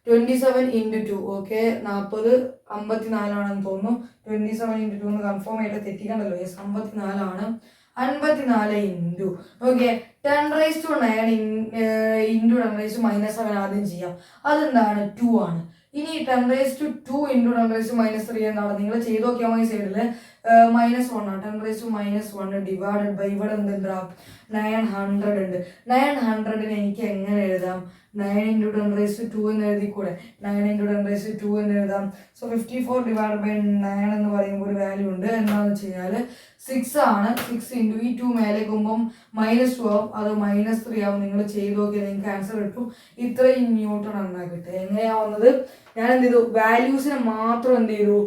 27 × 2 ഓക്കെ 40 54 ആണെന്ന് തോന്നുന്നു. 27 × 2 എന്ന് കൺഫേം ആയിട്ട് തെറ്റിക്കണ്ടല്ലോ. 54 ആണ്. 54 ഓക്കെ 10⁻⁹ × 10⁻⁻7 ആദ്യം ചെയ്യാം. അതെന്താണ് 2 ആണ്. ഇനി 10⁻² × 10⁻⁻3 എന്താണ്, നിങ്ങൾ ചെയ്ത് നോക്കിയാൽ മതി. സൈഡിൽ -1 ആണ്. 10⁻⁻1 ഡിവൈഡഡ് ബൈ ഇവിടെ എന്തുണ്ടാ 900 ഉണ്ട്. 900നെ എനിക്ക് എങ്ങനെ എഴുതാം, 9 × 10⁻² എന്ന് എഴുതിക്കൂടെ, 9 × 10⁻² എന്ന് എഴുതാം. സോ 54 ഡിവൈഡഡ് ബൈ 9 എന്ന് പറയുമ്പോൾ ഒരു വാല്യൂ ഉണ്ട്. എന്താണെന്ന് വെച്ച് കഴിഞ്ഞാൽ 6 ആണ്. 6 × ഈ 2 മേലേക്ക് പോകുമ്പം -2 ആവും, അത് -3 ആവും. നിങ്ങൾ ചെയ്ത് നോക്കിയാൽ നിങ്ങൾക്ക് ആൻസർ കിട്ടും. ഇത്രയും ന്യൂട്ടൺ എന്നാ കിട്ടുക. എങ്ങനെയാവുന്നത്, ഞാൻ എന്ത് ചെയ്തു, വാല്യൂസിനെ മാത്രം എന്ത് ചെയ്തു,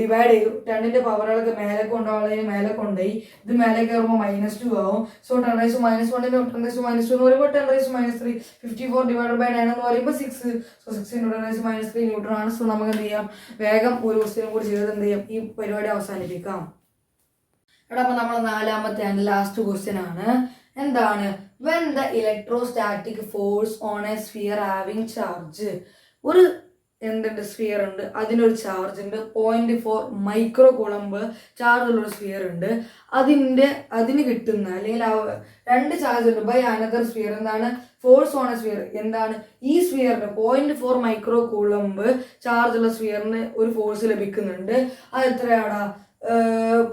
ഡിവൈഡ് ചെയ്തു. 10ന്റെ പവറുകളൊക്കെ മേലെ കൊണ്ടുപോകാൻ മേലെ കൊണ്ടുപോയി. ഇത് മേലെ കയറുമ്പോൾ -2 ആവും. സോ 10⁻⁻1 10⁻⁻2 എന്ന് പറയുമ്പോൾ 10⁻⁻3 54 ഡിവൈഡ് ബൈ 9 എന്ന് പറയുമ്പോൾ 6. സോ 6 × 10⁻⁻3 ന്യൂട്ടൺ ആണ്. സോ നമുക്ക് എന്ത് ചെയ്യാം, വേഗം ഒരു ക്വസ്റ്റ്യനും കൂടി ചെയ്ത് എന്ത് ചെയ്യാം, ഈ പരിപാടി അവസാനിപ്പിക്കാം. എടാ അപ്പം നമ്മൾ നാലാമത്തെ ആൻഡ് ലാസ്റ്റ് ക്വസ്റ്റ്യൻ ആണ്. എന്താണ് when the electrostatic force on a sphere having charge, ഒരു എന്തുണ്ട് സ്ഫിയർ ഉണ്ട്, അതിനൊരു ചാർജ് ഉണ്ട് 0.4 മൈക്രോ കൂളംബ് ചാർജുള്ളൊരു സ്ഫിയർ ഉണ്ട്, അതിന് കിട്ടുന്ന അല്ലെങ്കിൽ രണ്ട് ചാർജ് ഉണ്ട് ബൈ അനദർ സ്ഫിയർ, എന്താണ് ഫോഴ്സ് ഓൺ എ സ്ഫിയർ, എന്താണ് ഈ സ്ഫിയറിന് 0.4 മൈക്രോ കൂളംബ് ചാർജുള്ള സ്ഫിയറിന് ഒരു ഫോഴ്സ് ലഭിക്കുന്നുണ്ട്. അത് എത്രയാടാ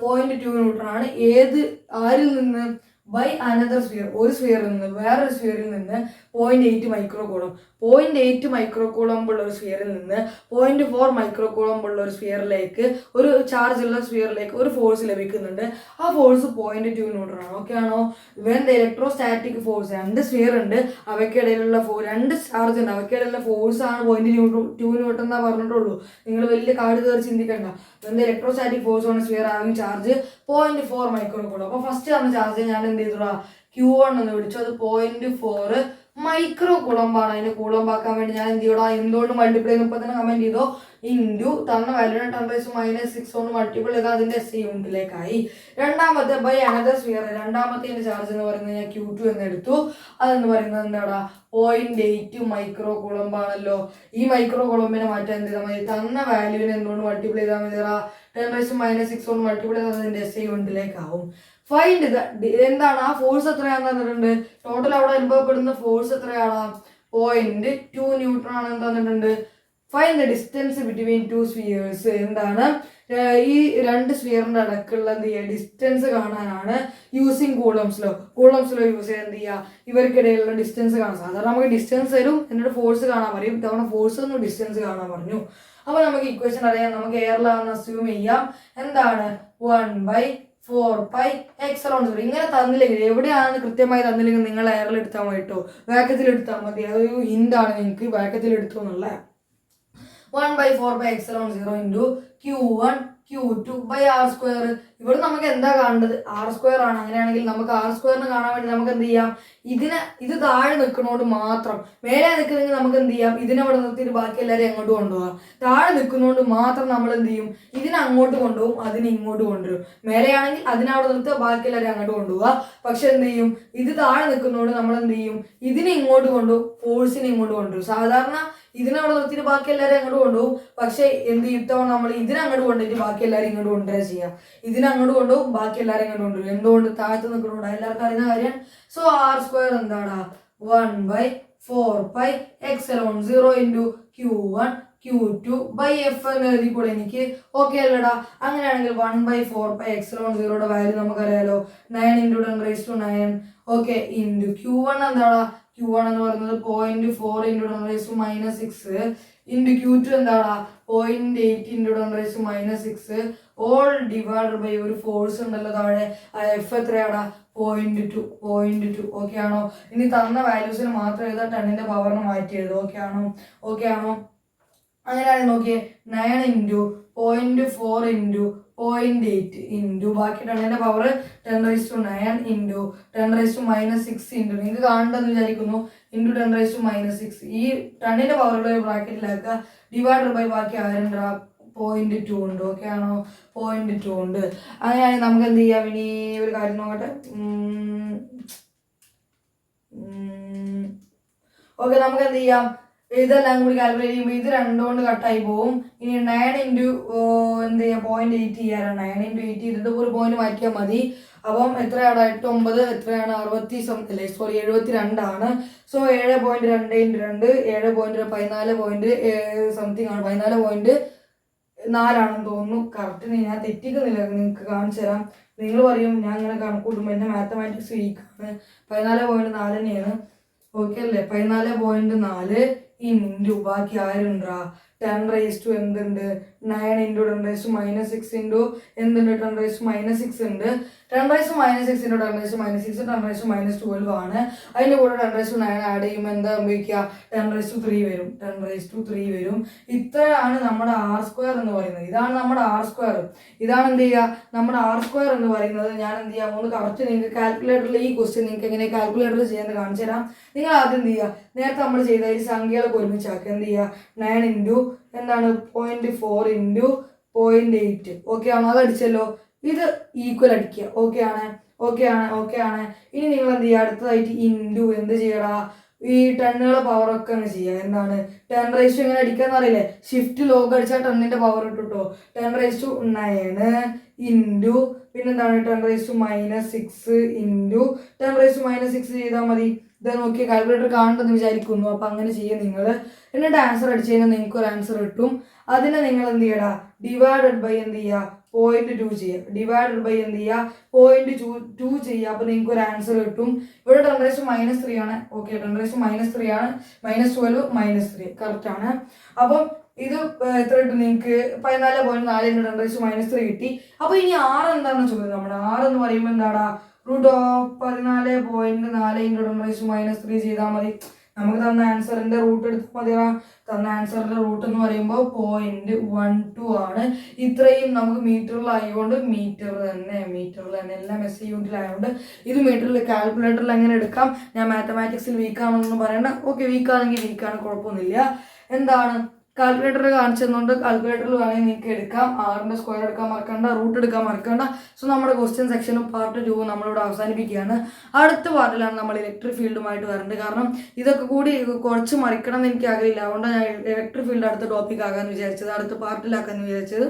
0.2 ന്യൂട്ടൺ ആണ്. ആരിൽ നിന്ന്? ബൈ അനദർ സ്ഫിയർ, ഒരു സ്ഫിയറിൽ നിന്ന് വേറൊരു സ്ഫിയറിൽ നിന്ന് 0.8 മൈക്രോ കൂളം, 0.8 മൈക്രോ കൂളംബ് ഉള്ള ഒരു സ്ഫിയറിൽ നിന്ന് 0.4 മൈക്രോ കൂളംബ് ഉള്ള ഒരു സ്ഫിയറിലേക്ക്, ഒരു ചാർജ് ഉള്ള സ്ഫിയറിലേക്ക് ഒരു ഫോഴ്സ് ലഭിക്കുന്നുണ്ട്. ആ ഫോഴ്സ് 0.2 ന്യൂട്ടൺ ആണ്. ഓക്കെ ആണോ? വെൻ ദ ഇലക്ട്രോസ്റ്റാറ്റിക് ഫോഴ്സ്, രണ്ട് സ്ഫിയർ ഉണ്ട്, അവയ്ക്കിടയിലുള്ള രണ്ട് ചാർജ് ഉണ്ട്, അവയ്ക്കിടയിലുള്ള ഫോഴ്സ് ആണ് 0.2 ന്യൂട്ടൺ എന്നാ പറഞ്ഞിട്ടുള്ളൂ. നിങ്ങൾ വലിയ കാട് കയറി ചിന്തിക്കണ്ട. When the electrostatic force on sphere having charge 0.4 micro coulomb. അപ്പോൾ ഫസ്റ്റ് ആണ് ചാർജ് ഞാൻ എന്ത് ചെയ്തു, Q1 എന്ന് വിളിച്ചു. അത് 0.4 മൈക്രോ കൂളംബാണ്. അതിന് കൂളംബാക്കാൻ വേണ്ടി ഞാൻ എന്ത് ചെയ്യടാ, എന്തുകൊണ്ട് മൾട്ടിപ്ലൈ ചെയ്യുന്നു ഇപ്പൊ തന്നെ കമന്റ് ചെയ്തോ, ഇൻറ്റു തന്ന വാല്യൂനെ 10⁻⁻6 കൊണ്ട് മൾട്ടിപ്പിൾ ചെയ്താൽ അതിന്റെ SI യൂണിറ്റിലേക്കായി. രണ്ടാമത്തെ ബൈ അനദർ സ്ഫിയർ, രണ്ടാമത്തെ ചാർജ് എന്ന് പറയുന്നത് ഞാൻ Q2 എന്ന് എടുത്തു. അതെന്ന് പറയുന്നത് എന്താടാ 0.8 മൈക്രോ കൂളംബാണല്ലോ. ഈ മൈക്രോ കൂളംബിനെ മാറ്റാൻ എന്ത് ചെയ്താൽ മതി, തന്ന വാല്യൂവിനെ എന്തുകൊണ്ട് മൾട്ടിപ്ലൈ ചെയ്താൽ മതി, 10⁻⁻6 കൊണ്ട് മൾട്ടിപ്ലൈ ചെയ്താൽ അതിന്റെ SI യൂണിറ്റിലേക്കാവും. ഫൈൻഡ് എന്താണ് ആ ഫോഴ്സ് എത്രയാണെന്ന് തന്നിട്ടുണ്ട്. ടോട്ടൽ അവിടെ അനുഭവപ്പെടുന്ന ഫോഴ്സ് എത്രയാണ്, 0.2 ന്യൂട്ടൺ ആണെന്ന് തന്നിട്ടുണ്ട്. Find the distance between two spheres, എന്താണ് ഈ രണ്ട് സ്ഫിയറിന്റെ ഇടക്കുള്ള എന്ത് ചെയ്യുക, ഡിസ്റ്റൻസ് കാണാനാണ് യൂസിങ് കൂളംസ് ലോ യൂസ് ചെയ്യാൻ എന്ത് ചെയ്യുക, ഇവർക്കിടയിലുള്ള ഡിസ്റ്റൻസ് കാണാൻ. സാധാരണ നമുക്ക് ഡിസ്റ്റൻസ് തരും, എന്നിട്ട് ഫോഴ്സ് കാണാൻ പറയും. തവണ ഫോഴ്സ് ഒന്നും ഡിസ്റ്റൻസ് കാണാൻ പറഞ്ഞു. അപ്പൊ നമുക്ക് ഇക്വേഷൻ അറിയാം, നമുക്ക് എയറിലാണെന്ന് അസ്യൂം ചെയ്യാം. എന്താണ് 1/4πε0. ഇങ്ങനെ തന്നില്ലെങ്കിൽ, എവിടെയാണ് കൃത്യമായി തന്നില്ലെങ്കിൽ നിങ്ങൾ എയറിൽ എടുത്താൽ മതി കേട്ടോ, വാക്യത്തിൽ എടുത്താൽ മതി. അതൊരു ഹിന്റാണ് നിങ്ങൾക്ക്, വാക്യത്തിൽ എടുത്തു എന്നുള്ള. 1/4πε0 ഇൻറ്റു Q1 Q2/r². ഇവിടെ നമുക്ക് എന്താ കാണേണ്ടത്, r² ആണ്. അങ്ങനെയാണെങ്കിൽ നമുക്ക് r² കാണാൻ വേണ്ടി നമുക്ക് എന്ത് ചെയ്യാം, ഇത് താഴെ നിൽക്കുന്നതുകൊണ്ട് മാത്രം, മേലെ നിൽക്കുന്നെങ്കിൽ നമുക്ക് എന്ത് ചെയ്യാം, ഇതിനവിടെ നിർത്തിയിട്ട് ബാക്കി എല്ലാവരും എങ്ങോട്ട് കൊണ്ടുപോകാം. താഴെ നിൽക്കുന്നതുകൊണ്ട് മാത്രം നമ്മൾ എന്ത് ചെയ്യും, ഇതിനെ അങ്ങോട്ട് കൊണ്ടുപോകും, അതിനെ ഇങ്ങോട്ട് കൊണ്ടുവരും. മേലെയാണെങ്കിൽ അതിനവിടെ നിർത്തുക, ബാക്കി എല്ലാവരും അങ്ങോട്ട് കൊണ്ടുപോകുക. പക്ഷെ എന്ത് ചെയ്യും, ഇത് താഴെ നിൽക്കുന്നതുകൊണ്ട് നമ്മൾ എന്ത് ചെയ്യും, ഇതിനെ ഇങ്ങോട്ട് കൊണ്ടുപോകും, ഫോഴ്സിനെ ഇങ്ങോട്ട് കൊണ്ടുവരും. സാധാരണ ഇതിനവിടെ നിർത്തിയിട്ട് ബാക്കി എല്ലാവരും അങ്ങോട്ട് കൊണ്ടുപോകും. പക്ഷെ എന്ത് ഇത്തവണ നമ്മൾ ഇതിനങ്ങോട്ട് കൊണ്ടുപോയിട്ട് ബാക്കി എല്ലാവരും ഇങ്ങോട്ട് കൊണ്ടുവരിക ചെയ്യാം. ഇതിനങ്ങോട്ട് കൊണ്ടുപോകും, ബാക്കി എല്ലാവരും ഇങ്ങോട്ട് കൊണ്ടുവരും. എന്തുകൊണ്ട്, താഴത്ത് നിൽക്കുന്നുണ്ട്, എല്ലാവർക്കും അറിയുന്ന കാര്യം. സോ r² എന്താണ് 1/4πε0 ഇൻറ്റു Q1 Q2/f എന്ന് എഴുതിക്കൂടെ എനിക്ക്. ഓക്കെ അല്ലടാ? അങ്ങനെയാണെങ്കിൽ 1/4πε0 വാല്യൂ നമുക്കറിയാലോ, 9 × 10⁻⁹. ഓക്കെ, ഇൻറ്റു Q1 എന്താടാ, Q1 എന്ന് പറയുന്നത് 0.4 × 10⁻⁻6 ഇൻറ്റു Q2 എന്താടാ 0.8 × 10⁻⁻6 ഓൾ ഡിവൈഡഡ് ബൈ ഒരു ഫോഴ്സ് ഉണ്ടല്ലോ താഴെ, എഫ് എത്രയാടാ 0.2. ഓക്കെ ആണോ? ഇനി തന്ന വാല്യൂസിന് മാത്രം എഴുതാം, 10ന്റെ പവറിന് മാറ്റി എഴുതും. ഓക്കെ ആണോ? അങ്ങനെയാണെങ്കിൽ നോക്കിയേ, 9 ഇൻറ്റു 0.4 ഇൻറ്റു 0.8 ഇൻറ്റു ബാക്കി 10ന്റെ പവർ 10⁻9 ഇൻറ്റു 10⁻⁻6 ഇൻറ്റു നിങ്ങൾക്ക് കാണണ്ടെന്ന് വിചാരിക്കുന്നു, ഇൻറ്റു 10⁻⁻6. ഈ 10ന്റെ പവറുള്ള ബ്രാക്കറ്റിലാക്കുക, ഡിവൈഡഡ് ബൈ ബാക്കി 0.2 ഉണ്ട്. ഓക്കെ ആണോ? 0.2 ഉണ്ട്. അങ്ങനെയാണെങ്കിൽ നമുക്ക് എന്ത് ചെയ്യാം, ഇനി ഒരു കാര്യം നോക്കട്ടെ. ഓക്കെ, നമുക്ക് എന്ത് ചെയ്യാം, ഇതെല്ലാം കൂടി കാൽക്കുലേറ്റ് ചെയ്യുമ്പോൾ ഇത് 2 കൊണ്ട് കട്ടായി പോവും. ഇനി 9 ഇൻറ്റു എന്ത് ചെയ്യാം 0.8 ചെയ്യാറാണ്. 9 × 8 ചെയ്തിട്ട് ഒരു പോയിന്റ് മാറ്റിയാൽ മതി. അപ്പം എത്രയാണ് 8 9 എത്രയാണ് 72 ആണ്. സോ 7.2 × 2 7.14 സംതിങ് ആണ്, 14.4 തോന്നുന്നു. കറക്റ്റ് ഞാൻ തെറ്റിക്കുന്നില്ല, നിങ്ങൾക്ക് കാണിച്ചു തരാം. നിങ്ങൾ പറയും ഞാൻ ഇങ്ങനെ കണക്കൂട്ടുമ്പോൾ എൻ്റെ മാത്തമാറ്റിക്സ് വീക്കാണ്. 14.4 തന്നെയാണ്. ഓക്കെ അല്ലേ? 14.4 ഇൻറ്റു ബാക്കി ആരുണ്ടാ 10⁻⁻ എന്തുണ്ട് 9 × 10⁻⁻6 ഇൻറ്റു എന്തുണ്ട് 10⁻⁻6 ഉണ്ട്. 10⁻⁻6 ഇൻറ്റു 10⁻⁻6 10⁻⁻12 ആണ്. അതിൻ്റെ കൂടെ 10⁻9 ആഡ് ചെയ്യുമ്പോൾ എന്താ സംഭവിക്കുക, 10⁻3 വരും. 10⁻3 വരും. ഇത്രയാണ് നമ്മുടെ r² എന്ന് പറയുന്നത്. ഇതാണ് നമ്മുടെ r². ഇതാണ് എന്ത് ചെയ്യുക, നമ്മുടെ r² എന്ന് പറയുന്നത്. ഞാൻ എന്ത് ചെയ്യാം, ഒന്ന് കറക്റ്റ് നിങ്ങൾക്ക് കാൽക്കുലേറ്ററിൽ ഈ ക്വസ്റ്റ്യൻ നിങ്ങൾക്ക് എങ്ങനെ കാൽക്കുലേറ്ററിൽ ചെയ്യാൻ കാണിച്ചു തരാം. നിങ്ങൾ ആദ്യം എന്ത് ചെയ്യുക, നേരത്തെ നമ്മൾ ചെയ്ത ഈ സംഖ്യകളൊക്കെ ഒരുമിച്ചാക്കുക. എന്ത് ചെയ്യുക, 9 ഇൻറ്റു എന്താണ് 0.4 ഇൻറ്റു 0.8. ഓക്കെ ആണോ? അത് അടിച്ചല്ലോ. ഇത് ഈക്വൽ അടിക്കുക. ഓക്കെ ആണ്. ഓക്കെ ആണ്. ഇനി നിങ്ങൾ എന്ത് ചെയ്യുക, അടുത്തതായിട്ട് ഇൻറ്റു എന്ത് ചെയ്യടാ, ഈ ടെണ്ണുകളെ പവറൊക്കെ അങ്ങ് ചെയ്യുക. എന്താണ് 10 എങ്ങനെ അടിക്കാന്ന് അറിയില്ലേ, ഷിഫ്റ്റ് ലോഗ് അടിച്ചാൽ 10ന്റെ പവർ ഇട്ടിട്ടോ, 10⁻9 ഇൻറ്റു പിന്നെന്താണ് 10⁻6 ഇൻറ്റു 10⁻6 ചെയ്താൽ മതി. ഇത് നോക്കി കാൽക്കുലേറ്റർ കാണുമെന്ന് വിചാരിക്കുന്നു. അപ്പം അങ്ങനെ ചെയ്യുക നിങ്ങൾ. എന്നിട്ട് ആൻസർ അടിച്ചു കഴിഞ്ഞാൽ നിങ്ങൾക്ക് ഒരു ആൻസർ കിട്ടും. അതിനെ നിങ്ങൾ എന്ത് ചെയ്യടാ, ഡിവൈഡഡ് ബൈ എന്ത് ചെയ്യുക 0.2 ചെയ്യുക. ഡിവൈഡഡ് ബൈ എന്ത് ചെയ്യുക 0.2 ചെയ്യുക. അപ്പോൾ നിങ്ങൾക്ക് ഒരു ആൻസർ കിട്ടും. ഇവിടെ 10⁻³ ആണ്. ഓക്കെ, 10⁻³ ആണ്. -12 -3 കറക്റ്റ് ആണ്. അപ്പം ഇത് എത്ര കിട്ടും നിങ്ങൾക്ക്, 14.4 × 10⁻³ കിട്ടി. അപ്പോൾ ഇനി R എന്താണെന്ന് ചോദിച്ചത്. നമ്മുടെ R എന്ന് പറയുമ്പോൾ എന്താടാ, √14.4 × 10⁻³ ചെയ്താൽ മതി. നമുക്ക് തന്ന ആൻസറിന്റെ റൂട്ട് എടുത്താൽ മതിയാ. തന്ന ആൻസറിന്റെ റൂട്ട് എന്ന് പറയുമ്പോൾ 0.12 ആണ്. ഇത്രയും നമുക്ക് മീറ്ററിലായതുകൊണ്ട് മീറ്ററിൽ തന്നെ എല്ലാം SI യൂണിറ്റിലായതുകൊണ്ട് ഇത് മീറ്ററിൽ കാൽക്കുലേറ്ററിൽ എങ്ങനെ എടുക്കാം. ഞാൻ മാത്തമാറ്റിക്സിൽ വീക്കാണെന്നൊന്നും പറയണ്ട. ഓക്കെ, വീക്കാണെങ്കിൽ വീക്കാണ്, കുഴപ്പമൊന്നുമില്ല. എന്താണ് കാൽക്കുലേറ്റർ കാണിച്ചു തന്നുകൊണ്ട് കാൽക്കുലേറ്ററിൽ വേണമെങ്കിൽ നിങ്ങൾക്ക് എടുക്കാം. R-ന്റെ സ്ക്വയർ എടുക്കാൻ മറക്കണ്ട, റൂട്ട് എടുക്കാൻ മറക്കണ്ട. സോ നമ്മുടെ ക്വസ്റ്റ്യൻ സെക്ഷനും പാർട്ട് 2 നമ്മളിവിടെ അവസാനിപ്പിക്കുകയാണ്. അടുത്ത പാർട്ടിലാണ് നമ്മൾ ഇലക്ട്രിക് ഫീൽഡുമായിട്ട് വരേണ്ടത്. കാരണം ഇതൊക്കെ കൂടി കുറച്ച് മറിക്കണം എന്ന് എനിക്ക് ആഗ്രഹമില്ല. അതുകൊണ്ടാണ് ഞാൻ ഇലക്ട്രിക് ഫീൽഡ് അടുത്ത ടോപ്പിക് ആകാമെന്ന് വിചാരിച്ചത്, അടുത്ത പാർട്ടിലാക്കാമെന്ന് വിചാരിച്ചത്.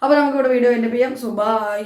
അപ്പോൾ നമുക്കിവിടെ വീഡിയോ എൻ്റെ ചെയ്യാം. So by.